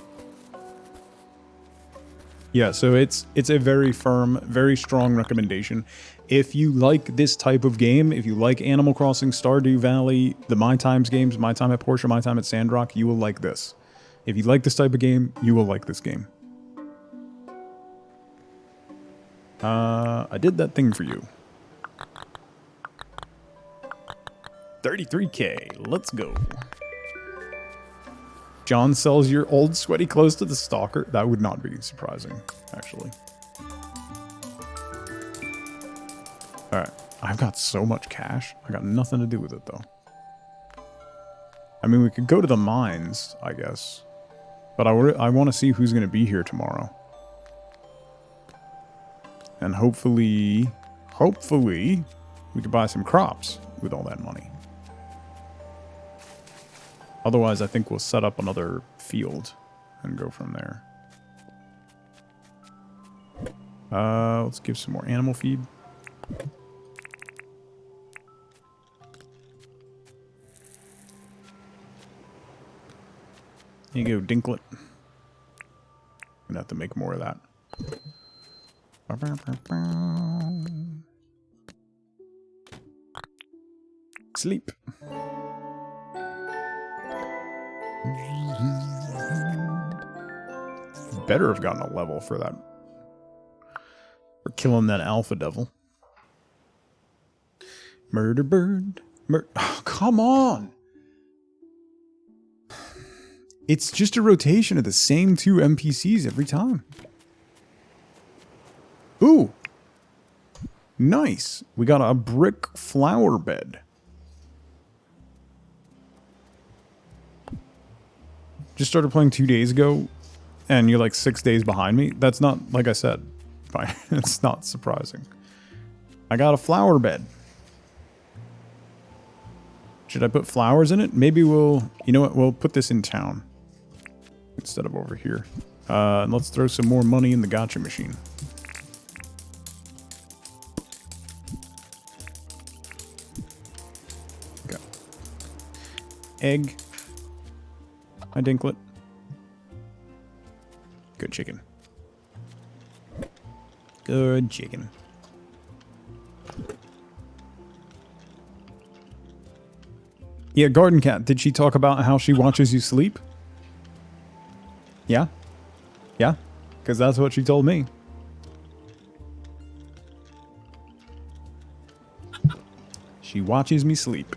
Yeah, so it's a very firm, very strong recommendation. If you like this type of game, if you like Animal Crossing, Stardew Valley, the My Times games, My Time at Porsche, My Time at Sandrock, you will like this. If you like this type of game, you will like this game. I did that thing for you. 33K, let's go. John sells your old sweaty clothes to the stalker. That would not be surprising, actually. Alright. I've got so much cash. I got nothing to do with it, though. I mean, we could go to the mines, I guess. But I want to see who's going to be here tomorrow. And hopefully, we could buy some crops with all that money. Otherwise, I think we'll set up another field and go from there. Let's give some more animal feed. Here you go, Dinklet. Gonna have to make more of that. Sleep. Better have gotten a level for that. For killing that alpha devil. Murder bird. Oh, come on! It's just a rotation of the same 2 NPCs every time. Ooh! Nice! We got a brick flower bed. Just started playing 2 days ago, and you're like 6 days behind me. That's not, like I said, fine. It's not surprising. I got a flower bed. Should I put flowers in it? Maybe we'll, you know what, we'll put this in town instead of over here. And let's throw some more money in the gacha machine. Okay. Egg. Hi, Dinklet. Good chicken. Good chicken. Yeah, Garden Cat, did she talk about how she watches you sleep? Yeah? Yeah? Because that's what she told me. She watches me sleep.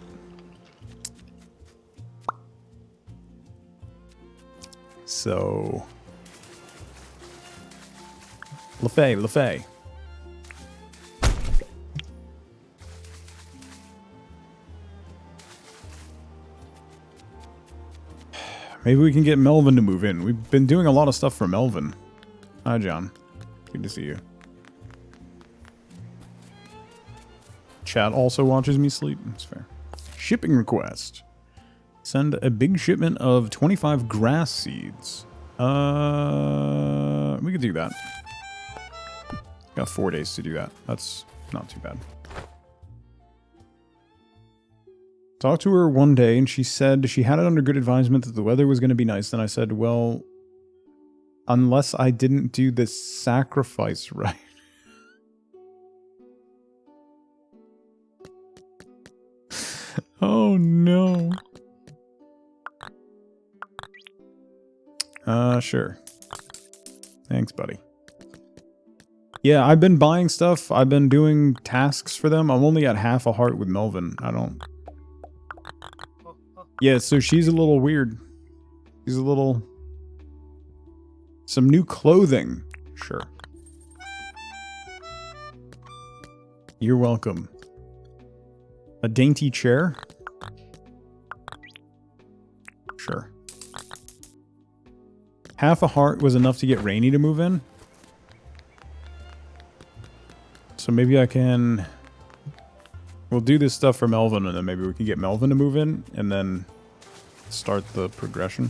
So... LaFay. Maybe we can get Melvin to move in. We've been doing a lot of stuff for Melvin. Hi, John. Good to see you. Chat also watches me sleep. That's fair. Shipping request. Send a big shipment of 25 grass seeds. We could do that. Got 4 days to do that. That's not too bad. Talked to her one day and she said she had it under good advisement that the weather was going to be nice. Then I said, well, unless I didn't do this sacrifice right. Oh no. Sure. Thanks, buddy. Yeah, I've been buying stuff. I've been doing tasks for them. I'm only at half a heart with Melvin. I don't... Yeah, so she's a little weird. She's a little... Some new clothing. Sure. You're welcome. A dainty chair? Sure. Half a heart was enough to get Rainy to move in. So maybe I can... We'll do this stuff for Melvin, and then maybe we can get Melvin to move in, and then start the progression.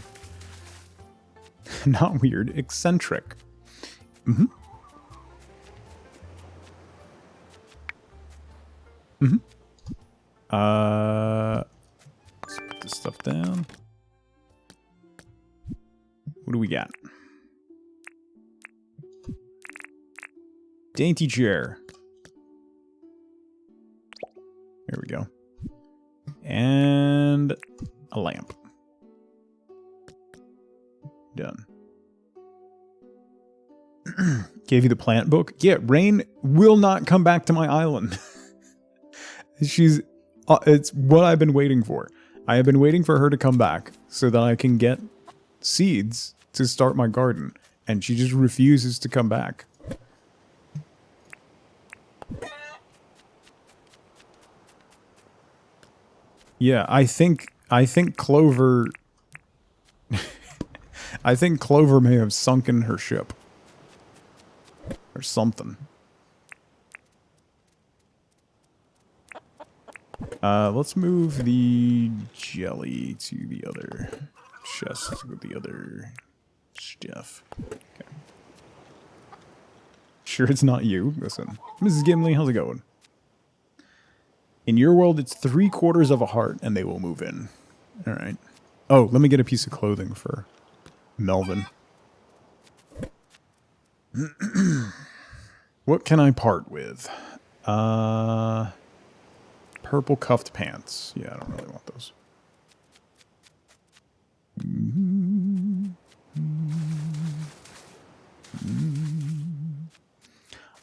Not weird. Eccentric. Mm-hmm. Mm-hmm. Let's put this stuff down. What do we got? Dainty chair. There we go. And a lamp. Done. Gave you the plant book? Yeah, Rain will not come back to my island. She's... it's what I've been waiting for. I have been waiting for her to come back so that I can get seeds to start my garden, and she just refuses to come back. Yeah, I think Clover I think Clover may have sunken her ship. Or something. Let's move the jelly to the other chest with the other stuff. Okay. Sure it's not you? Listen. Mrs. Gimli, how's it going? In your world, it's 3/4 of a heart, and they will move in. Alright. Oh, let me get a piece of clothing for Melvin. What can I part with? Purple cuffed pants. Yeah, I don't really want those. Boom,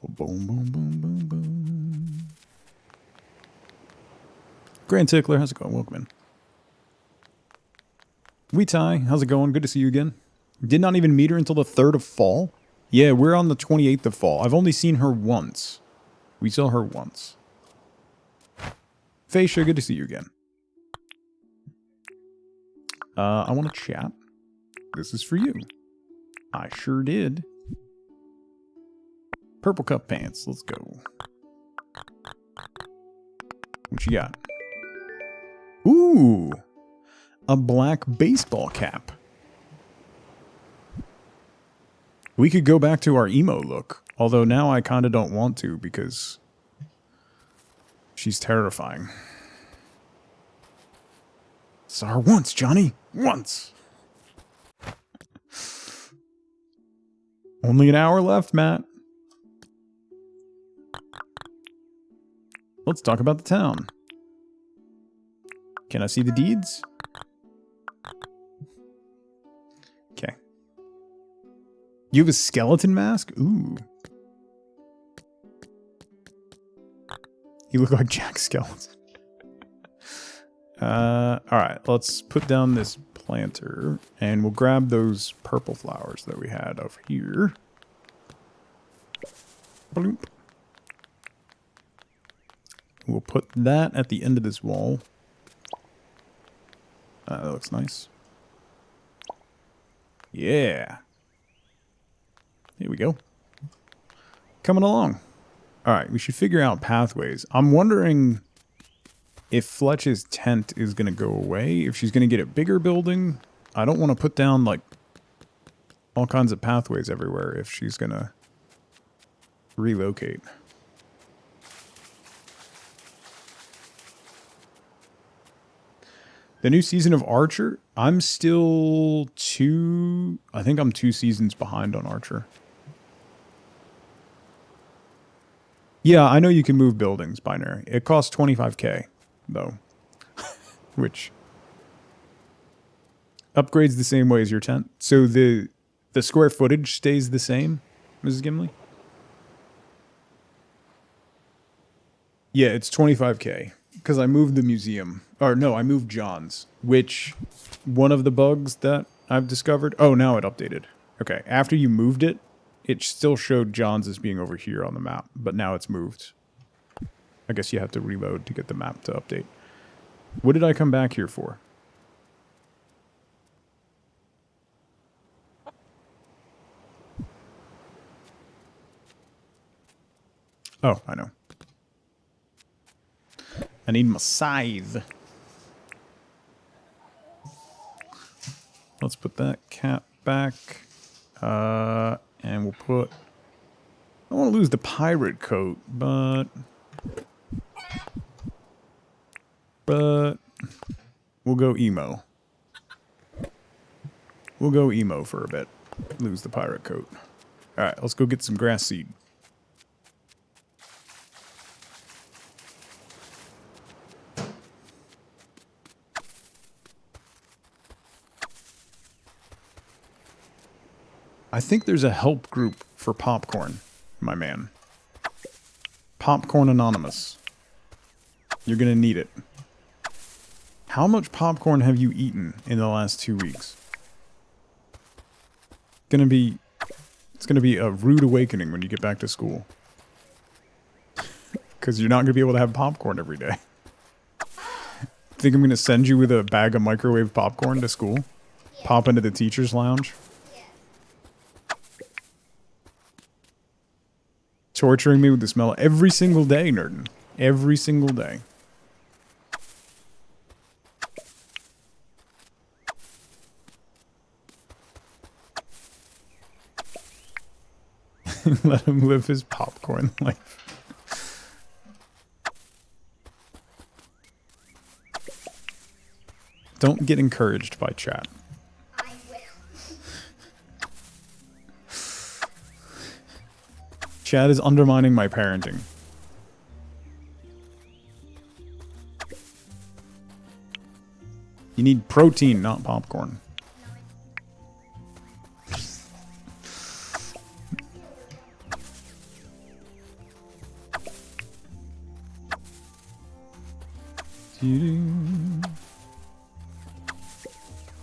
boom, boom, boom, boom. Grand Tickler, how's it going? Welcome in. Wee Tai, how's it going? Good to see you again. Did not even meet her until the 3rd of fall? Yeah, we're on the 28th of fall. I've only seen her once. We saw her once. Facia, good to see you again. I want to chat. This is for you. I sure did. Purple cup pants. Let's go. What you got? Ooh! A black baseball cap. We could go back to our emo look. Although now I kind of don't want to because she's terrifying. Saw her once, Johnny. Once. Only an hour left, Matt. Let's talk about the town. Can I see the deeds? Okay. You have a skeleton mask? Ooh. You look like Jack Skeleton. Alright, let's put down this planter, and we'll grab those purple flowers that we had over here. Bloop. We'll put that at the end of this wall. That looks nice. Yeah. Here we go. Coming along. Alright, we should figure out pathways. I'm wondering if Fletch's tent is going to go away. If she's going to get a bigger building. I don't want to put down, like, all kinds of pathways everywhere if she's going to relocate. The new season of Archer, I'm still I think I'm 2 seasons behind on Archer. Yeah, I know you can move buildings, Binary. It costs 25k, though. Which upgrades the same way as your tent. So the square footage stays the same, Mrs. Gimli? Yeah, it's 25k. Because I moved the museum. Or no, I moved John's. Which, one of the bugs that I've discovered... Oh, now it updated. Okay, after you moved it, it still showed John's as being over here on the map. But now it's moved. I guess you have to reload to get the map to update. What did I come back here for? Oh, I know. I need my scythe. Let's put that cap back. And we'll put... I don't want to lose the pirate coat, but... we'll go emo. We'll go emo for a bit. Lose the pirate coat. Alright, let's go get some grass seed. I think there's a help group for popcorn, my man. Popcorn Anonymous. You're gonna need it. How much popcorn have you eaten in the last 2 weeks? gonna be a rude awakening when you get back to school. Because you're not gonna be able to have popcorn every day. Think I'm gonna send you with a bag of microwave popcorn to school? Pop into the teacher's lounge? Torturing me with the smell every single day, Nerden. Every single day. Let him live his popcorn life. Don't get encouraged by chat. I will. Chat is undermining my parenting. You need protein, not popcorn.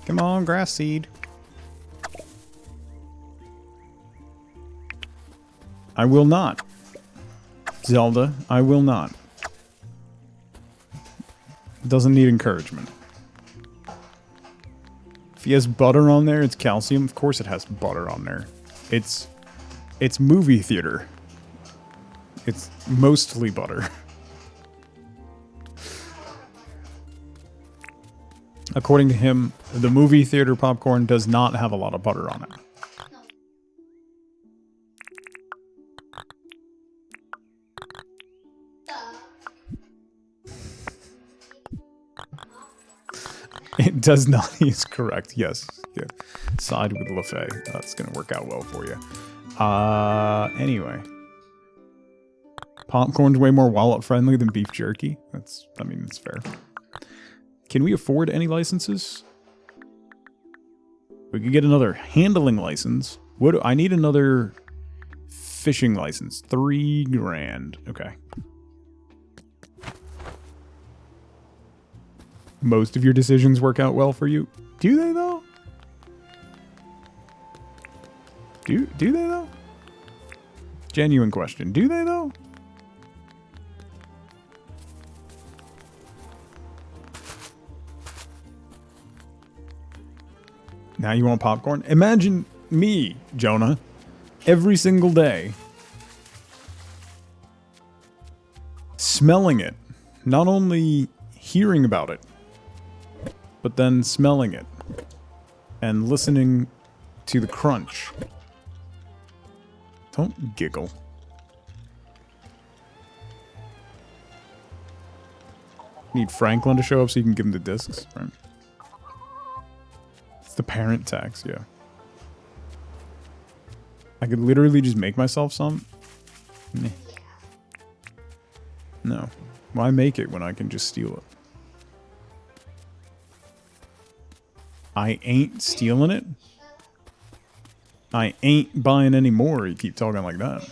Come on, grass seed. I will not. Zelda, I will not. Doesn't need encouragement. If he has butter on there, it's calcium. Of course it has butter on there. It's movie theater. It's mostly butter. According to him, the movie theater popcorn does not have a lot of butter on it. It does not. He's correct. Yes. Yeah. Side with LaFay. That's going to work out well for you. Anyway. Popcorn's way more wallet friendly than beef jerky. That's fair. Can we afford any licenses? We could get another handling license. I need another fishing license. 3 grand. Okay. Most of your decisions work out well for you. Do they though? Do they though? Genuine question. Do they though? Now you want popcorn? Imagine me, Jonah, every single day, smelling it. Not only hearing about it, but then smelling it. And listening to the crunch. Don't giggle. Need Franklin to show up so you can give him the discs, right? The parent tax, yeah. I could literally just make myself some. Meh. No. Why make it when I can just steal it? I ain't stealing it? I ain't buying any more. You keep talking like that.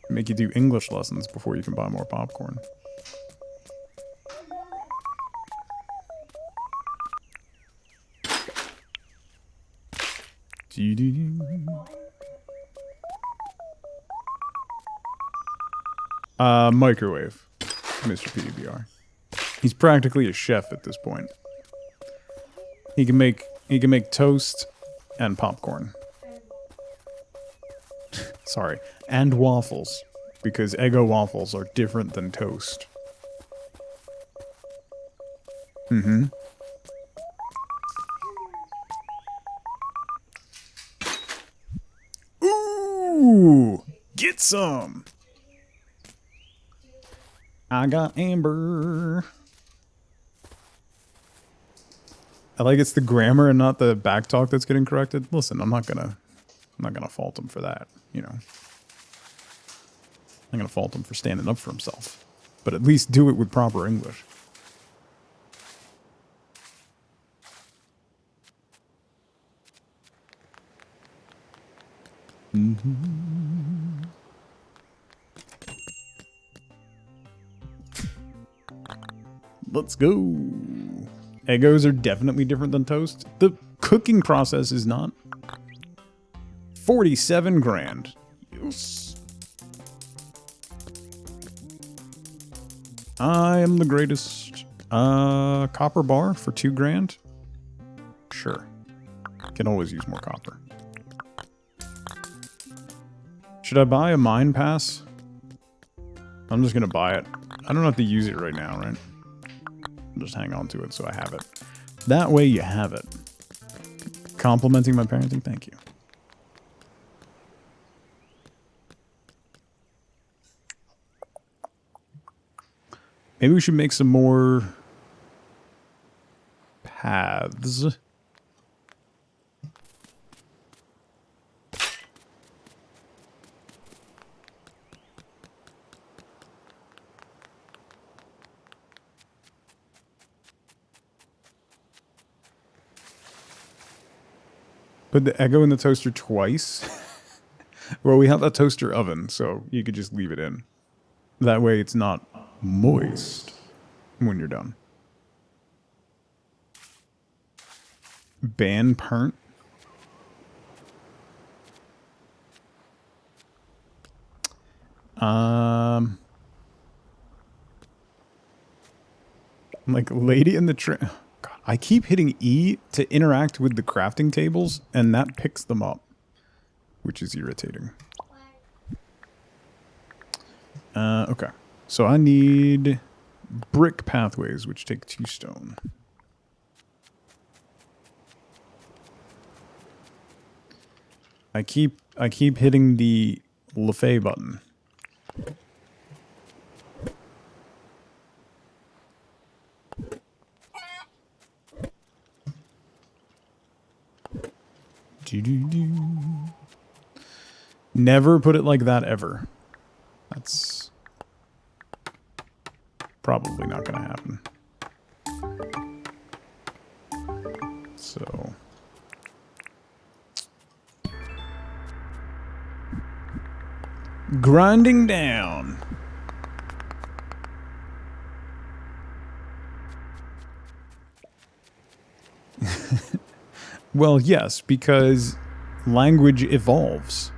Make you do English lessons before you can buy more popcorn. Microwave, Mr. PDBR. He's practically a chef at this point. He can make toast and popcorn. Sorry, and waffles, because Eggo waffles are different than toast. Mm-hmm. Ooh, get some. I got Amber. I like it's the grammar and not the backtalk that's getting corrected. Listen, I'm not gonna fault him for that. You know, I'm gonna fault him for standing up for himself, but at least do it with proper English. Let's go. Eggos are definitely different than toast. The cooking process is not. 47 grand. Yes. I am the greatest. Copper bar for 2 grand? Sure. Can always use more copper. Should I buy a mine pass? I'm just gonna buy it. I don't have to use it right now, right? I'll just hang on to it so I have it. That way you have it. Complimenting my parenting, thank you. Maybe we should make some more paths. Put the Eggo in the toaster twice. Well, we have a toaster oven, so you could just leave it in. That way it's not moist when you're done. Ban pernt. Like Lady in the Train. I keep hitting E to interact with the crafting tables, and that picks them up, which is irritating. Okay. So I need brick pathways, which take 2 stone. I keep hitting the LaFay button. Never put it like that ever. That's probably not going to happen. So grinding down. Well, yes, because language evolves.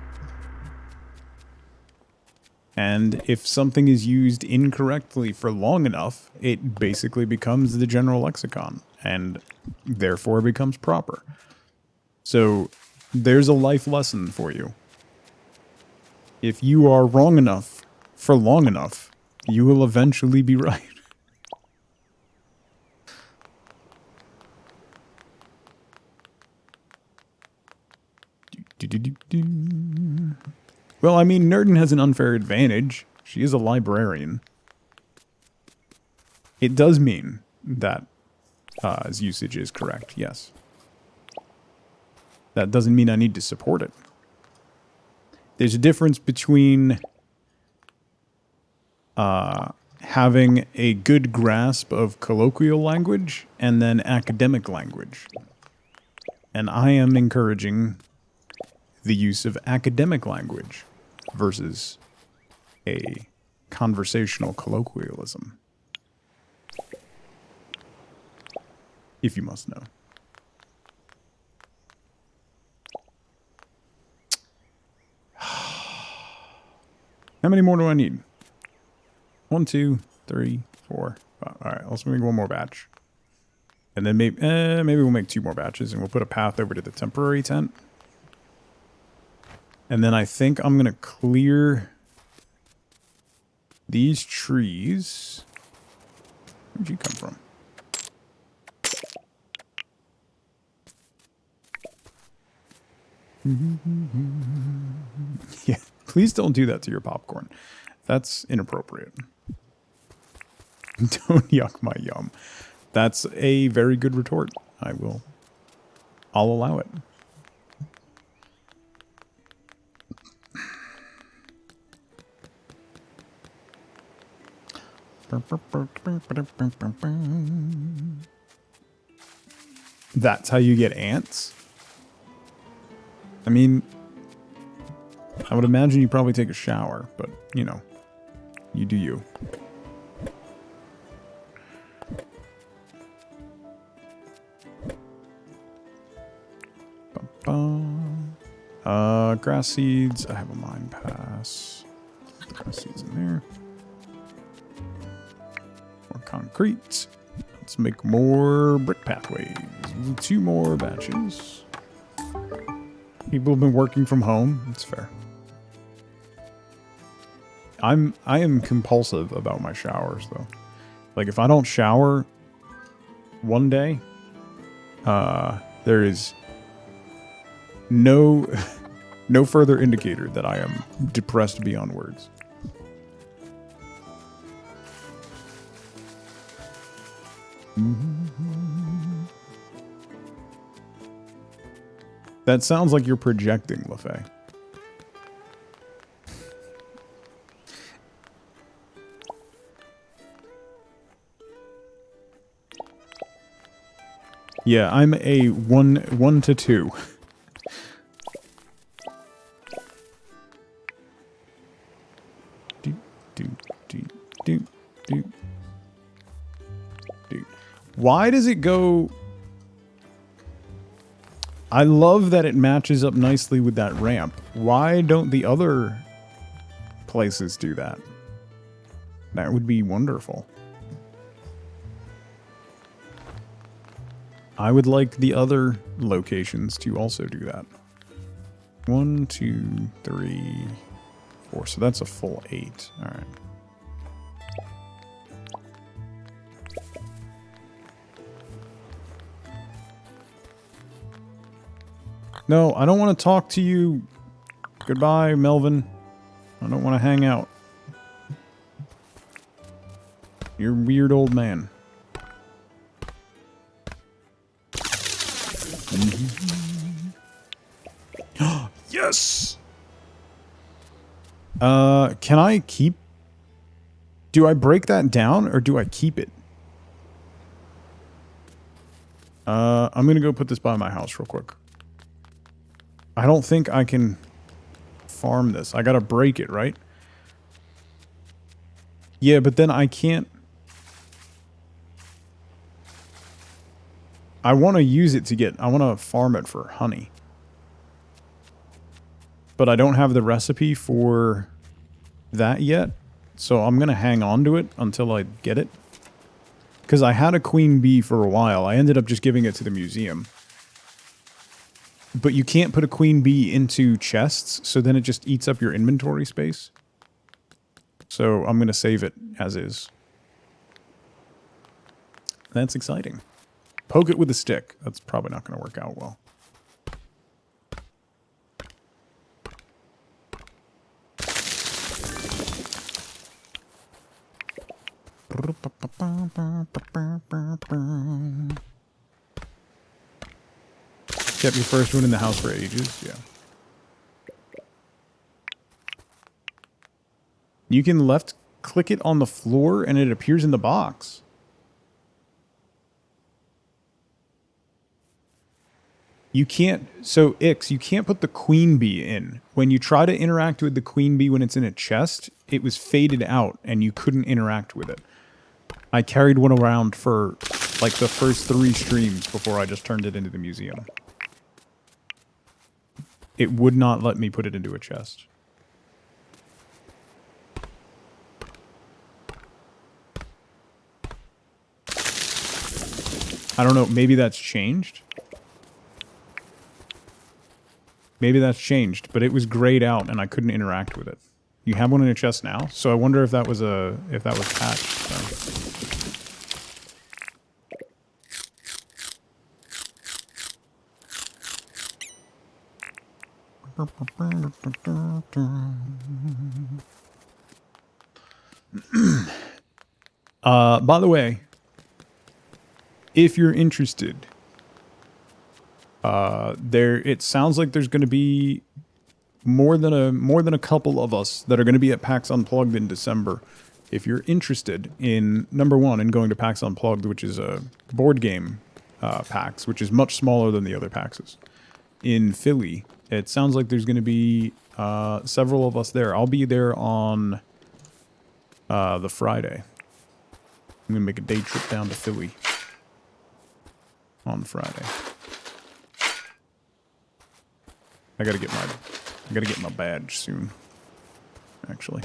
And if something is used incorrectly for long enough, it basically becomes the general lexicon, and therefore becomes proper. So there's a life lesson for you. If you are wrong enough for long enough, you will eventually be right. Well, I mean, Nerdin has an unfair advantage. She is a librarian. It does mean that his usage is correct, yes. That doesn't mean I need to support it. There's a difference between having a good grasp of colloquial language and then academic language. And I am encouraging the use of academic language versus a conversational colloquialism. If you must know. How many more do I need? 1, 2, 3, 4, 5. All right, let's make one more batch. And then maybe we'll make 2 more batches and we'll put a path over to the temporary tent. And then I think I'm going to clear these trees. Where'd you come from? Yeah, please don't do that to your popcorn. That's inappropriate. Don't yuck my yum. That's a very good retort. I'll allow it. That's how you get ants? I mean, I would imagine you probably take a shower, but, you know, you do you. Grass seeds. I have a mine pass. Put the grass seeds in there. More concrete. Let's make more brick pathways. 2 more batches. People have been working from home. It's fair. I am compulsive about my showers though. Like if I don't shower one day, there is no further indicator that I am depressed beyond words. That sounds like you're projecting, LaFay. Yeah, I'm a 1 to 2. Why does it go... I love that it matches up nicely with that ramp. Why don't the other places do that? That would be wonderful. I would like the other locations to also do that. 1, 2, 3, 4. So that's a full 8. All right. No, I don't want to talk to you. Goodbye, Melvin. I don't want to hang out. You're a weird old man. Yes! Can I keep... Do I break that down, or do I keep it? I'm gonna go put this by my house real quick. I don't think I can farm this. I gotta break it, right? Yeah, but then I can't... I want to use it to get... I want to farm it for honey. But I don't have the recipe for that yet. So I'm going to hang on to it until I get it. Because I had a queen bee for a while. I ended up just giving it to the museum. But you can't put a queen bee into chests, so then it just eats up your inventory space. So I'm going to save it as is. That's exciting. Poke it with a stick. That's probably not going to work out well. Kept your first one in the house for ages, yeah. You can left click it on the floor and it appears in the box. You can't, so Ix, you can't put the queen bee in. When you try to interact with the queen bee when it's in a chest, it was faded out and you couldn't interact with it. I carried one around for like the first 3 streams before I just turned it into the museum. It would not let me put it into a chest. I don't know, maybe that's changed? Maybe that's changed, but it was grayed out and I couldn't interact with it. You have one in a chest now, so I wonder if that was patched. So. By the way, if you're interested, it sounds like there's going to be more than a couple of us that are going to be at PAX Unplugged in December. If you're interested in, number one, in going to PAX Unplugged, which is a board game PAX, which is much smaller than the other PAXs in Philly, it sounds like there's going to be several of us there. I'll be there on the Friday. I'm going to make a day trip down to Philly on Friday. I gotta get my badge soon. Actually.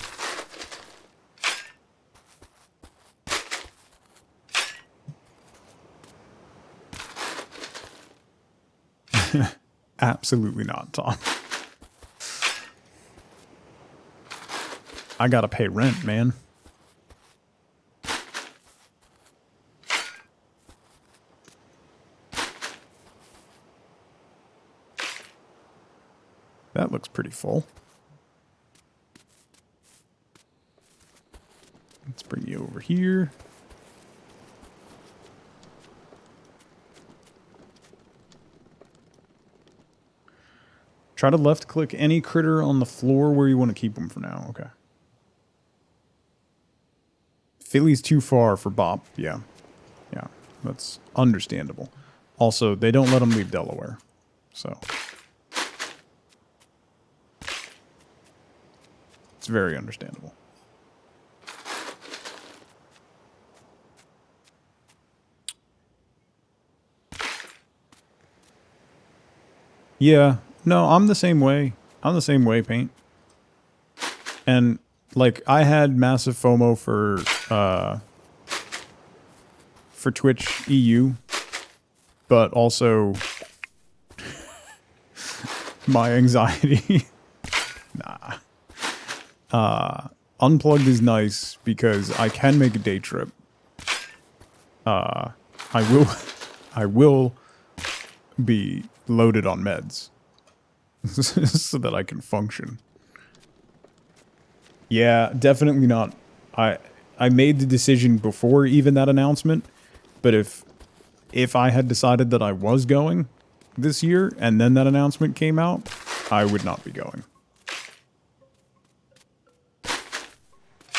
Absolutely not, Tom. I gotta pay rent, man. That looks pretty full. Let's bring you over here. Try to left click any critter on the floor where you want to keep them for now. Okay. Philly's too far for Bop. Yeah. Yeah. That's understandable. Also, they don't let them leave Delaware. So. It's very understandable. Yeah. No, I'm the same way. I'm the same way, Paint. And, like, I had massive FOMO for Twitch EU, but also my anxiety. Nah. Unplugged is nice because I can make a day trip. I will be loaded on meds. So that I can function. Yeah, definitely not. I made the decision before even that announcement, but if I had decided that I was going this year and then that announcement came out, I would not be going.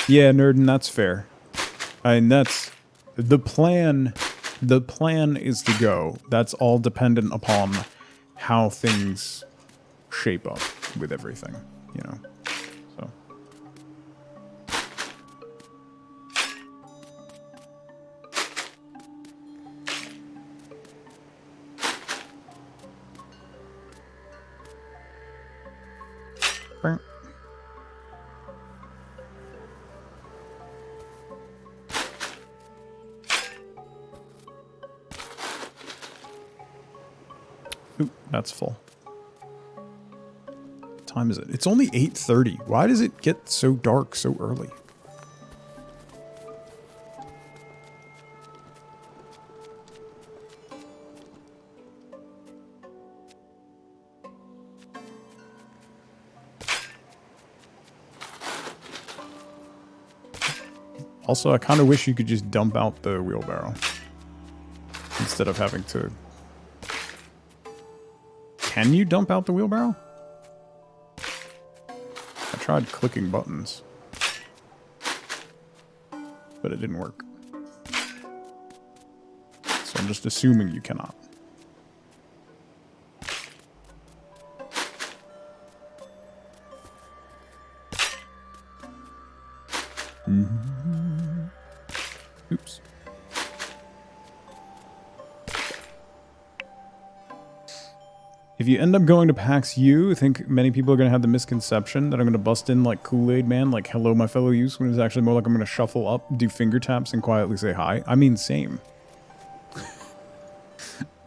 Yeah, Nerdin, that's fair. I mean, that's the plan. The plan is to go. That's all dependent upon how things shape up with everything, you know. So oop, that's full. What time is it? It's only 8:30. Why does it get so dark so early? Also, I kind of wish you could just dump out the wheelbarrow instead of having to... Can you dump out the wheelbarrow? I tried clicking buttons, but it didn't work. So I'm just assuming you cannot. Oops. If you end up going to PAX U, I think many people are going to have the misconception that I'm going to bust in like Kool-Aid Man, like hello my fellow youths, when it's actually more like I'm going to shuffle up, do finger taps, and quietly say hi. I mean, same.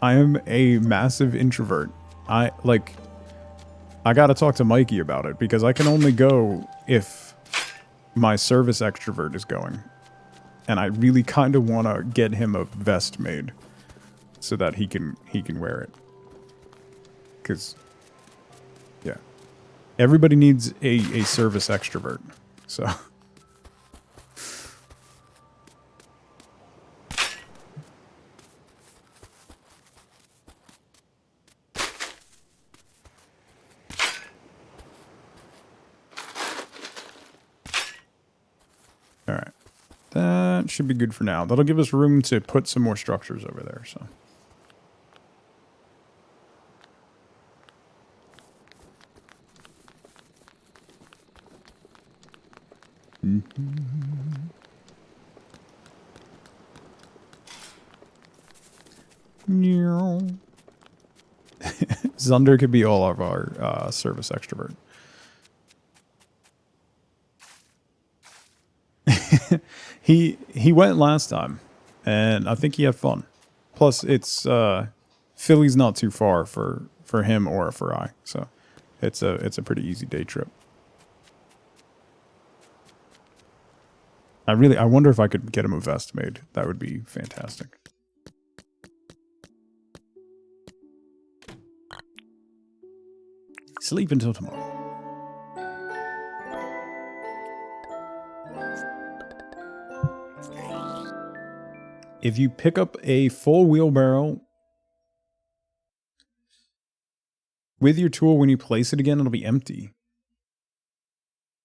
I am a massive introvert. I gotta talk to Mikey about it, because I can only go if my service extrovert is going. And I really kind of want to get him a vest made so that he can wear it. Because, yeah. Everybody needs a service extrovert. So. Alright. That should be good for now. That'll give us room to put some more structures over there, so. Zunder could be all of our service extrovert. He went last time, and I think he had fun. Plus, it's Philly's not too far for him or for I, so it's a pretty easy day trip. I wonder if I could get him a vest made. That would be fantastic. Sleep until tomorrow. If you pick up a full wheelbarrow with your tool, when you place it again, it'll be empty.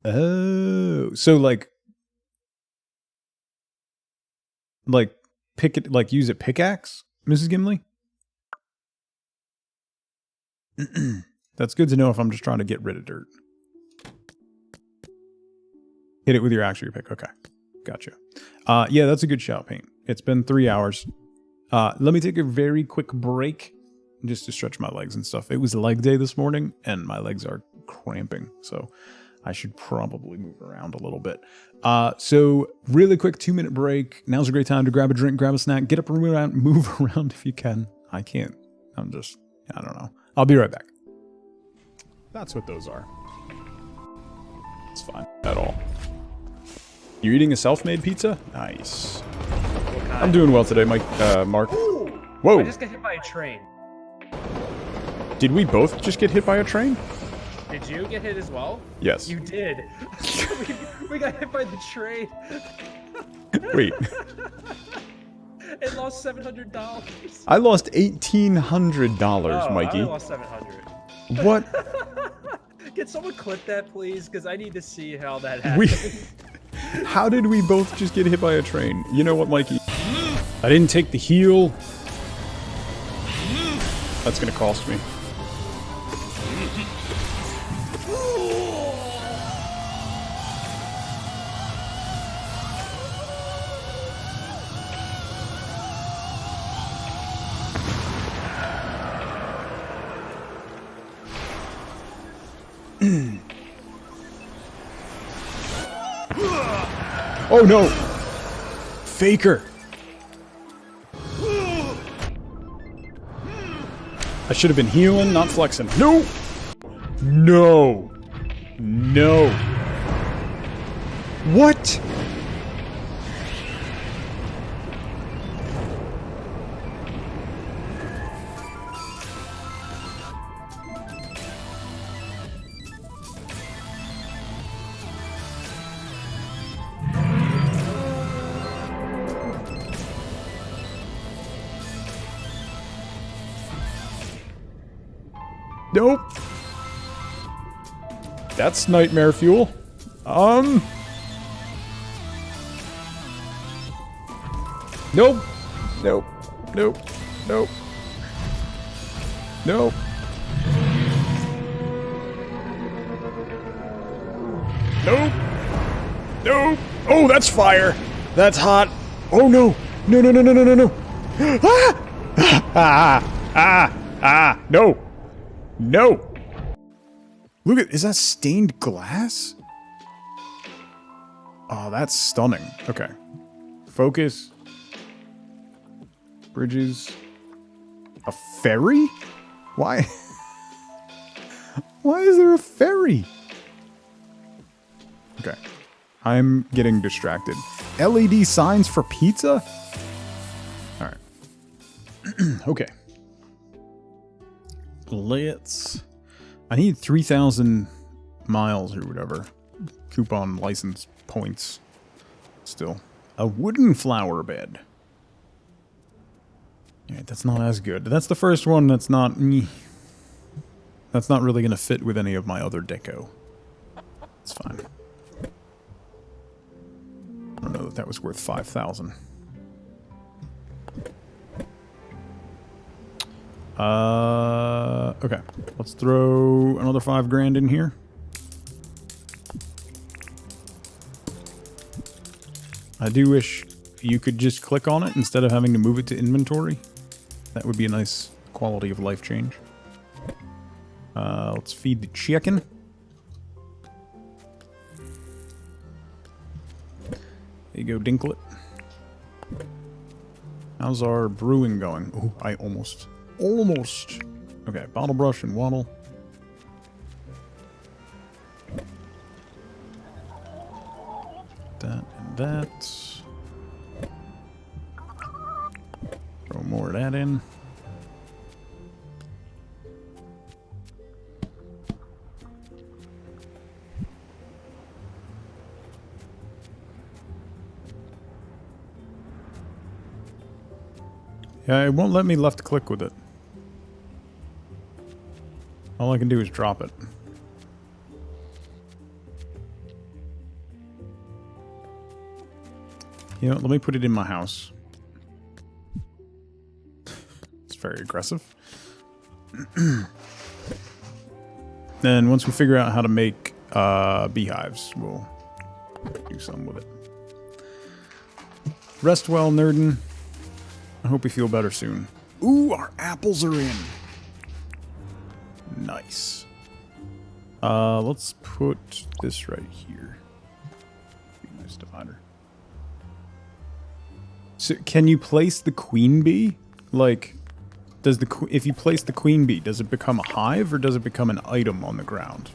Oh, so like pick it, like use a pickaxe, Mrs. Gimli? That's good to know if I'm just trying to get rid of dirt. Hit it with your axe or your pick. Okay. Gotcha. Yeah, that's a good shout, Paint. It's been 3 hours. Let me take a very quick break just to stretch my legs and stuff. It was leg day this morning, and my legs are cramping, so I should probably move around a little bit. So really quick 2-minute break. Now's a great time to grab a drink, grab a snack, get up and move around if you can. I can't. I don't know. I'll be right back. That's what those are. It's fine at all. You're eating a self-made pizza? Nice. I'm doing well today, Mike. Mark. Ooh, Whoa. I just got hit by a train. Did we both just get hit by a train? Did you get hit as well? Yes. You did. we got hit by the train. Wait. It lost $700. I lost $1,800, Mikey. I lost $700. What? Can someone clip that, please? Because I need to see how that happened. How did we both just get hit by a train? You know what, Mikey? I didn't take the heel. That's gonna cost me. Oh no! Faker! I should have been healing, not flexing. No! No! No! What? Nope. That's nightmare fuel. Nope. Nope. Nope. Nope. Nope. Nope. Nope. Oh, that's fire. That's hot. Oh no. No, no, no, no, no, no, no. Ah. No. No! Look at, is that stained glass? Oh, that's stunning. Okay. Focus. Bridges. A ferry? Why? Why is there a ferry? Okay. I'm getting distracted. LED signs for pizza? Alright. Okay. I need 3,000 miles or whatever. Coupon license points. Still. A wooden flower bed. Yeah, that's not as good. That's the first one that's not... That's not really going to fit with any of my other deco. It's fine. I don't know that was worth 5,000. Okay. Let's throw another 5 grand in here. I do wish you could just click on it instead of having to move it to inventory. That would be a nice quality of life change. Let's feed the chicken. There you go, Dinklet. How's our brewing going? Oh, I almost. Okay, bottle brush and waddle. That and that. Throw more of that in. Yeah, it won't let me left click with it. All I can do is drop it. You know, let me put it in my house. It's very aggressive. Then once we figure out how to make beehives, we'll do something with it. Rest well, Nerdin. I hope you feel better soon. Ooh, our apples are in. Nice. Let's put this right here. Be a nice divider. So, can you place the queen bee? Like, does if you place the queen bee, does it become a hive or does it become an item on the ground?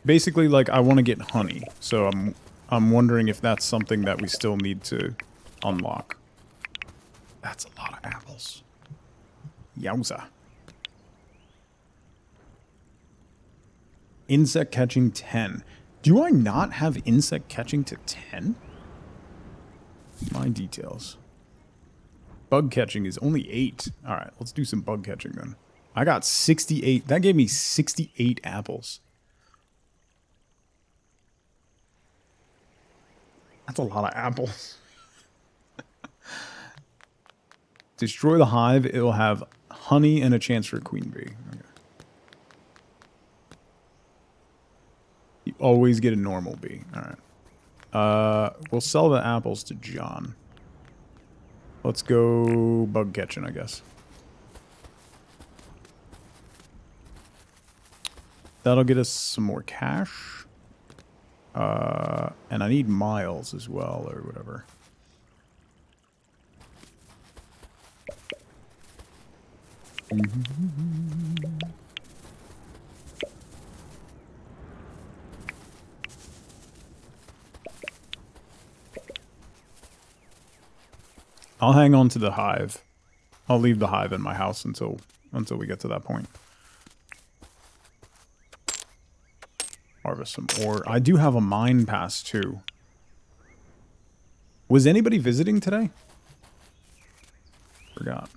Basically, like, I want to get honey, so I'm wondering if that's something that we still need to unlock. That's a lot of apples. Yowza. Insect catching 10. Do I not have insect catching to 10? My details. Bug catching is only 8. Alright, let's do some bug catching then. I got 68. That gave me 68 apples. That's a lot of apples. Destroy the hive. It'll have honey and a chance for a queen bee. Okay. You always get a normal bee. Alright. We'll sell the apples to John. Let's go bug catching, I guess. That'll get us some more cash. And I need miles as well, or whatever. I'll hang on to the hive. I'll leave the hive in my house until we get to that point. Harvest some ore. I do have a mine pass too. Was anybody visiting today? Forgot.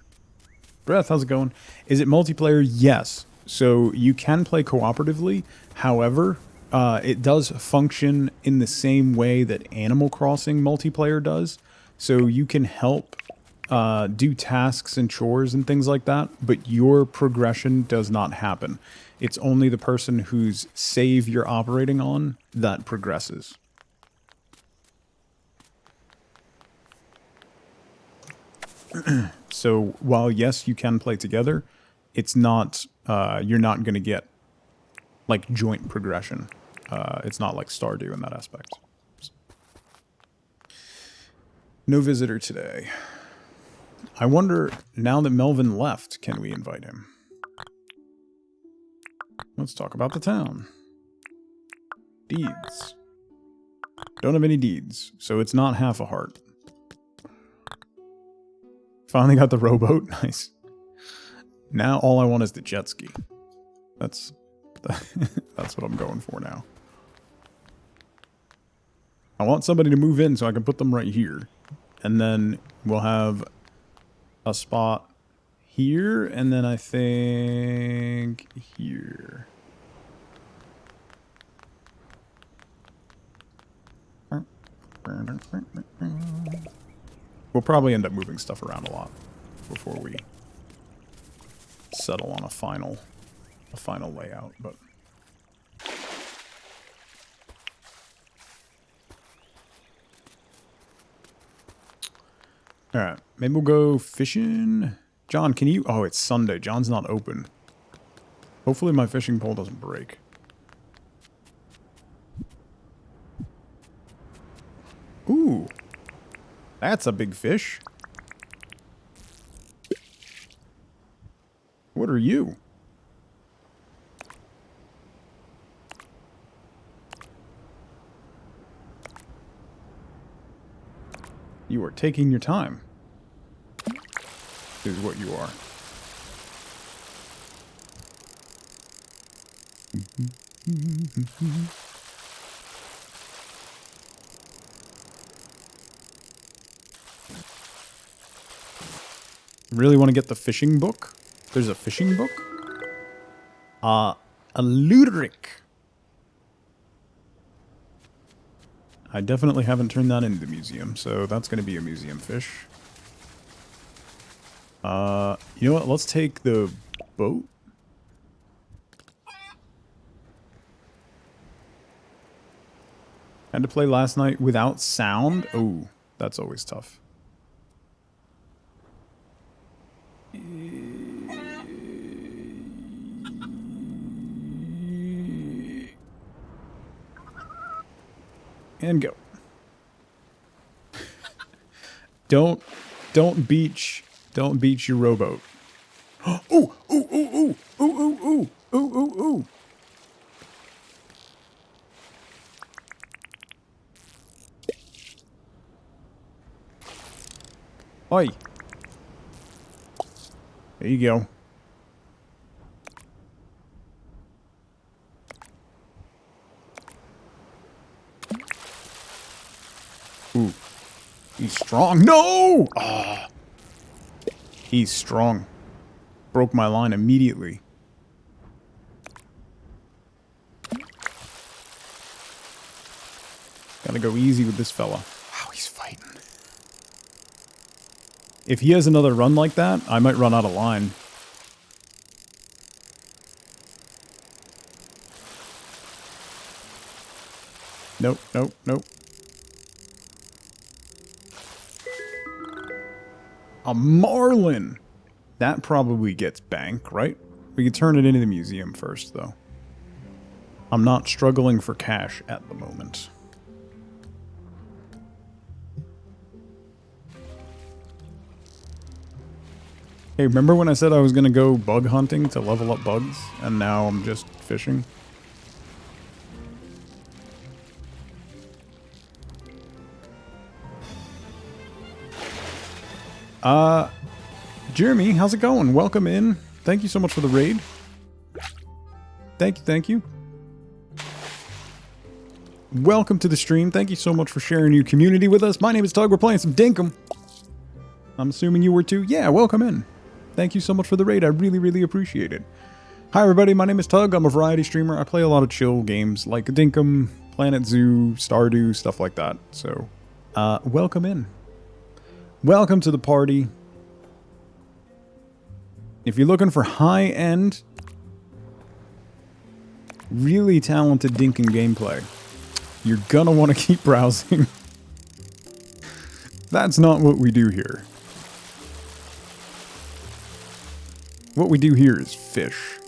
Breath, how's it going? Is it multiplayer? Yes. So you can play cooperatively. However, it does function in the same way that Animal Crossing multiplayer does. So you can help do tasks and chores and things like that, but your progression does not happen. It's only the person whose save you're operating on that progresses. So while yes, you can play together, it's not, you're not going to get like joint progression. It's not like Stardew in that aspect. No visitor today. I wonder, now that Melvin left, can we invite him? Let's talk about the town. Deeds. Don't have any deeds, so it's not half a heart. Finally got the rowboat. Nice. Now all I want is the jet ski. That's what I'm going for now. I want somebody to move in so I can put them right here. And then we'll have a spot here, and then I think here. We'll probably end up moving stuff around a lot before we settle on a final layout, but all right, maybe we'll go fishing. John, can you? Oh, it's Sunday. John's not open. Hopefully my fishing pole doesn't break. Ooh, that's a big fish. What are you? You are taking your time, is what you are. Really want to get the fishing book? There's a fishing book? A Luderick. I definitely haven't turned that into the museum, so that's going to be a museum fish. You know what? Let's take the boat. Had to play last night without sound. Oh, that's always tough. And go. Don't beach your rowboat. Ooh, ooh, ooh, ooh, ooh, ooh, ooh, ooh, ooh, ooh. Oi. There you go. Ooh. He's strong. No! Ah. He's strong. Broke my line immediately. Gotta go easy with this fella. Wow, he's fighting. If he has another run like that, I might run out of line. Nope, nope, nope. A marlin! That probably gets bank, right? We can turn it into the museum first, though. I'm not struggling for cash at the moment. Hey, remember when I said I was going to go bug hunting to level up bugs? And now I'm just fishing? Jeremy, how's it going? Welcome in. Thank you so much for the raid. Thank you, thank you. Welcome to the stream. Thank you so much for sharing your community with us. My name is Tug. We're playing some Dinkum. I'm assuming you were too. Yeah, welcome in. Thank you so much for the raid. I really, really appreciate it. Hi, everybody. My name is Tug. I'm a variety streamer. I play a lot of chill games like Dinkum, Planet Zoo, Stardew, stuff like that. So, welcome in. Welcome to the party. If you're looking for high-end, really talented Dinkum gameplay, you're gonna want to keep browsing. That's not what we do here. What we do here is fish.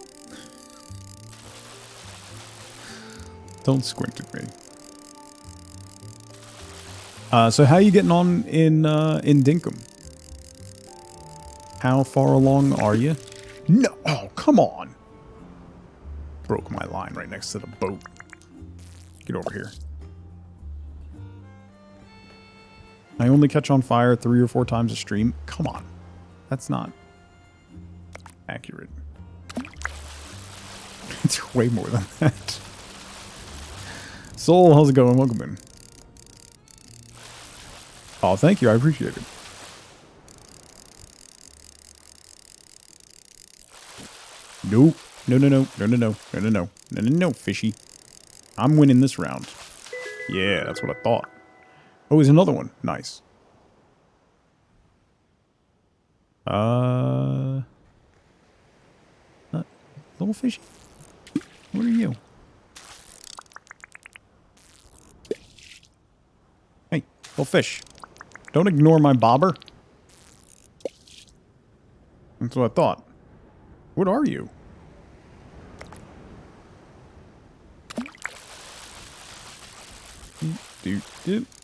Don't squint at me. So how are you getting on in Dinkum? How far along are you? No! Oh, come on! Broke my line right next to the boat. Get over here. I only catch on fire 3 or 4 times a stream. Come on. That's not accurate. It's way more than that. Soul, how's it going? Welcome in. Oh, thank you. I appreciate it. Nope. No, no, no. No, no, no. No, no, no. No, no, no, fishy. I'm winning this round. Yeah, that's what I thought. Oh, there's another one. Nice. Little fishy. What are you? Hey, little fish. Don't ignore my bobber. That's what I thought. What are you?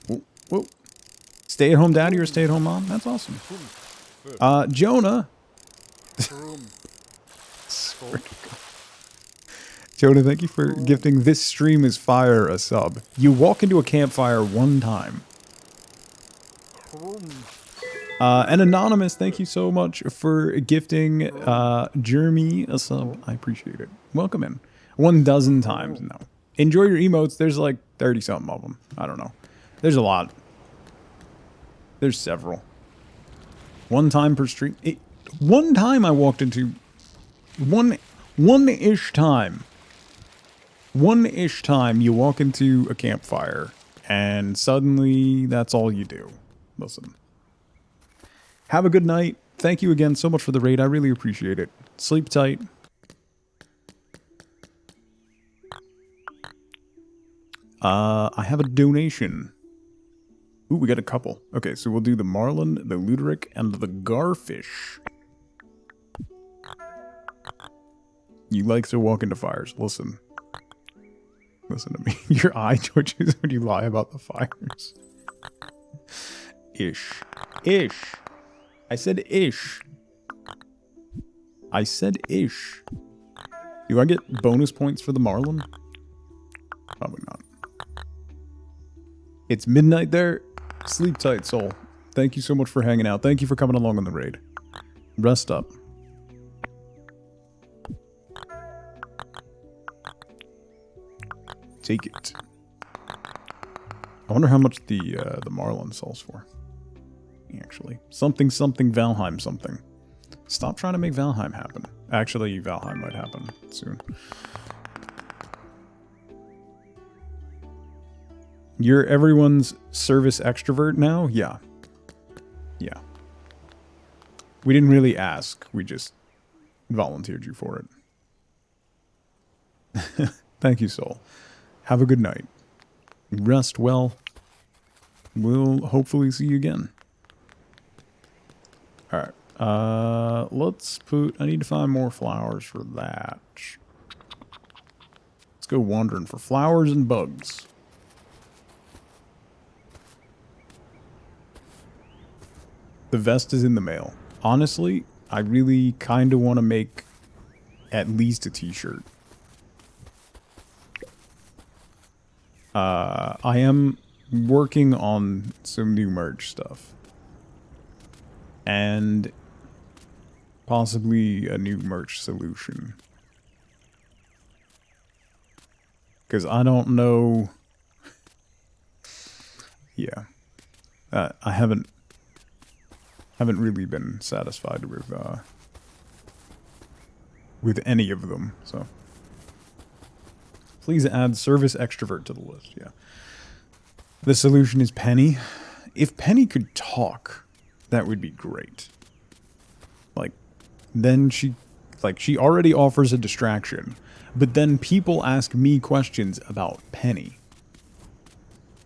Whoa, whoa. Stay-at-home daddy or stay-at-home mom? That's awesome. Jonah. Jonah, thank you for gifting This Stream is Fire a sub. You walk into a campfire one time. And Anonymous, thank you so much for gifting Jeremy a sub. I appreciate it. Welcome in. 12 times now. Enjoy your emotes. There's like 30-something of them. I don't know. There's a lot. There's several. One time per stream. One time I walked into... One-ish time. One-ish time you walk into a campfire and suddenly that's all you do. Listen. Have a good night. Thank you again so much for the raid. I really appreciate it. Sleep tight. I have a donation. Ooh, we got a couple. Okay, so we'll do the marlin, the luderick, and the garfish. You like to walk into fires. Listen. Listen to me. Your eye twitches when you lie about the fires. Ish. Ish. I said ish. I said ish. Do I get bonus points for the marlin? Probably not. It's midnight there. Sleep tight, soul. Thank you so much for hanging out. Thank you for coming along on the raid. Rest up. Take it. I wonder how much the marlin sells for. Actually, something Valheim something. Stop trying to make Valheim happen. Actually, Valheim might happen soon. You're everyone's service extrovert now? Yeah. Yeah. We didn't really ask. We just volunteered you for it. Thank you, soul. Have a good night. Rest well. We'll hopefully see you again. Alright. Let's put... I need to find more flowers for that. Let's go wandering for flowers and bugs. The vest is in the mail. Honestly, I really kind of want to make at least a t-shirt. I am working on some new merch stuff. And possibly a new merch solution. Because I don't know... Yeah. I haven't really been satisfied with any of them, so... Please add service extrovert to the list, yeah. The solution is Penny. If Penny could talk, that would be great. Like, then she already offers a distraction, but then people ask me questions about Penny.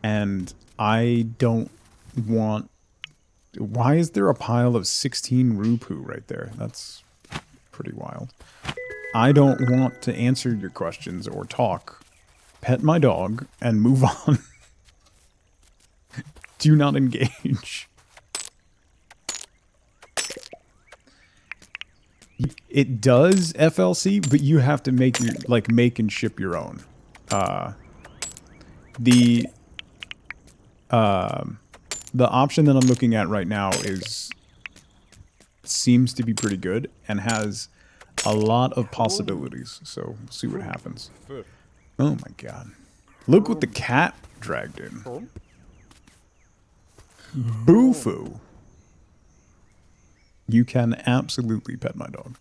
And I don't want... Why is there a pile of 16 Rupu right there? That's pretty wild. I don't want to answer your questions or talk. Pet my dog and move on. Do not engage. It does FLC, but you have to make your make and ship your own. The option that I'm looking at right now seems to be pretty good and has a lot of possibilities. So we'll see what happens. Oh my god. Look what the cat dragged in. Boo-foo. You can absolutely pet my dog.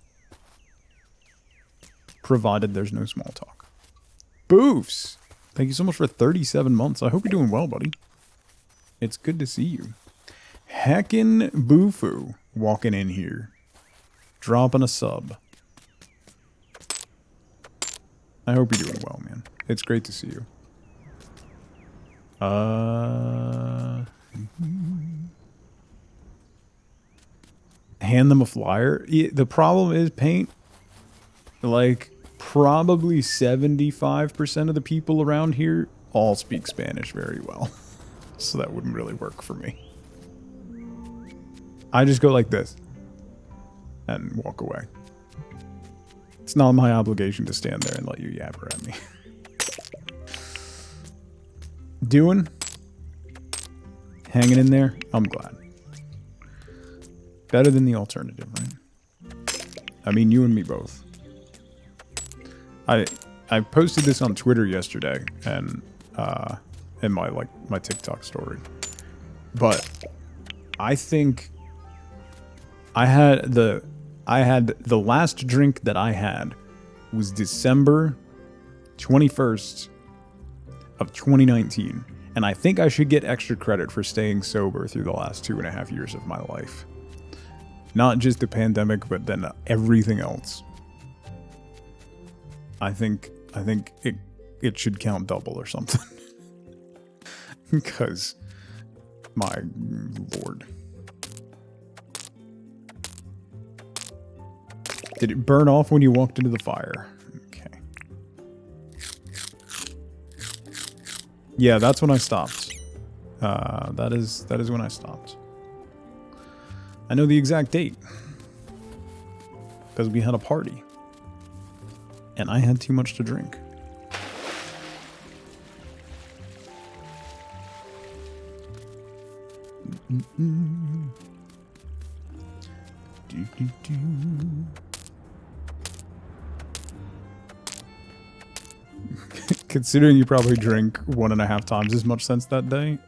Provided there's no small talk. Boofs! Thank you so much for 37 months. I hope you're doing well, buddy. It's good to see you. Heckin' Boo-foo walking in here. Dropping a sub. I hope you're doing well, man. It's great to see you. Hand them a flyer. Yeah, the problem is, Paint, like, probably 75% of the people around here all speak Spanish very well. So that wouldn't really work for me. I just go like this and walk away. It's not my obligation to stand there and let you yabber at me. Doing? Hanging in there? I'm glad. Better than the alternative, right? I mean, you and me both. I posted this on Twitter yesterday and in my TikTok story. But I think I had the last drink that I had was December 21st of 2019. And I think I should get extra credit for staying sober through the last 2.5 years of my life. Not just the pandemic, but then everything else. I think it should count double or something. Because, my lord. Did it burn off when you walked into the fire? Okay. Yeah, that's when I stopped. That is when I stopped. I know the exact date. Because we had a party. And I had too much to drink. Considering you probably drink 1.5 times as much since that day,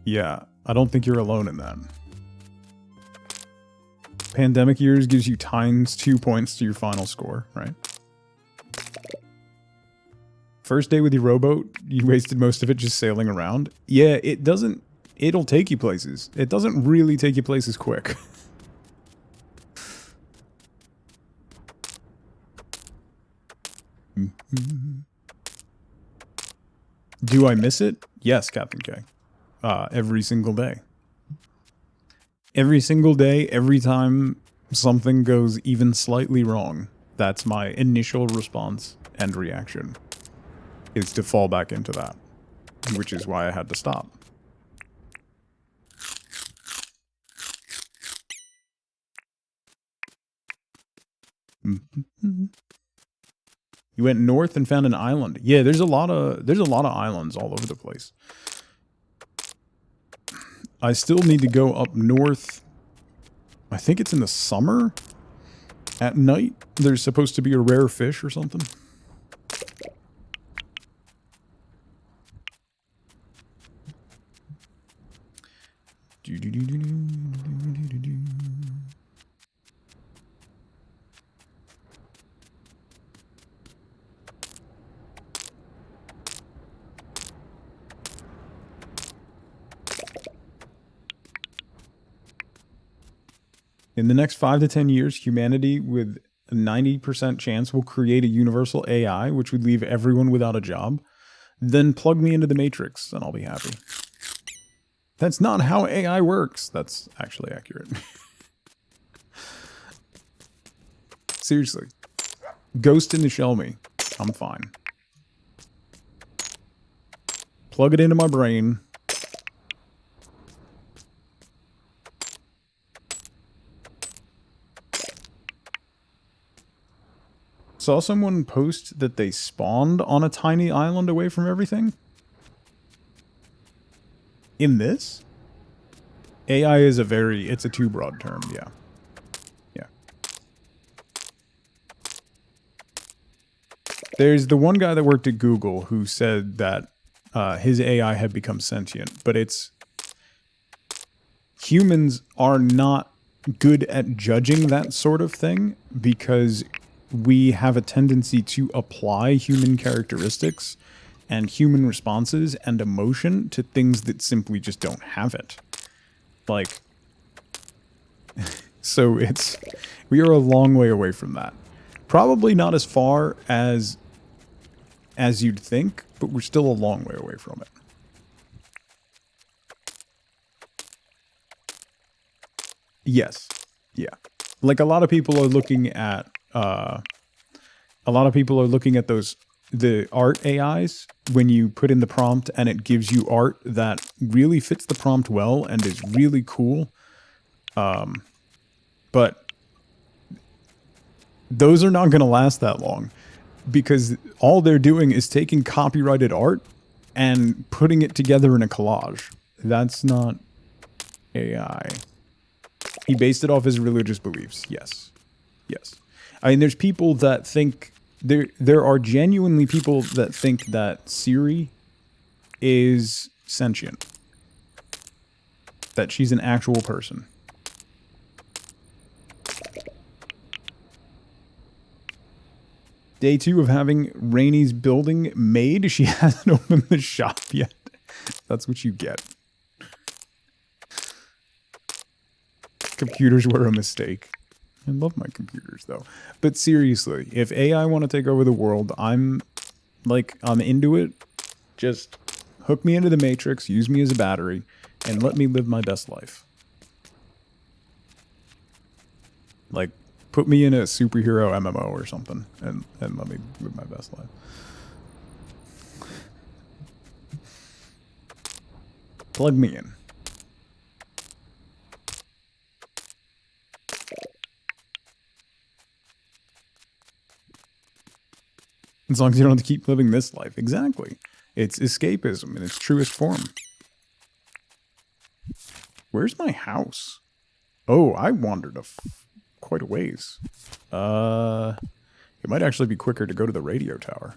yeah, I don't think you're alone in that. Pandemic years gives you ×2 points to your final score, right? First day with your rowboat, you wasted most of it just sailing around. Yeah, it'll take you places. It doesn't really take you places quick. Do I miss it? Yes, Captain K. Every single day. Every single day, every time something goes even slightly wrong, that's my initial response and reaction. Is to fall back into that. Which is why I had to stop. You went north and found an island. Yeah, there's a lot of islands all over the place. I still need to go up north. I think it's in the summer. At night, there's supposed to be a rare fish or something. In the next 5 to 10 years, humanity with a 90% chance will create a universal AI, which would leave everyone without a job. Then plug me into the Matrix, and I'll be happy. That's not how AI works. That's actually accurate. Seriously. Ghost in the shell me. I'm fine. Plug it into my brain. Saw someone post that they spawned on a tiny island away from everything. In this? AI is it's a too broad term, yeah. Yeah. There's the one guy that worked at Google who said that his AI had become sentient, but humans are not good at judging that sort of thing because we have a tendency to apply human characteristics and human responses and emotion to things that simply just don't have it. Like, so we are a long way away from that. Probably not as far as as you'd think, but we're still a long way away from it. Yes. Yeah. Like a lot of people are looking at those the art AIs when you put in the prompt and it gives you art that really fits the prompt well and is really cool. But those are not going to last that long because all they're doing is taking copyrighted art and putting it together in a collage. That's not AI. He based it off his religious beliefs. Yes. Yes. I mean, there's people that think... There are genuinely people that think that Siri is sentient. That she's an actual person. Day 2 of having Rainy's building made. She hasn't opened the shop yet. That's what you get. Computers were a mistake. I love my computers, though. But seriously, if AI want to take over the world, I'm into it. Just hook me into the Matrix, use me as a battery, and let me live my best life. Like, put me in a superhero MMO or something, and let me live my best life. Plug me in. As long as you don't have to keep living this life. Exactly. It's escapism in its truest form. Where's my house? Oh, I wandered quite a ways. It might actually be quicker to go to the radio tower.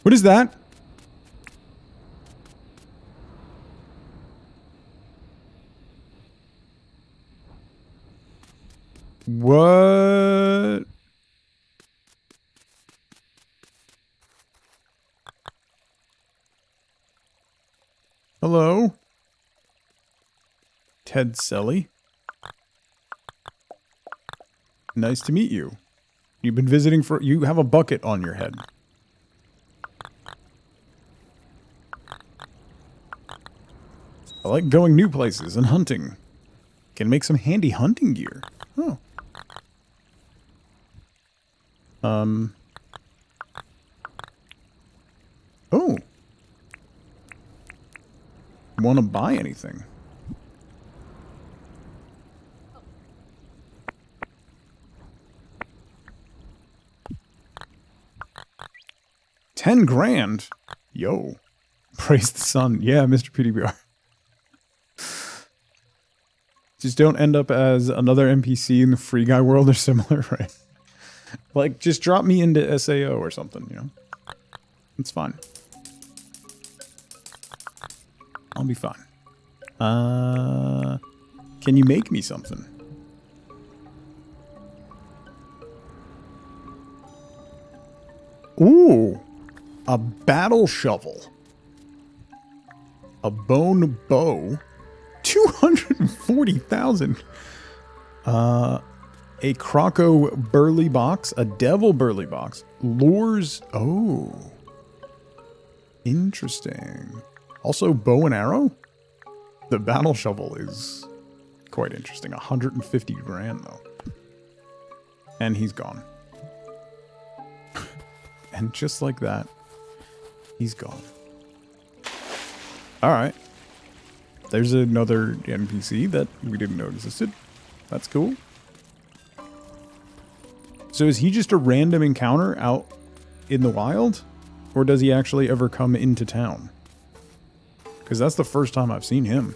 What is that? What? Hello? Ted Selly? Nice to meet you. You've been visiting for... You have a bucket on your head. I like going new places and hunting. Can make some handy hunting gear. Oh. Oh. Want to buy anything? $10,000? Yo. Praise the sun. Yeah, Mr. PDBR. Just don't end up as another NPC in the Free Guy world or similar, right? Like, just drop me into SAO or something, you know? It's fine. I'll be fine. Can you make me something? Ooh! A battle shovel. A bone bow. 240,000. A Croco burley box, a devil burley box, lures. Oh, interesting. Also, bow and arrow. The battle shovel is quite interesting. 150 grand though, and he's gone. And just like that, he's gone. All right. There's another NPC that we didn't know existed. That's cool. So is he just a random encounter out in the wild? Or does he actually ever come into town? Because that's the first time I've seen him.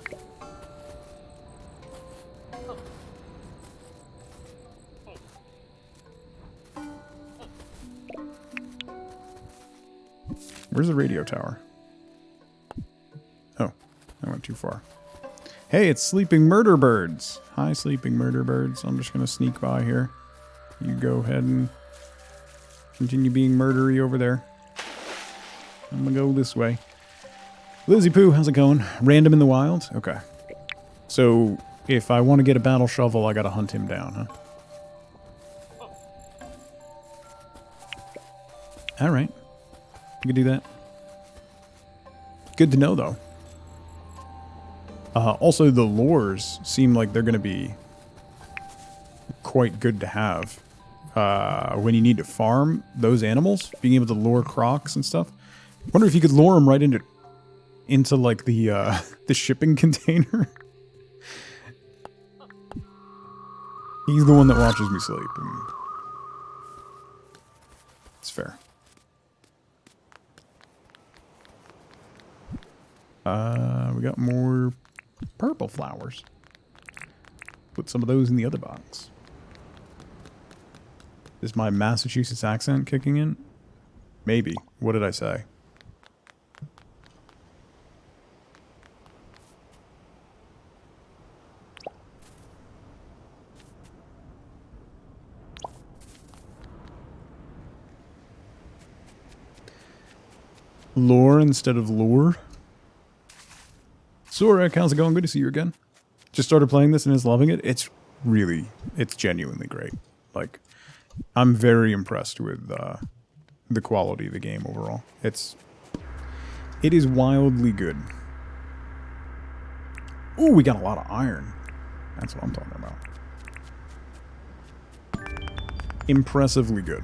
Where's the radio tower? Oh, I went too far. Hey, it's Sleeping Murder Birds. Hi, Sleeping Murder Birds. I'm just going to sneak by here. You go ahead and continue being murdery over there. I'm gonna go this way. Lizzie Poo, how's it going? Random in the wild? Okay. So, if I want to get a battle shovel, I gotta hunt him down, huh? Alright. You can do that. Good to know, though. Also, the lures seem like they're gonna be quite good to have. When you need to farm those animals, being able to lure crocs and stuff. I wonder if you could lure them right into like the shipping container. He's the one that watches me sleep. It's fair. We got more purple flowers. Put some of those in the other box. Is my Massachusetts accent kicking in? Maybe. What did I say? Lore instead of lure. Sorek, how's it going? Good to see you again. Just started playing this and is loving it. It's genuinely great. Like, I'm very impressed with the quality of the game overall. It is wildly good. Ooh, we got a lot of iron. That's what I'm talking about. Impressively good.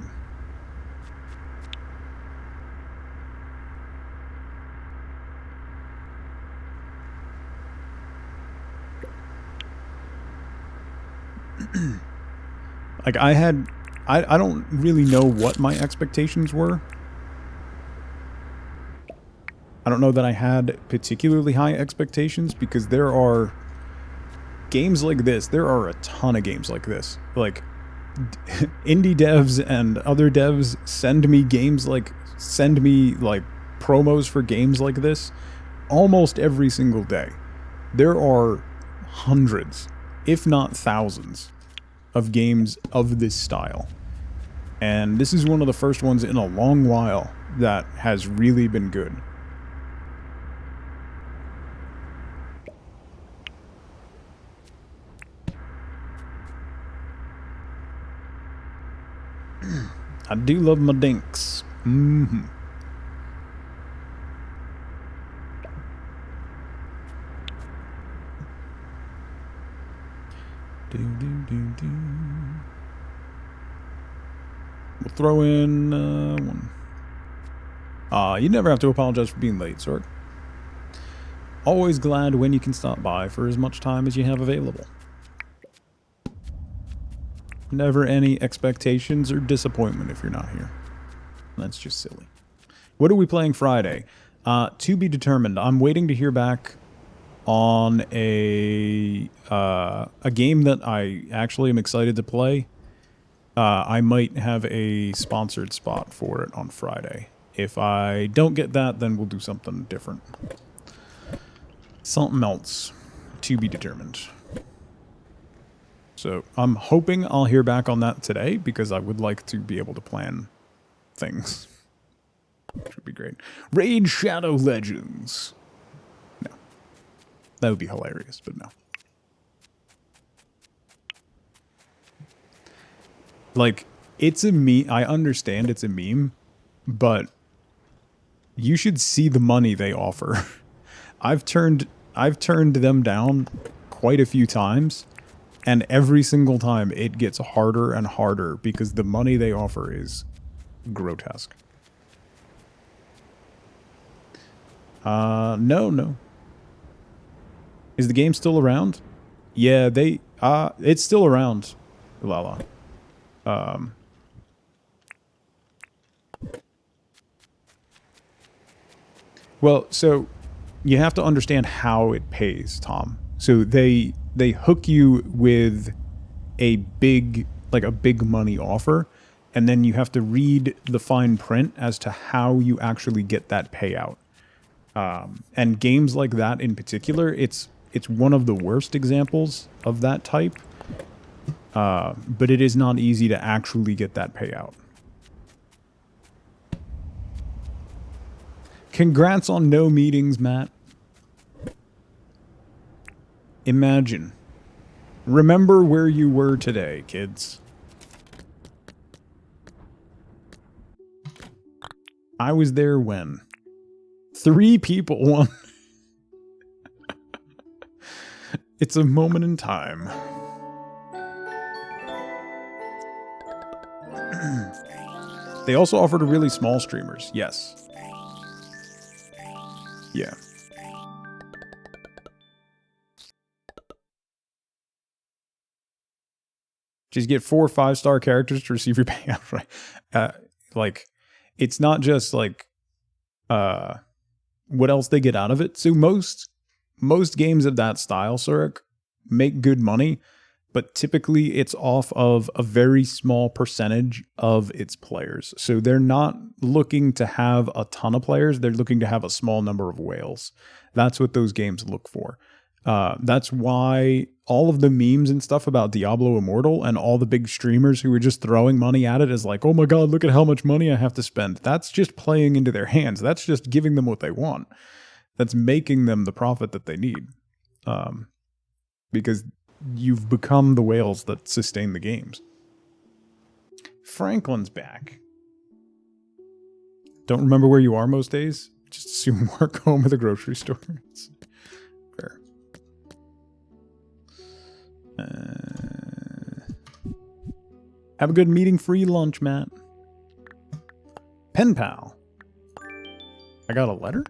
Like, I don't really know what my expectations were. I don't know that I had particularly high expectations because there are games like this. There are a ton of games like this. Like, indie devs and other devs send me promos for games like this almost every single day. There are hundreds, if not thousands, of games of this style. And this is one of the first ones in a long while that has really been good. I do love my dinks. Mm-hmm. We'll throw in one. You never have to apologize for being late, sir. Always glad when you can stop by for as much time as you have available. Never any expectations or disappointment if you're not here. That's just silly. What are we playing Friday? To be determined. I'm waiting to hear back on a game that I actually am excited to play. I might have a sponsored spot for it on Friday. If I don't get that, then we'll do something different. Something else. To be determined. So I'm hoping I'll hear back on that today because I would like to be able to plan things. Which would be great. Raid Shadow Legends. No. That would be hilarious, but no. Like, it's a meme. I understand it's a meme, but you should see the money they offer. I've turned them down quite a few times, and every single time it gets harder and harder because the money they offer is grotesque. No. Is the game still around? Yeah, it's still around, Lala. Well, so you have to understand how it pays, Tom. So they hook you with a big money offer, and then you have to read the fine print as to how you actually get that payout. And games like that in particular, it's one of the worst examples of that type. But it is not easy to actually get that payout. Congrats on no meetings, Matt. Imagine. Remember where you were today, kids. I was there when 3 people won. It's a moment in time. They also offered really small streamers. Yes. Yeah. Just get 4 or 5-star characters to receive your payout. Right? Like, it's not just like what else they get out of it. So most games of that style, Surik, make good money, but typically it's off of a very small percentage of its players. So they're not looking to have a ton of players. They're looking to have a small number of whales. That's what those games look for. That's why all of the memes and stuff about Diablo Immortal and all the big streamers who are just throwing money at it is like, oh my God, look at how much money I have to spend. That's just playing into their hands. That's just giving them what they want. That's making them the profit that they need. Because you've become the whales that sustain the games. Franklin's back. Don't remember where you are most days? Just assume work, home, or the grocery store. It's fair. Have a good meeting-free lunch, Matt. Pen pal. I got a letter?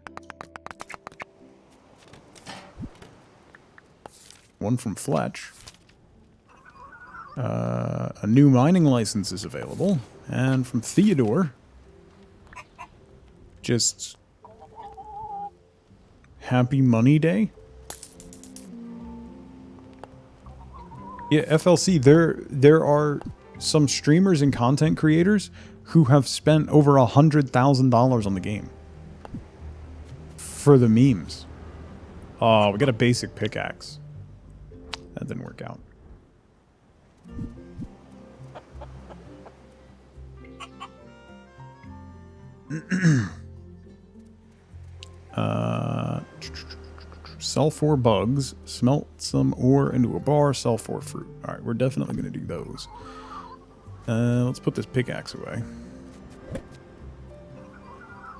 One from Fletch. A new mining license is available. And from Theodore. Just happy money day. Yeah, FLC, there are some streamers and content creators who have spent over $100,000 on the game. For the memes. Oh, we got a basic pickaxe. That didn't work out. Sell 4 bugs, smelt some ore into a bar, sell 4 fruit. Alright, we're definitely going to do those. Let's put this pickaxe away.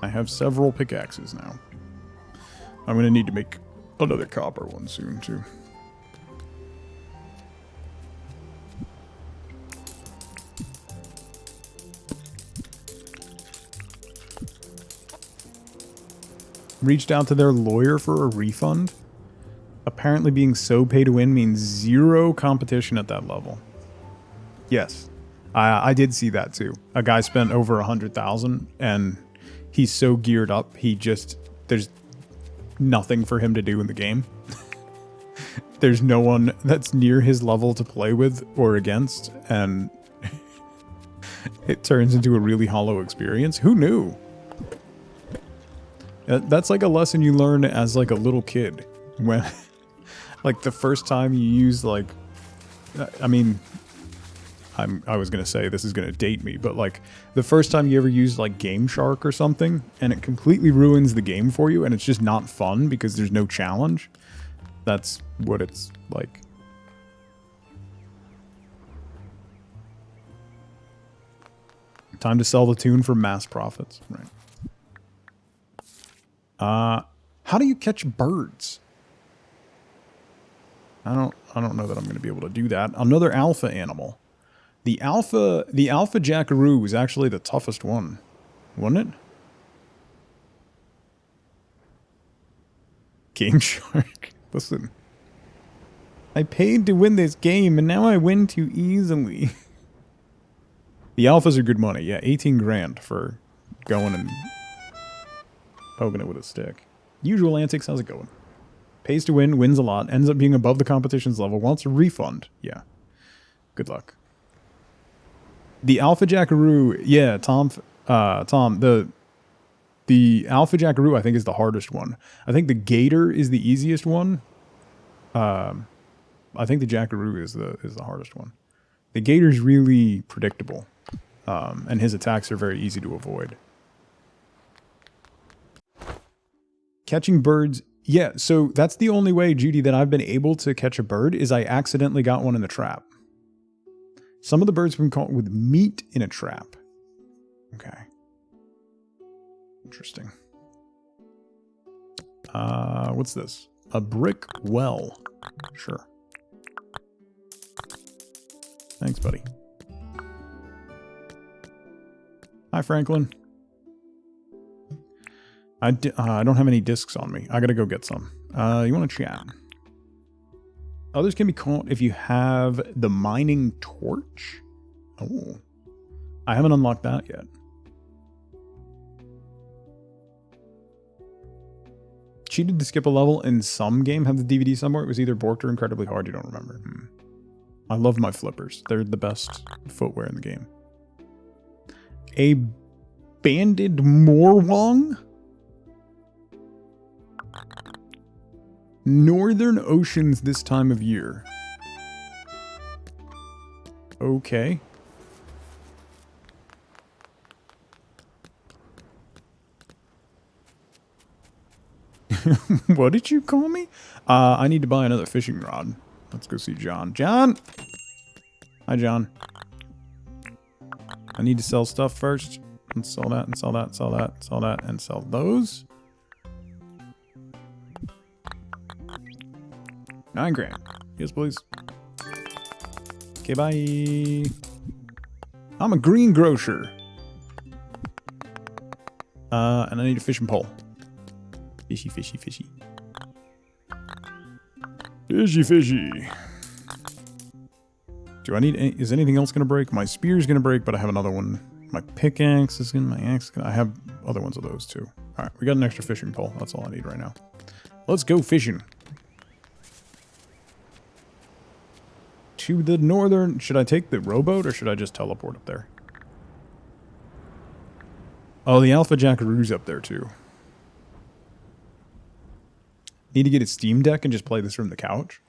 I have several pickaxes now. I'm going to need to make another copper one soon, too. Reached out to their lawyer for a refund. Apparently being so pay to win means 0 competition at that level. Yes, I did see that too. A guy spent over 100,000 and he's so geared up, there's nothing for him to do in the game. There's no one that's near his level to play with or against, and it turns into a really hollow experience. Who knew? That's like a lesson you learn as like a little kid. When, like the first time you use like, I mean, I was going to say this is going to date me, but like the first time you ever used like Game Shark or something and it completely ruins the game for you and it's just not fun because there's no challenge. That's what it's like. Time to sell the tune for mass profits, right? How do you catch birds? I don't know that I'm going to be able to do that. Another alpha animal. The alpha jackaroo was actually the toughest one, wasn't it? Game Shark. Listen. I paid to win this game and now I win too easily. The alphas are good money. Yeah, 18 grand for going and poking it with a stick. Usual antics, how's it going? Pays to win, wins a lot, ends up being above the competition's level, wants a refund. Yeah. Good luck. The Alpha Jackaroo, yeah, Tom, the Alpha Jackaroo I think is the hardest one. I think the Gator is the easiest one. I think the Jackaroo is the hardest one. The Gator's really predictable. And his attacks are very easy to avoid. Catching birds. Yeah, so that's the only way, Judy, that I've been able to catch a bird is I accidentally got one in the trap. Some of the birds have been caught with meat in a trap. Okay. Interesting. What's this? A brick well. Sure. Thanks, buddy. Hi, Franklin. I don't have any discs on me. I gotta go get some. You want to chat? Others can be caught if you have the mining torch. Oh. I haven't unlocked that yet. Cheated to skip a level in some game. Have the DVD somewhere. It was either borked or incredibly hard. You don't remember. I love my flippers. They're the best footwear in the game. A banded Morwong? Northern oceans this time of year. Okay. What did you call me? I need to buy another fishing rod. Let's go see John. John! Hi, John. I need to sell stuff first. And sell that, and sell that, sell that, sell that, and sell those. 9 grand. Yes, please. Okay, bye. I'm a greengrocer. And I need a fishing pole. Fishy, fishy, fishy. Fishy, fishy. Do I need any, is anything else gonna break? My spear's gonna break, but I have another one. My pickaxe is gonna, my axe, I have other ones of those too. Alright, we got an extra fishing pole. That's all I need right now. Let's go fishing. To the northern, should I take the rowboat or should I just teleport up there? Oh, the Alpha Jackaroo's up there too. Need to get a Steam Deck and just play this from the couch.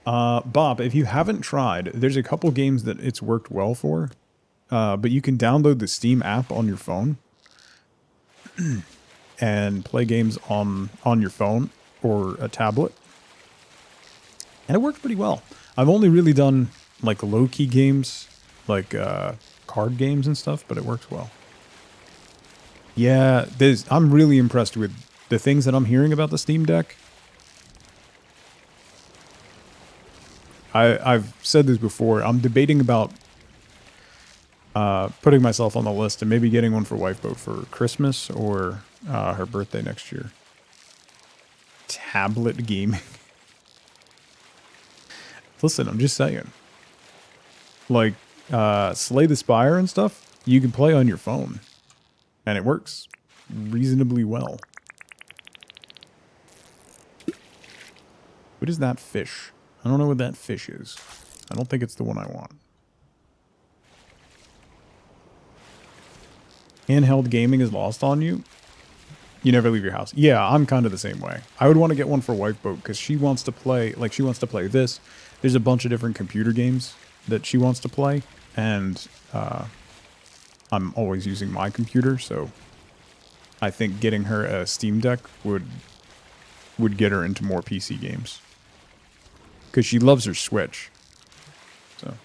Bob, if you haven't tried, there's a couple games that it's worked well for. But you can download the Steam app on your phone and play games on your phone or a tablet. And it works pretty well. I've only really done like low-key games, like card games and stuff, but it works well. Yeah, I'm really impressed with the things that I'm hearing about the Steam Deck. I've said this before. I'm debating about putting myself on the list and maybe getting one for wife both for Christmas or her birthday next year. Tablet gaming. Listen, I'm just saying. Like, Slay the Spire and stuff, you can play on your phone. And it works reasonably well. What is that fish? I don't know what that fish is. I don't think it's the one I want. Handheld gaming is lost on you? You never leave your house. Yeah, I'm kind of the same way. I would want to get one for wife boat because she wants to play, like she wants to play this. There's a bunch of different computer games that she wants to play. And I'm always using my computer, so I think getting her a Steam Deck would get her into more PC games. Because she loves her Switch. So.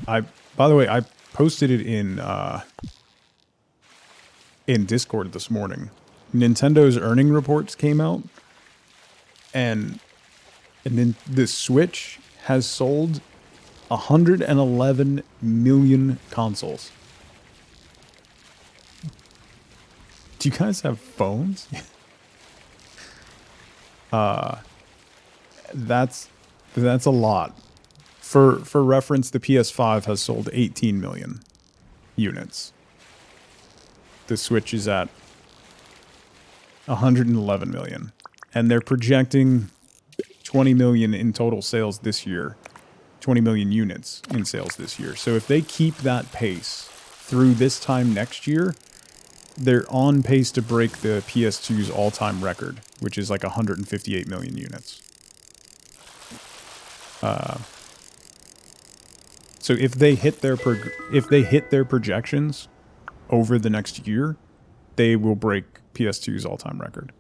By the way, I posted it in Discord this morning. Nintendo's earning reports came out. And then the Switch has sold 111 million consoles. Do you guys have phones? That's a lot. For reference, the PS5 has sold 18 million units. The Switch is at 111 million. And they're projecting 20 million in total sales this year. 20 million units in sales this year. So if they keep that pace through this time next year, they're on pace to break the PS2's all-time record, which is like 158 million units. So if they hit their projections over the next year, they will break PS2's all-time record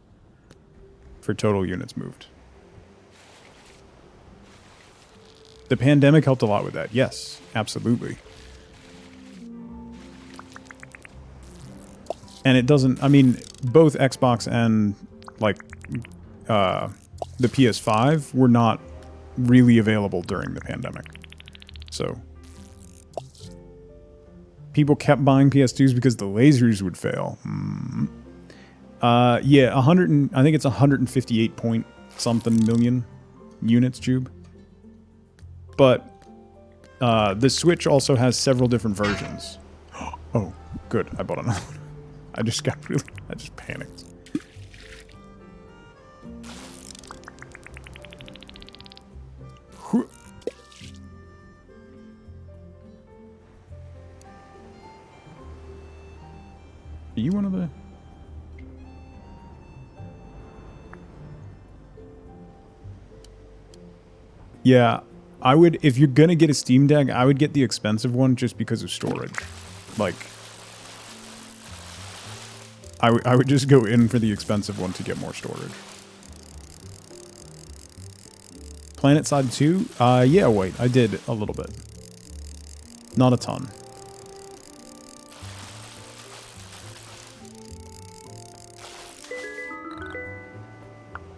for total units moved. The pandemic helped a lot with that. Yes, absolutely. And it doesn't, I mean, both Xbox and, like, the PS5 were not really available during the pandemic. So, people kept buying PS2s because the lasers would fail. Yeah, I think it's 158 point something million units, Jube. But the Switch also has several different versions. Oh, good. I bought another one. I just panicked. Whew. Are you one of the... Yeah, I would, if you're gonna get a Steam Deck, I would get the expensive one just because of storage. Like, I would just go in for the expensive one to get more storage. PlanetSide 2? Yeah, wait, I did a little bit. Not a ton.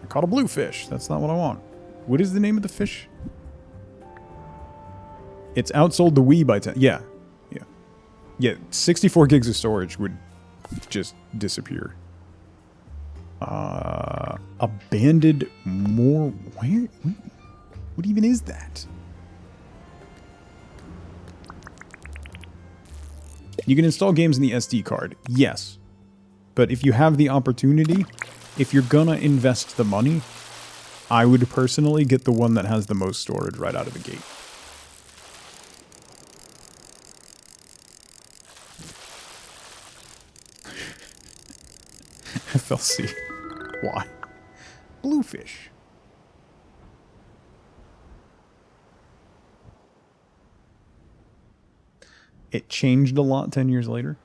I caught a bluefish. That's not what I want. What is the name of the fish? It's outsold the Wii by 10. Yeah. Yeah. Yeah, 64 gigs of storage would just disappear. Abandoned more... Where? What even is that? You can install games in the SD card. Yes. But if you have the opportunity, if you're gonna invest the money, I would personally get the one that has the most storage right out of the gate. FLC. Why? Bluefish. It changed a lot 10 years later.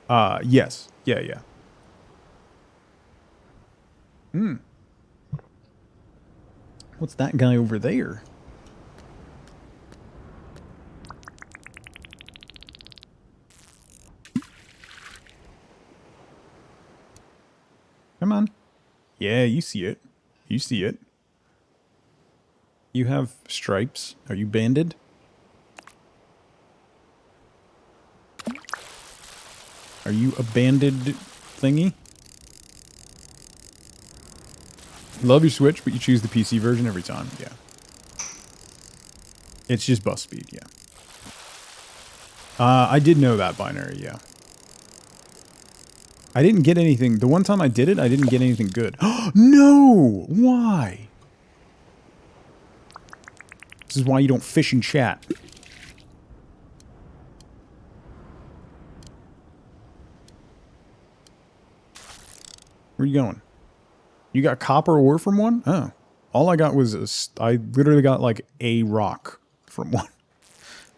Yes. Yeah, yeah. What's that guy over there? Come on. Yeah, you see it. You see it. You have stripes. Are you banded? Are you a banded thingy? Love your Switch, but you choose the PC version every time. Yeah. It's just bus speed, yeah. I did know that binary, yeah. I didn't get anything. The one time I did it, I didn't get anything good. No! Why? This is why you don't fish and chat. Where you going? You got copper ore from one? Oh. All I got was I literally got like a rock from one.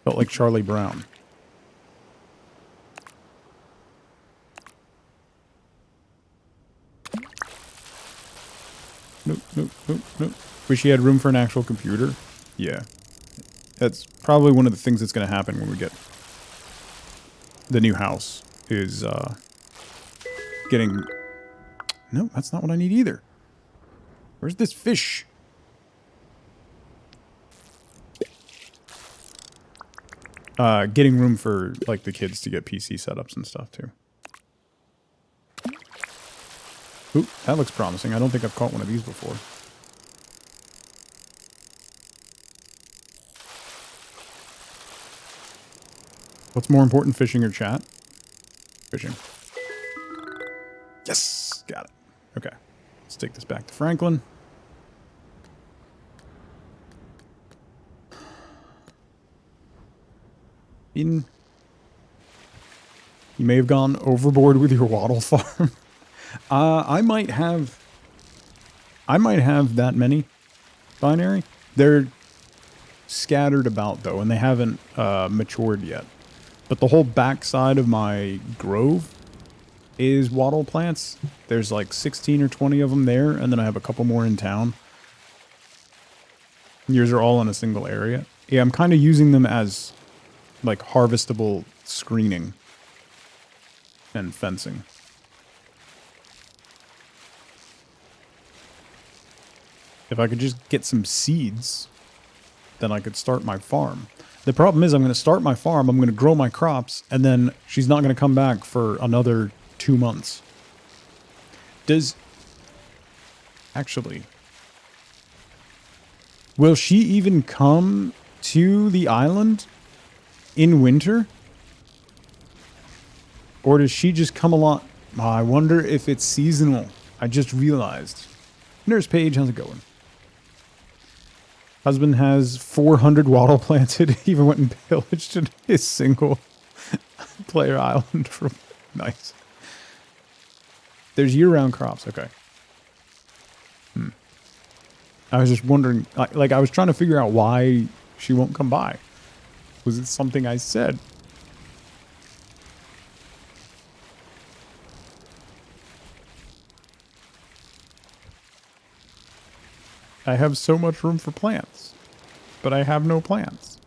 Felt like Charlie Brown. Nope, nope, nope, nope. Wish he had room for an actual computer. Yeah. That's probably one of the things that's going to happen when we get the new house is getting... No, that's not what I need either. Where's this fish? Getting room for, like, the kids to get PC setups and stuff, too. Ooh, that looks promising. I don't think I've caught one of these before. What's more important, fishing or chat? Fishing. Yes! Got it. Okay. Let's take this back to Franklin. Eden. You may have gone overboard with your wattle farm. I might have that many binary. They're scattered about though, and they haven't matured yet. But the whole backside of my grove is wattle plants. There's like 16 or 20 of them there, and then I have a couple more in town. Yours are all in a single area. Yeah, I'm kind of using them as like harvestable screening and fencing. If I could just get some seeds, then I could start my farm. The problem is I'm going to start my farm, I'm going to grow my crops, and then she's not going to come back for another 2 months. Actually, will she even come to the island in winter? Or does she just come along? Oh, I wonder if it's seasonal. I just realized. Nurse Paige, how's it going? Husband has 400 wattle planted. Even went and pillaged his single player island. Nice. There's year-round crops. Okay. I was just wondering, like, I was trying to figure out why she won't come by. Was it something I said? I have so much room for plants, but I have no plants.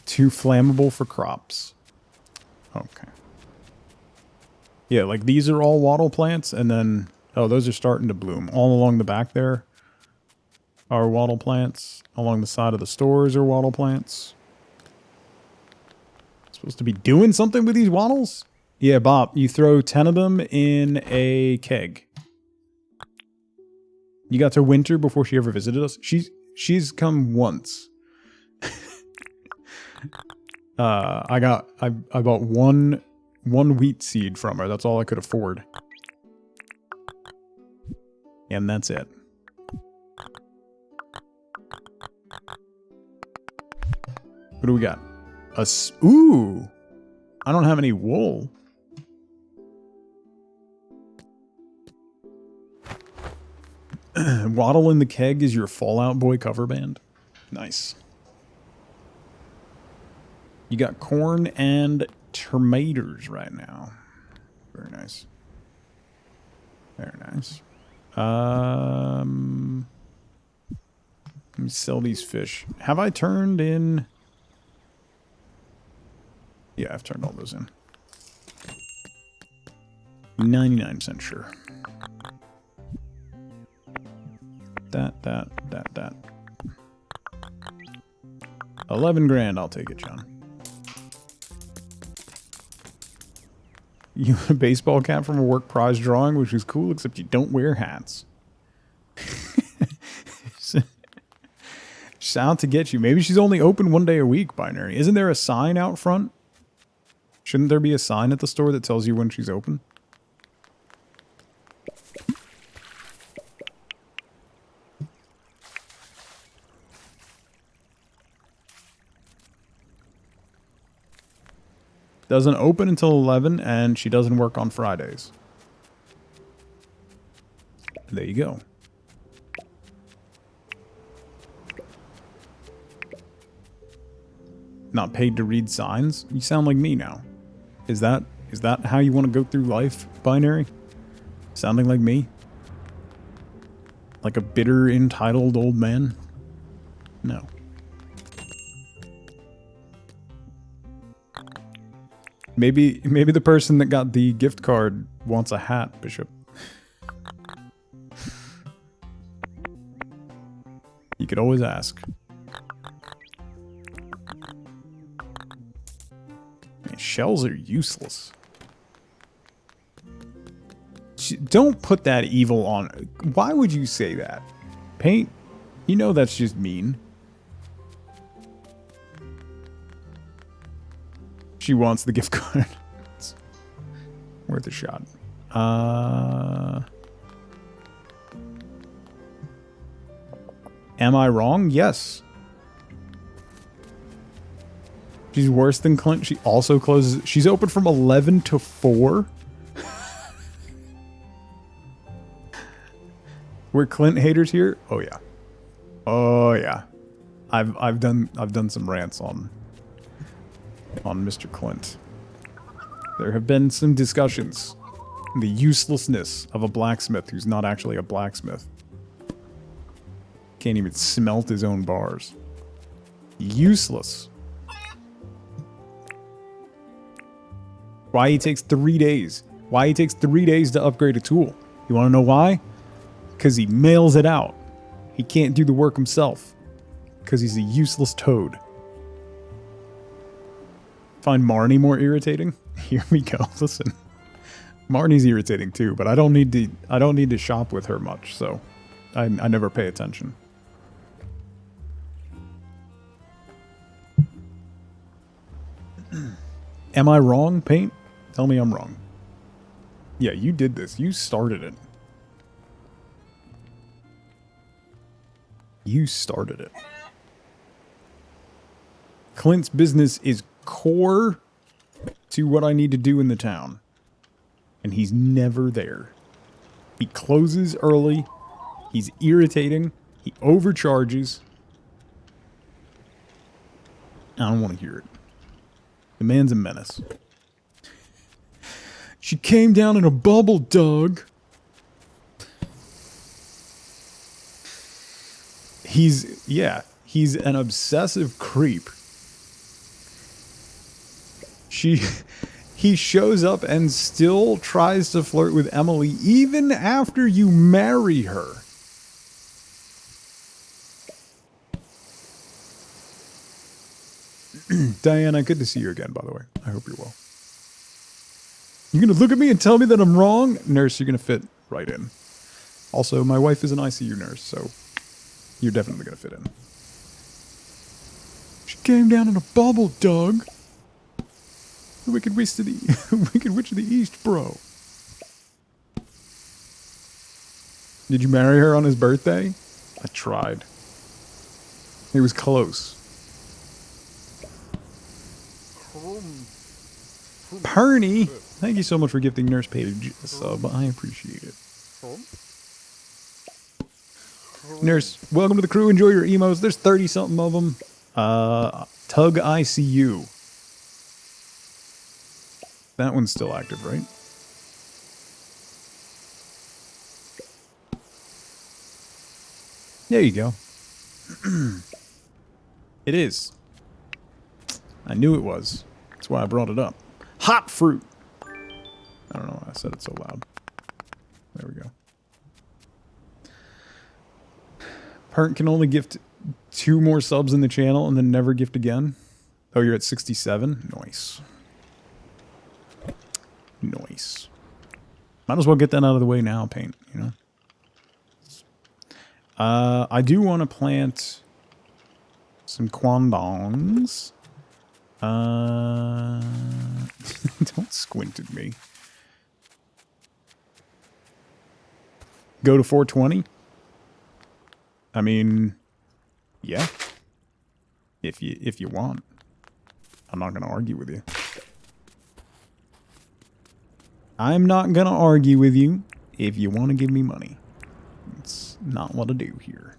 Too flammable for crops. Okay. Yeah, like these are all wattle plants, and then, oh, those are starting to bloom. All along the back there are wattle plants. Along the side of the stores are wattle plants. Supposed to be doing something with these wattles? Yeah, Bob, you throw 10 of them in a keg. You got to winter before she ever visited us? She's come once. I bought one wheat seed from her. That's all I could afford. And that's it. What do we got? Ooh! I don't have any wool. Waddle in the Keg is your Fallout Boy cover band. Nice. You got corn and tomatoes right now. Very nice. Very nice. Let me sell these fish. Have I turned in? Yeah, I've turned all those in. 99% sure. That. 11 grand, I'll take it, John. You have a baseball cap from a work prize drawing, which is cool, except you don't wear hats. She's out to get you. Maybe she's only open one day a week, Binary. Isn't there a sign out front? Shouldn't there be a sign at the store that tells you when she's open? Doesn't open until 11, and she doesn't work on Fridays. There you go. Not paid to read signs? You sound like me now. Is that how you want to go through life, Binary? Sounding like me? Like a bitter, entitled old man? No. Maybe the person that got the gift card wants a hat, Bishop. You could always ask. Man, shells are useless. Don't put that evil on. Why would you say that? Paint, you know that's just mean. She wants the gift card. It's worth a shot. Am I wrong? Yes. She's worse than Clint. She also closes. She's open from 11 to 4. We're Clint haters here. Oh yeah. Oh yeah. I've done some rants on Mr. Clint. There have been some discussions. The uselessness of a blacksmith who's not actually a blacksmith. Can't even smelt his own bars. Useless. Why he takes 3 days. Why he takes 3 days to upgrade a tool. You want to know why? Because he mails it out. He can't do the work himself. Because he's a useless toad. Find Marnie more irritating? Here we go. Listen. Marnie's irritating too, but I don't need to shop with her much, so I never pay attention. Am I wrong, Paint? Tell me I'm wrong. Yeah, you did this. You started it. You started it. Clint's business is core to what I need to do in the town. And he's never there. He closes early. He's irritating. He overcharges. I don't want to hear it. The man's a menace. She came down in a bubble, Doug. He's an obsessive creep. He shows up and still tries to flirt with Emily even after you marry her. Diana, good to see you again, by the way. I hope you're well. You're going to look at me and tell me that I'm wrong? Nurse, you're going to fit right in. Also, my wife is an ICU nurse, so you're definitely going to fit in. She came down in a bubble, Doug. The Wicked Witch of the Wicked Witch of the East, bro. Did you marry her on his birthday? I tried. It was close. Perny, thank you so much for gifting Nurse Page a sub. I appreciate it. Nurse, welcome to the crew. Enjoy your emos. There's 30-something of them. Tug ICU. That one's still active, right? There you go. It is. I knew it was. That's why I brought it up. Hot fruit. I don't know why I said it so loud. There we go. Parent can only gift 2 more subs in the channel and then never gift again. Oh, you're at 67? Nice. Nice. Might as well get that out of the way now, Paint, you know? I do want to plant some quandongs. Don't squint at me. Go to 420? I mean, yeah. If you want. I'm not going to argue with you. I'm not going to argue with you if you want to give me money. It's not what I do here.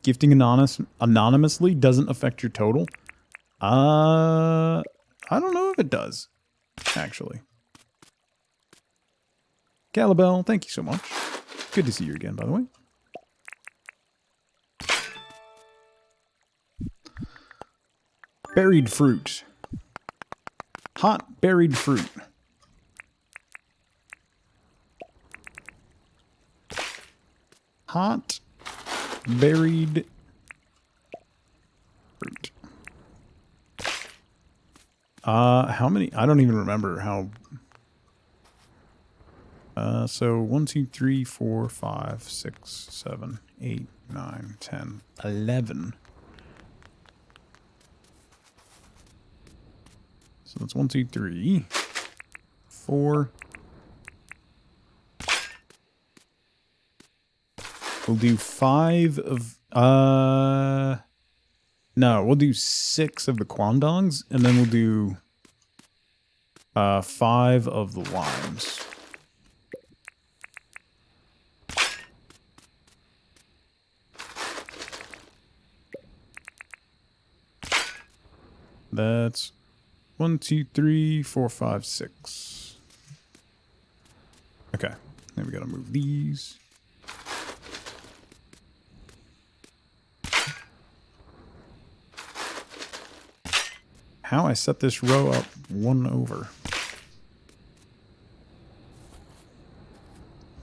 Gifting anonymously doesn't affect your total? I don't know if it does, actually. Calabell, thank you so much. Good to see you again, by the way. Buried fruit. Hot buried fruit. Hot buried fruit. How many? I don't even remember how. So 1, 2, 3, 4, 5, 6, 7, 8, 9, 10, 11. So that's 1, 2, 3, 4. We'll do 5 of, no, we'll do 6 of the quandongs, and then we'll do, 5 of the limes. That's 1, 2, 3, 4, 5, 6. Okay. Then we gotta move these. How I set this row up 1 over.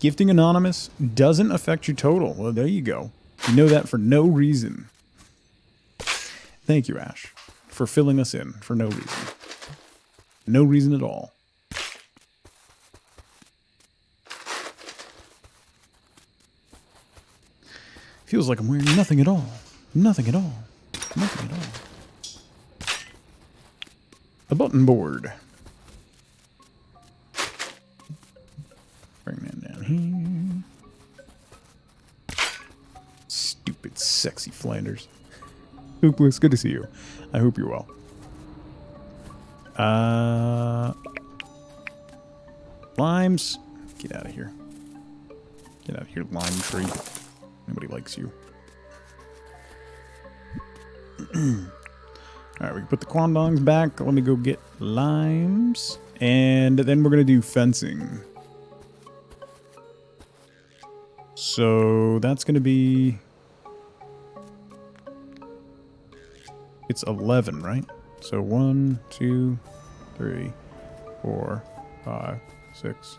Gifting anonymous doesn't affect your total. Well, there you go. You know that for no reason. Thank you, Ash, for filling us in for no reason. No reason at all. Feels like I'm wearing nothing at all. Nothing at all. Nothing at all. A button board. Bring that down here. Stupid, sexy Flanders. Hoopless, good to see you. I hope you're well. Limes. Get out of here. Get out of here, lime tree. Nobody likes you. Alright, we can put the quandongs back. Let me go get limes. And then we're going to do fencing. So that's going to be... It's 11, right? So 1, 2, 3, 4, 5, 6,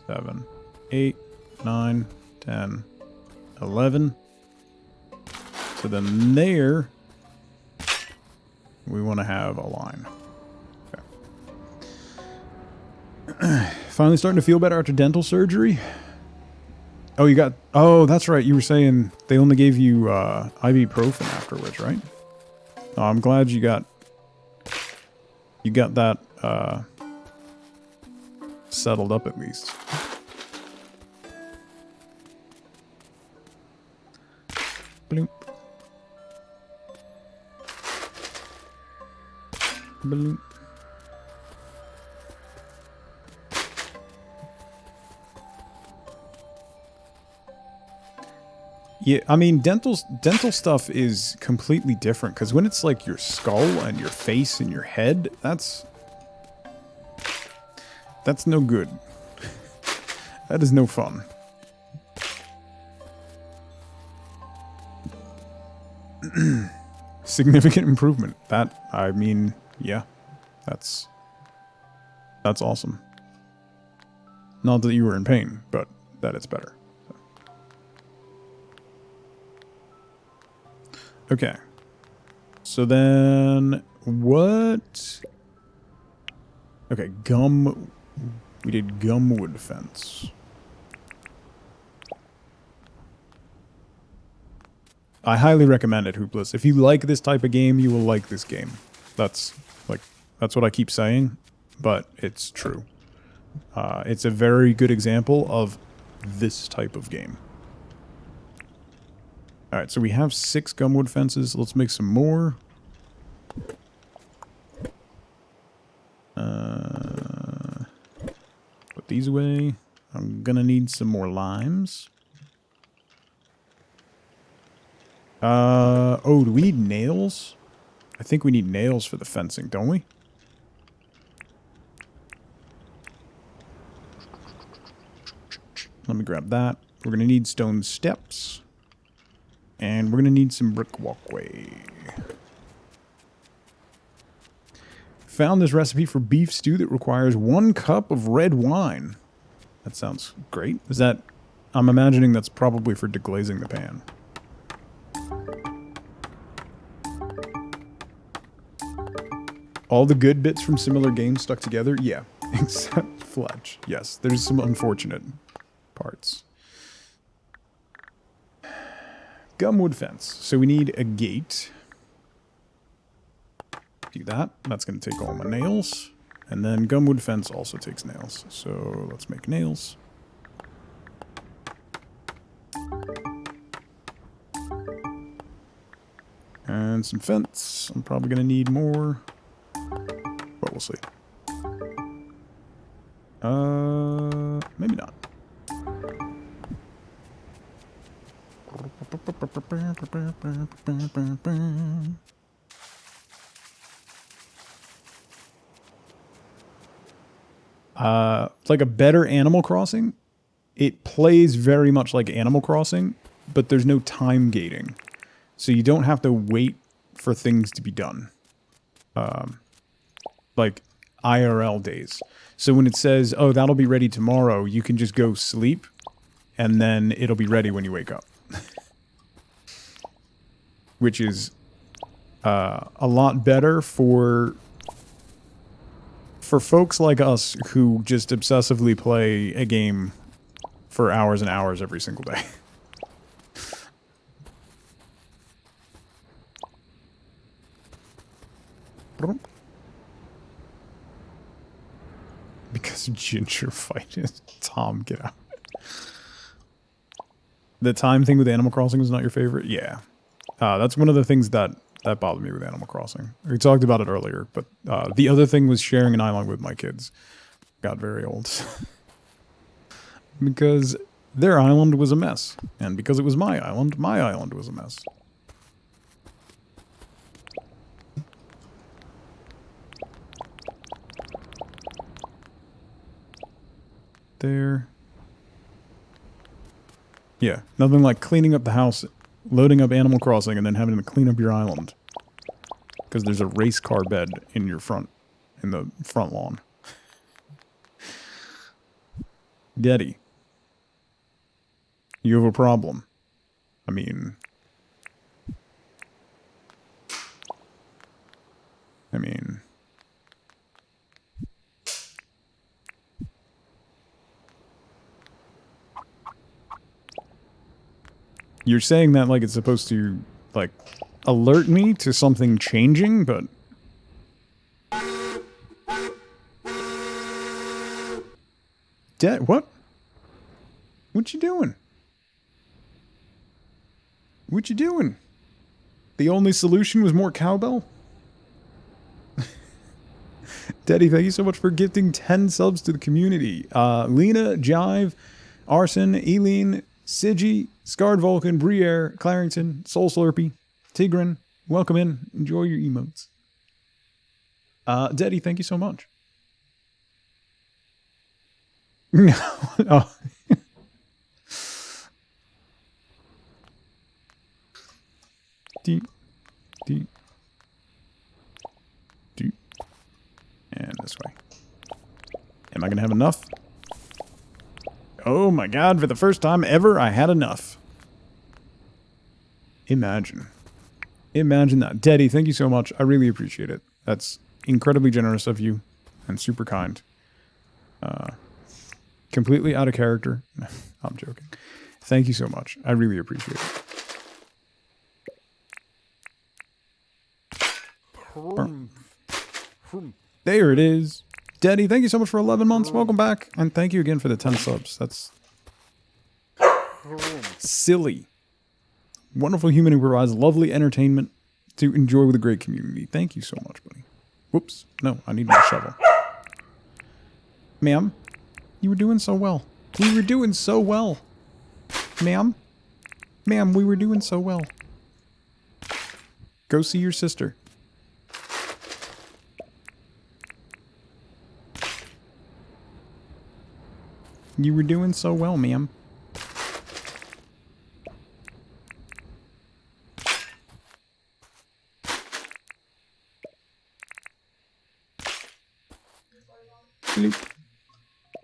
7, 8, 9, 10, 11. So then there... we want to have a line. Okay. Finally starting to feel better after dental surgery. Oh, you got... Oh, that's right. You were saying they only gave you ibuprofen afterwards, right? Oh, I'm glad you got... You got that settled up at least. Bloop. Bloop. Yeah, I mean, dental stuff is completely different, because when it's like your skull and your face and your head, that's no good. That is no fun. Significant improvement. That, I mean, yeah, that's awesome. Not that you were in pain, but that it's better. Okay. So then what? Okay, gum. We did gumwood fence. I highly recommend it, Hoopless. If you like this type of game, you will like this game. That's what I keep saying, but it's true. It's a very good example of this type of game. Alright, so we have 6 gumwood fences. Let's make some more. Put these away. I'm gonna need some more limes. Oh, do we need nails? I think we need nails for the fencing, don't we? Let me grab that. We're gonna need stone steps. And we're going to need some brick walkway. Found this recipe for beef stew that requires 1 cup of red wine. That sounds great. Is that... I'm imagining that's probably for deglazing the pan. All the good bits from similar games stuck together? Yeah. Except Fletch. Yes, there's some unfortunate parts. Gumwood fence. So we need a gate. Do that. That's going to take all my nails. And then gumwood fence also takes nails. So let's make nails. And some fence. I'm probably going to need more. But we'll see. Maybe not. like a better Animal Crossing. It plays very much like Animal Crossing, but there's no time gating. So you don't have to wait for things to be done. Like IRL days. So when it says, oh, that'll be ready tomorrow, you can just go sleep, and then it'll be ready when you wake up. Which is a lot better for folks like us who just obsessively play a game for hours and hours every single day. Because Ginger fight is Tom, get out. The time thing with Animal Crossing was not your favorite? Yeah. That's one of the things that bothered me with Animal Crossing. We talked about it earlier, but the other thing was sharing an island with my kids. Got very old. Because their island was a mess. And because it was my island was a mess. There. Yeah, nothing like cleaning up the house, loading up Animal Crossing, and then having to clean up your island. Because there's a race car bed in the front lawn. Daddy. You have a problem. I mean... You're saying that like it's supposed to, like, alert me to something changing, but... Dad, what? What you doing? What you doing? The only solution was more cowbell? Daddy, thank you so much for gifting 10 subs to the community. Lena, Jive, Arson, Eileen, Sigi, Scarred Vulcan, Briere, Clarington, Soul Slurpee, Tigran, welcome in. Enjoy your emotes. Daddy, thank you so much. Oh. Deep. And this way. Am I going to have enough? Oh my god, for the first time ever, I had enough. Imagine. Imagine that. Daddy, thank you so much. I really appreciate it. That's incredibly generous of you and super kind. Completely out of character. I'm joking. Thank you so much. I really appreciate it. There it is. Daddy, thank you so much for 11 months. Welcome back. And thank you again for the 10 subs. That's silly. Wonderful human who provides lovely entertainment to enjoy with a great community. Thank you so much, buddy. Whoops. No, I need my shovel. Ma'am, you were doing so well. We were doing so well. Ma'am? Ma'am, we were doing so well. Go see your sister. You were doing so well, ma'am.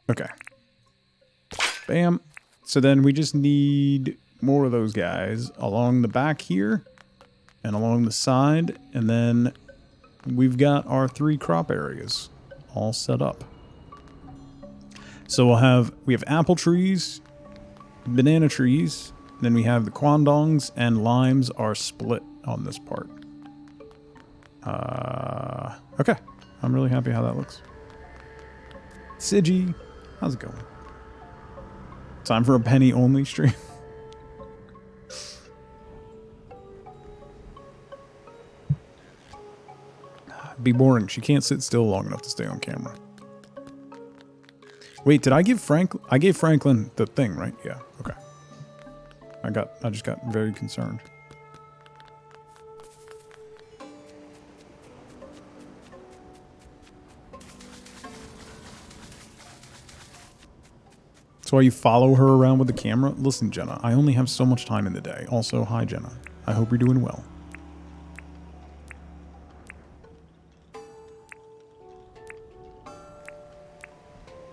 Okay. Bam. So then we just need more of those guys along the back here and along the side. And then we've got our 3 crop areas all set up. So we have apple trees, banana trees, then we have the quandongs, and limes are split on this part. Okay. I'm really happy how that looks. Sigi, how's it going? Time for a penny only stream. Be boring. She can't sit still long enough to stay on camera. Wait, did I give I gave Franklin the thing, right? Yeah, okay. I just got very concerned. why you follow her around with the camera? Listen, Jenna, I only have so much time in the day. Also, hi, Jenna. I hope you're doing well.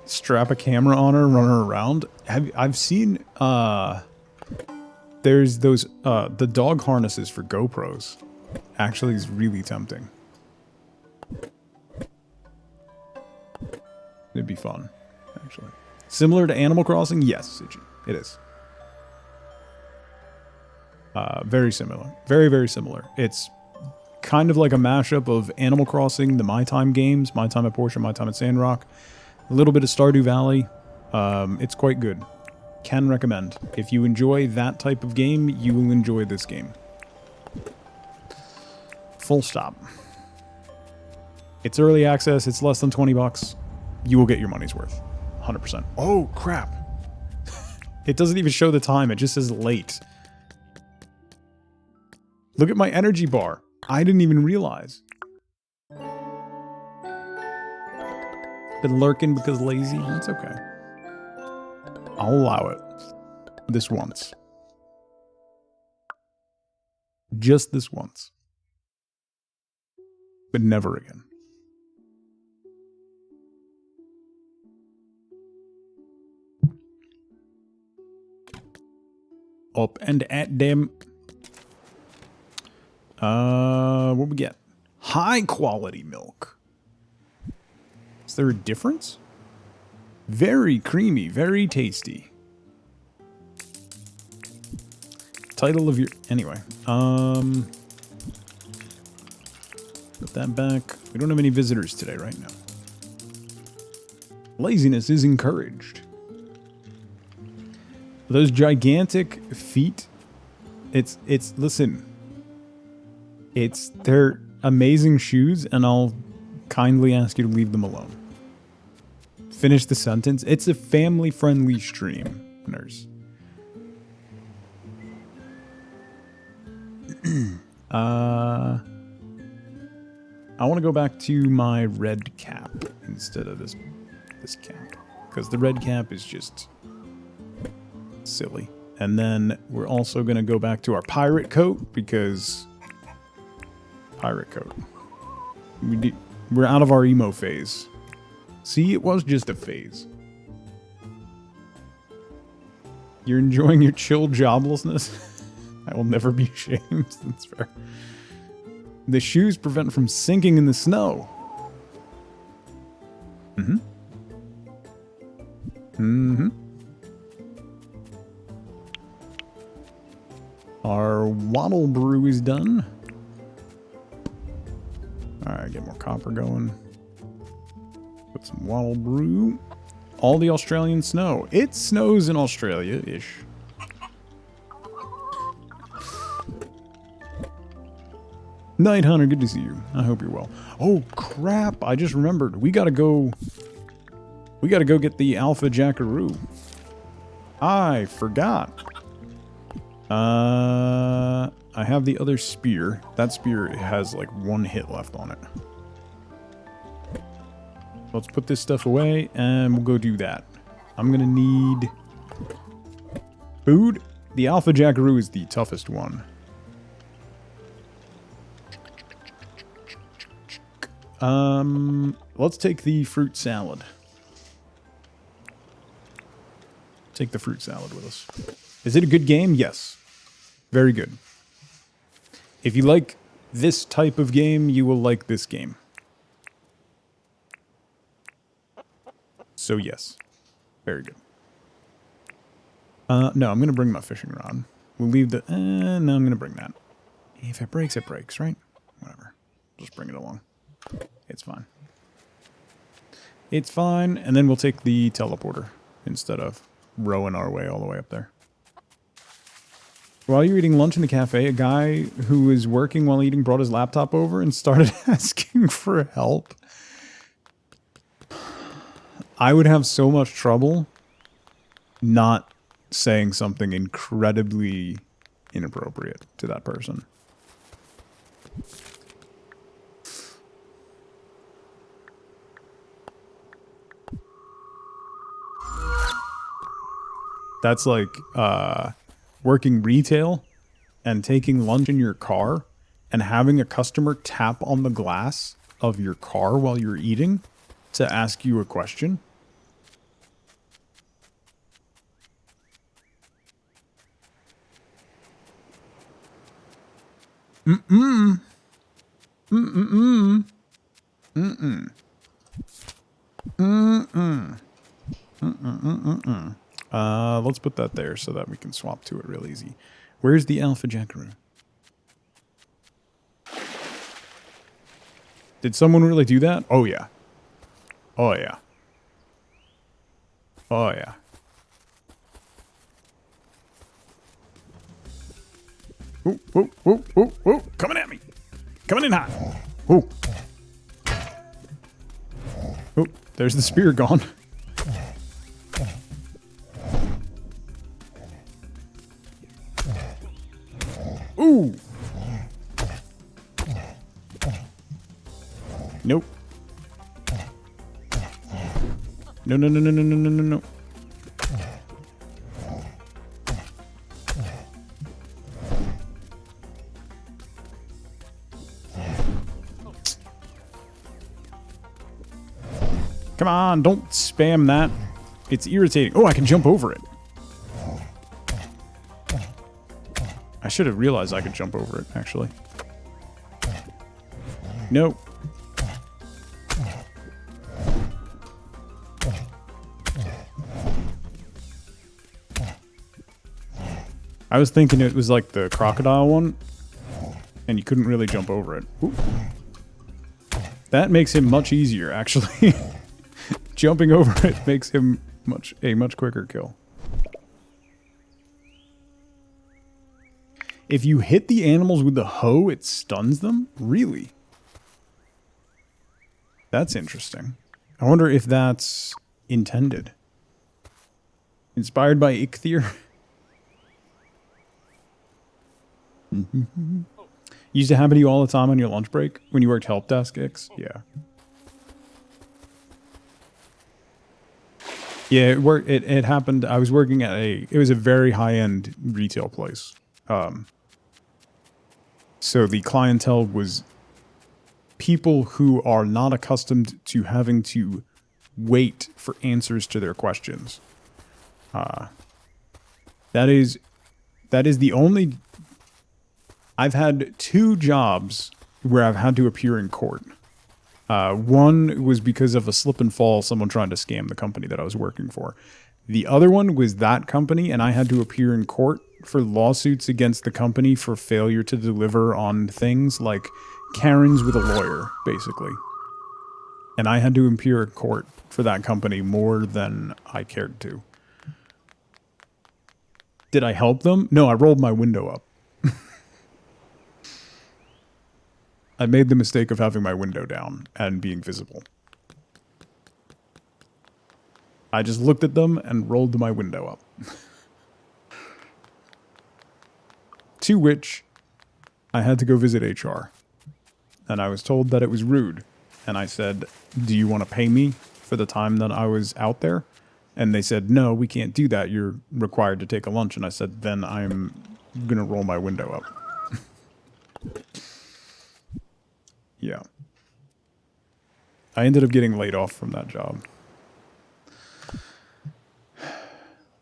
Strap a camera on her, run her around. I've seen, there's those, the dog harnesses for GoPros. Actually, is really tempting. It'd be fun, actually. Similar to Animal Crossing? Yes, it is. Very similar. Very, very similar. It's kind of like a mashup of Animal Crossing, the My Time games, My Time at Portia, My Time at Sandrock, a little bit of Stardew Valley. It's quite good. Can recommend. If you enjoy that type of game, you will enjoy this game. Full stop. It's early access. It's less than 20 bucks. You will get your money's worth. 100%. Oh, crap. It doesn't even show the time. It just says late. Look at my energy bar. I didn't even realize. Been lurking because lazy. That's okay. I'll allow it. This once. Just this once. But never again. Up and at them. What we get? High quality milk. Is there a difference? Very creamy, very tasty. Title of your... Anyway. Put that back. We don't have any visitors today right now. Laziness is encouraged. Those gigantic feet. Listen. They're amazing shoes, and I'll kindly ask you to leave them alone. Finish the sentence. It's a family-friendly stream, nurse. I want to go back to my red cap instead of this cap, because the red cap is just silly. And then we're also going to go back to our pirate coat, because pirate coat. We're out of our emo phase. See, it was just a phase. You're enjoying your chill joblessness? I will never be ashamed. That's fair. The shoes prevent from sinking in the snow. Mm-hmm. Mm-hmm. Our waddle brew is done. Alright, get more copper going. Put some waddle brew. All the Australian snow. It snows in Australia-ish. Night Hunter, good to see you. I hope you're well. Oh crap! I just remembered. We gotta go get the Alpha Jackaroo. I forgot. I have the other spear. That spear has like one hit left on it. Let's put this stuff away and we'll go do that. I'm gonna need food. The Alpha Jackaroo is the toughest one. Let's take the fruit salad. Take the fruit salad with us. Is it a good game? Yes. Very good. If you like this type of game, you will like this game. So yes. Very good. No, I'm going to bring my fishing rod. We'll leave the... no, I'm going to bring that. If it breaks, right? Whatever. Just bring it along. It's fine. It's fine. And then we'll take the teleporter instead of rowing our way all the way up there. While you're eating lunch in the cafe, a guy who was working while eating brought his laptop over and started asking for help. I would have so much trouble not saying something incredibly inappropriate to that person. That's like working retail and taking lunch in your car and having a customer tap on the glass of your car while you're eating to ask you a question. Let's put that there so that we can swap to it real easy. Where's the alpha jackaroo? Did someone really do that? Oh yeah. Oh yeah. Oh yeah. Whoa, whoa, whoa, whoa, whoa. Coming at me. Coming in hot. Whoa. Oh, there's the spear gone. Ooh. Nope. No, no, no, no, no, no, no, no, no. Come on, don't spam that. It's irritating. Oh, I can jump over it. I should have realized I could jump over it, actually. Nope. I was thinking it was like the crocodile one, and you couldn't really jump over it. Ooh. That makes him much easier, actually. Jumping over it makes him a much quicker kill. If you hit the animals with the hoe, it stuns them? Really? That's interesting. I wonder if that's intended. Inspired by Ichthyr? Used to happen to you all the time on your lunch break when you worked help desk, Ix? Yeah. Yeah, it happened. I was working at it was a very high-end retail place. So the clientele was people who are not accustomed to having to wait for answers to their questions. That is the only... I've had 2 jobs where I've had to appear in court. One was because of a slip and fall, someone trying to scam the company that I was working for. The other one was that company, and I had to appear in court for lawsuits against the company for failure to deliver on things like Karens with a lawyer, basically. And I had to appear in court for that company more than I cared to. Did I help them? No, I rolled my window up. I made the mistake of having my window down and being visible. I just looked at them and rolled my window up. To which I had to go visit HR. And I was told that it was rude. And I said, do you want to pay me for the time that I was out there? And they said, no, we can't do that. You're required to take a lunch. And I said, then I'm going to roll my window up. Yeah. I ended up getting laid off from that job.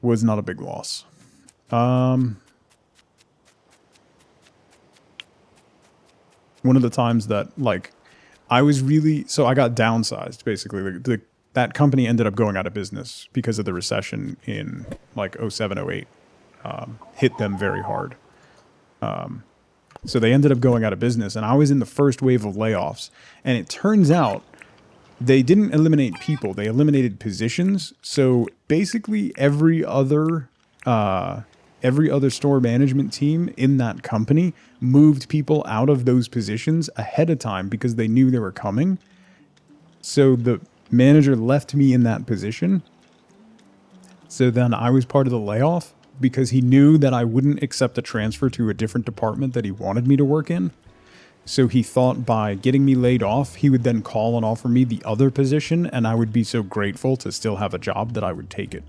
Was not a big loss. One of the times that, like, I was really... So I got downsized, basically. That company ended up going out of business because of the recession in, like, 07, 08. Hit them very hard. So they ended up going out of business, and I was in the first wave of layoffs. And it turns out they didn't eliminate people; they eliminated positions. So basically, every other store management team in that company moved people out of those positions ahead of time because they knew they were coming. So the manager left me in that position. So then I was part of the layoff, because he knew that I wouldn't accept a transfer to a different department that he wanted me to work in. So he thought by getting me laid off, he would then call and offer me the other position, and I would be so grateful to still have a job that I would take it.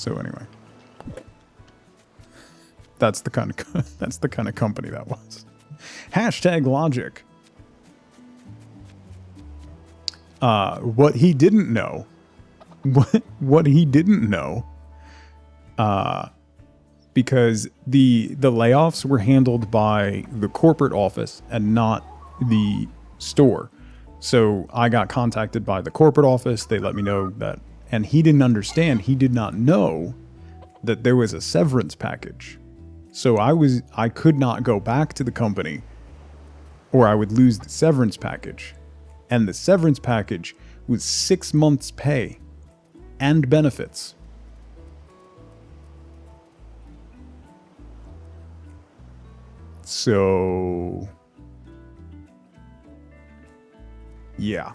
So anyway, that's the kind of company that was. Hashtag logic. What he didn't know, because the layoffs were handled by the corporate office and not the store. So I got contacted by the corporate office. They let me know that, and he didn't understand. He did not know that there was a severance package. So I could not go back to the company or I would lose the severance package. And the severance package was 6 months pay and benefits. So yeah.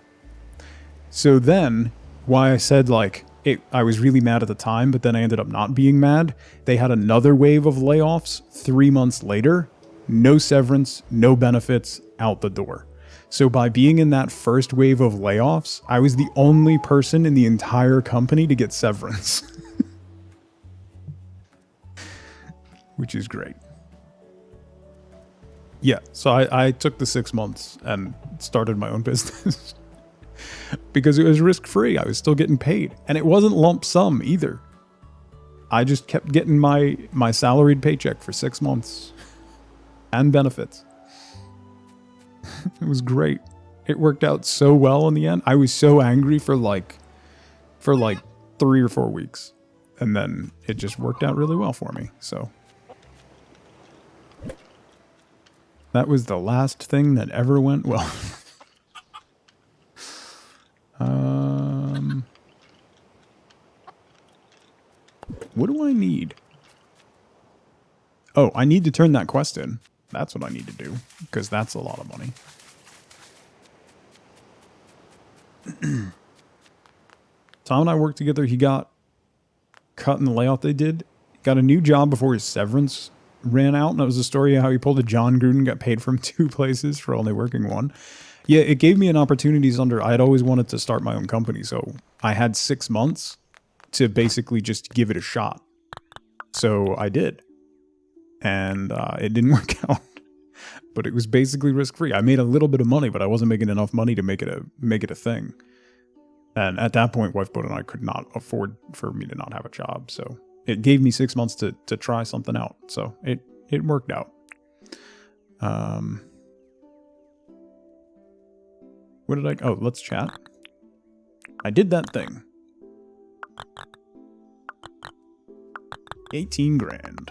So then, why I said I was really mad at the time, but then I ended up not being mad. They had another wave of layoffs 3 months later. No severance, no benefits, out the door. So by being in that first wave of layoffs, I was the only person in the entire company to get severance. Which is great. Yeah, so I took the 6 months and started my own business. Because it was risk-free. I was still getting paid. And it wasn't lump sum either. I just kept getting my salaried paycheck for 6 months. And benefits. It was great. It worked out so well in the end. I was so angry for like 3 or 4 weeks. And then it just worked out really well for me. So that was the last thing that ever went well. What do I need? Oh, I need to turn that quest in. That's what I need to do, because that's a lot of money. Tom and I worked together. He got cut in the layoff they did. Got a new job before his severance ran out, and that was the story of how he pulled a John Gruden, got paid from 2 places for only working 1. Yeah, it gave me an opportunity. I had always wanted to start my own company, so I had 6 months to basically just give it a shot. So I did. And it didn't work out. But it was basically risk-free. I made a little bit of money, but I wasn't making enough money to make it a thing. And at that point, Wifeboat and I could not afford for me to not have a job. So it gave me 6 months to try something out. So it worked out. What did oh, let's chat. I did that thing. 18 grand.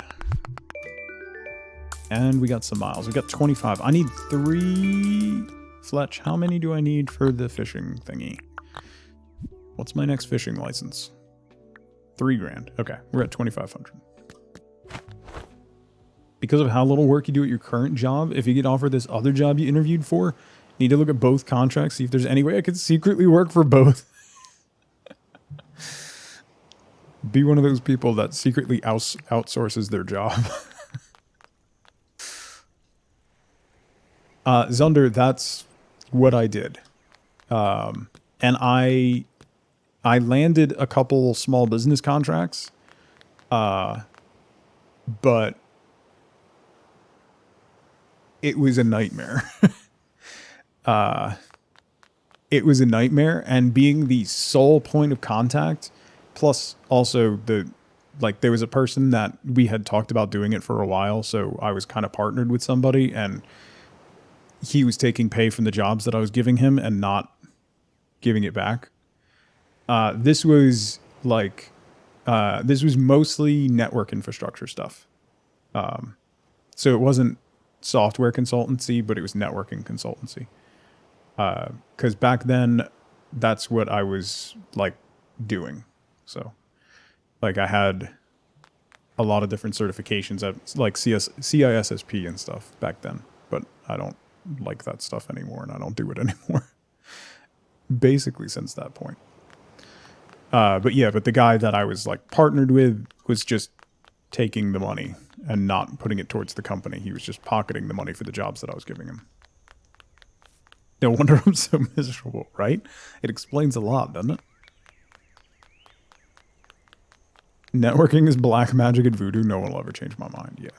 And we got some miles. We got 25. I need 3. Fletch, how many do I need for the fishing thingy? What's my next fishing license? 3 grand. Okay, we're at 2,500. Because of how little work you do at your current job, if you get offered this other job you interviewed for, you need to look at both contracts, see if there's any way I could secretly work for both. Be one of those people that secretly outsources their job. Zunder, that's what I did. And I landed a couple small business contracts. But it was a nightmare. It was a nightmare, and being the sole point of contact, plus also there was a person that we had talked about doing it for a while, so I was kind of partnered with somebody, and he was taking pay from the jobs that I was giving him and not giving it back. This was mostly network infrastructure stuff. So it wasn't software consultancy, but it was networking consultancy. Because back then, that's what I was doing. So, I had a lot of different certifications at CISSP and stuff back then, but I don't like that stuff anymore, and I don't do it anymore. Basically, since that point. But the guy that I was partnered with was just taking the money and not putting it towards the company. He was just pocketing the money for the jobs that I was giving him. No wonder I'm so miserable, right? It explains a lot, doesn't it? Networking is black magic and voodoo. No one will ever change my mind. Yeah.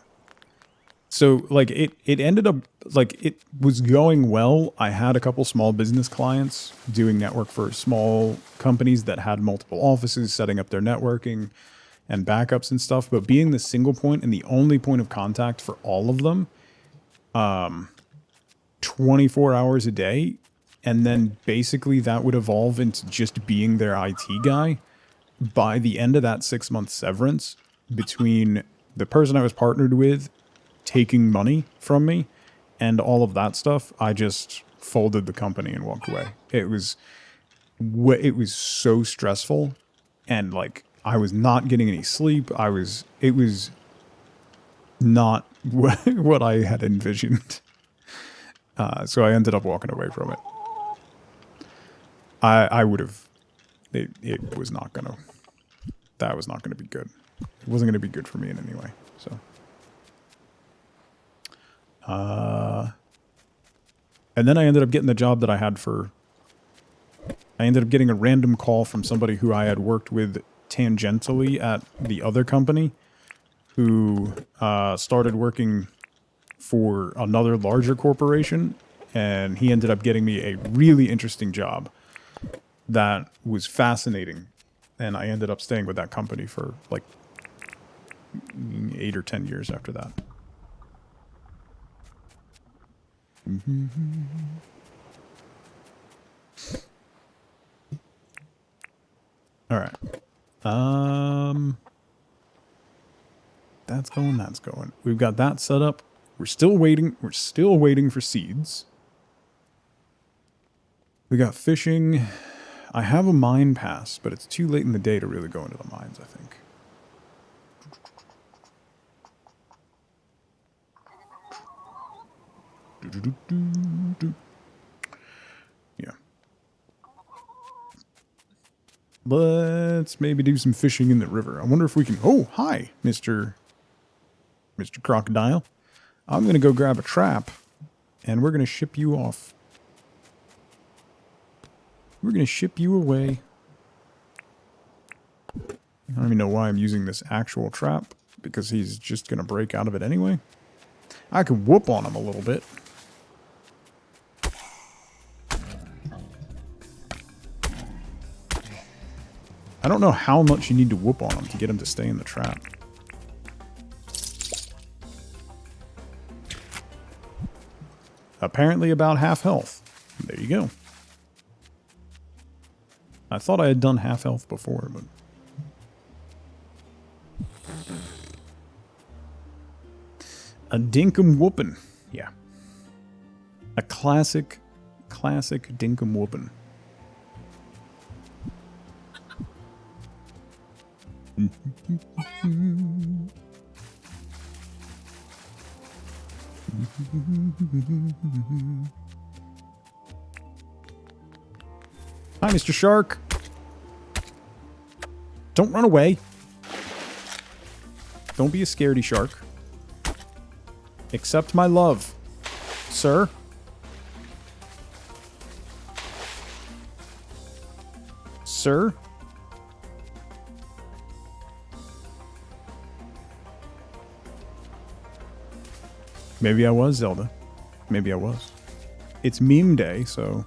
So, like, it ended up, like, it was going well. I had a couple small business clients doing network for small companies that had multiple offices, setting up their networking and backups and stuff. But being the single point and the only point of contact for all of them, 24 hours a day, and then basically that would evolve into just being their IT guy. By the end of that 6-month severance, between the person I was partnered with taking money from me and all of that stuff, I just folded the company and walked away. It was so stressful, and like I was not getting any sleep. It was not what I had envisioned. So I ended up walking away from it. I would have, it was not gonna, that was not gonna be good. It wasn't gonna be good for me in any way, so. And then I ended up getting the job that I had for, I ended up getting a random call from somebody who I had worked with tangentially at the other company, who started working for another larger corporation, and he ended up getting me a really interesting job that was fascinating, and I ended up staying with that company for like 8 or 10 years after that. All right. That's going. We've got that set up. We're still waiting for seeds. We got fishing. I have a mine pass, but it's too late in the day to really go into the mines, I think. Yeah. Let's maybe do some fishing in the river. I wonder if we can... Oh, hi, Mr. Crocodile. I'm going to go grab a trap, and we're going to ship you off. We're going to ship you away. I don't even know why I'm using this actual trap, because he's just going to break out of it anyway. I could whoop on him a little bit. I don't know how much you need to whoop on him to get him to stay in the trap. Apparently about half health. There you go. I thought I had done half health before, but... A dinkum whoopin'. Yeah. A classic dinkum whoopin'. Hi, Mr. Shark. Don't run away. Don't be a scaredy shark. Accept my love, sir. Sir? Maybe I was, Zelda. Maybe I was. It's meme day, so...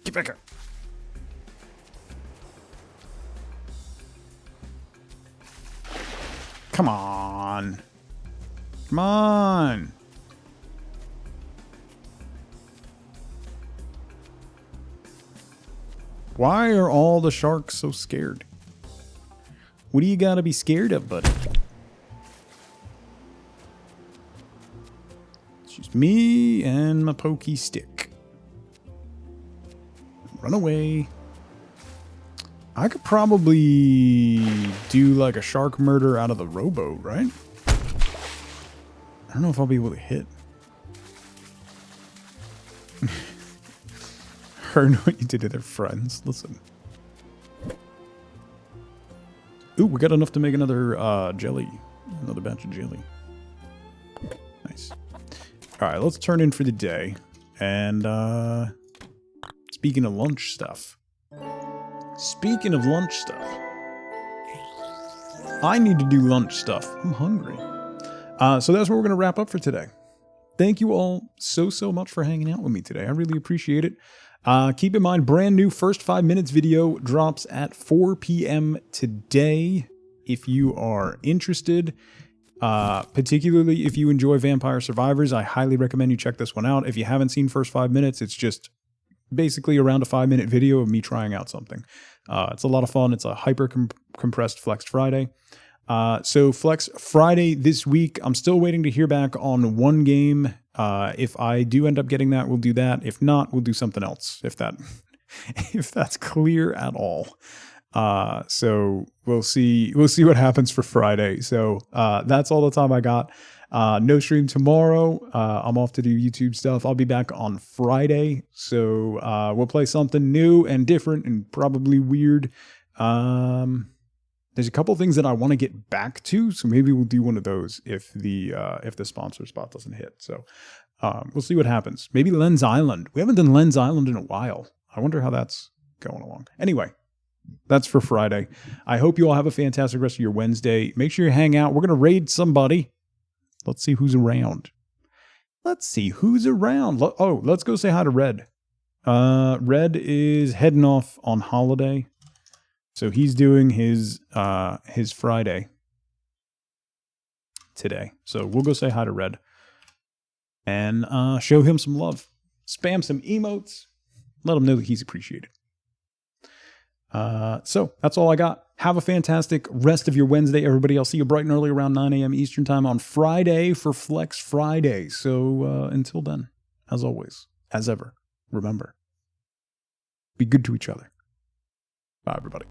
Get back here. Come on. Come on. Why are all the sharks so scared? What do you gotta be scared of, buddy? It's just me and my pokey stick. Run away. I could probably do like a shark murder out of the rowboat, right? I don't know if I'll be able to hit. Heard what you did to their friends. Listen. Ooh, we got enough to make another jelly. Another batch of jelly. Nice. Alright, let's turn in for the day. And Speaking of lunch stuff. Speaking of lunch stuff. I need to do lunch stuff. I'm hungry. So that's what we're going to wrap up for today. Thank you all so much for hanging out with me today. I really appreciate it. Keep in mind, brand new first 5 minutes video drops at 4 p.m. today. If you are interested, particularly if you enjoy Vampire Survivors, I highly recommend you check this one out. If you haven't seen first 5 minutes, it's just basically around a 5-minute video of me trying out something. It's a lot of fun. It's a hyper compressed Flexed Friday. So Flex Friday this week, I'm still waiting to hear back on one game. If I do end up getting that, we'll do that. If not, we'll do something else. If that's clear at all. So we'll see what happens for Friday. So, that's all the time I got. No stream tomorrow. I'm off to do YouTube stuff. I'll be back on Friday. So, we'll play something new and different and probably weird. There's a couple things that I want to get back to, so maybe we'll do one of those if the sponsor spot doesn't hit. So we'll see what happens. Maybe Lens Island. We haven't done Lens Island in a while. I wonder how that's going along. Anyway, that's for Friday. I hope you all have a fantastic rest of your Wednesday. Make sure you hang out. We're going to raid somebody. Let's see who's around. Let's go say hi to Red. Red is heading off on holiday. So he's doing his Friday today. So we'll go say hi to Red and show him some love. Spam some emotes. Let him know that he's appreciated. So that's all I got. Have a fantastic rest of your Wednesday, everybody. I'll see you bright and early around 9 a.m. Eastern time on Friday for Flex Friday. So until then, as always, as ever, remember, be good to each other. Bye, everybody.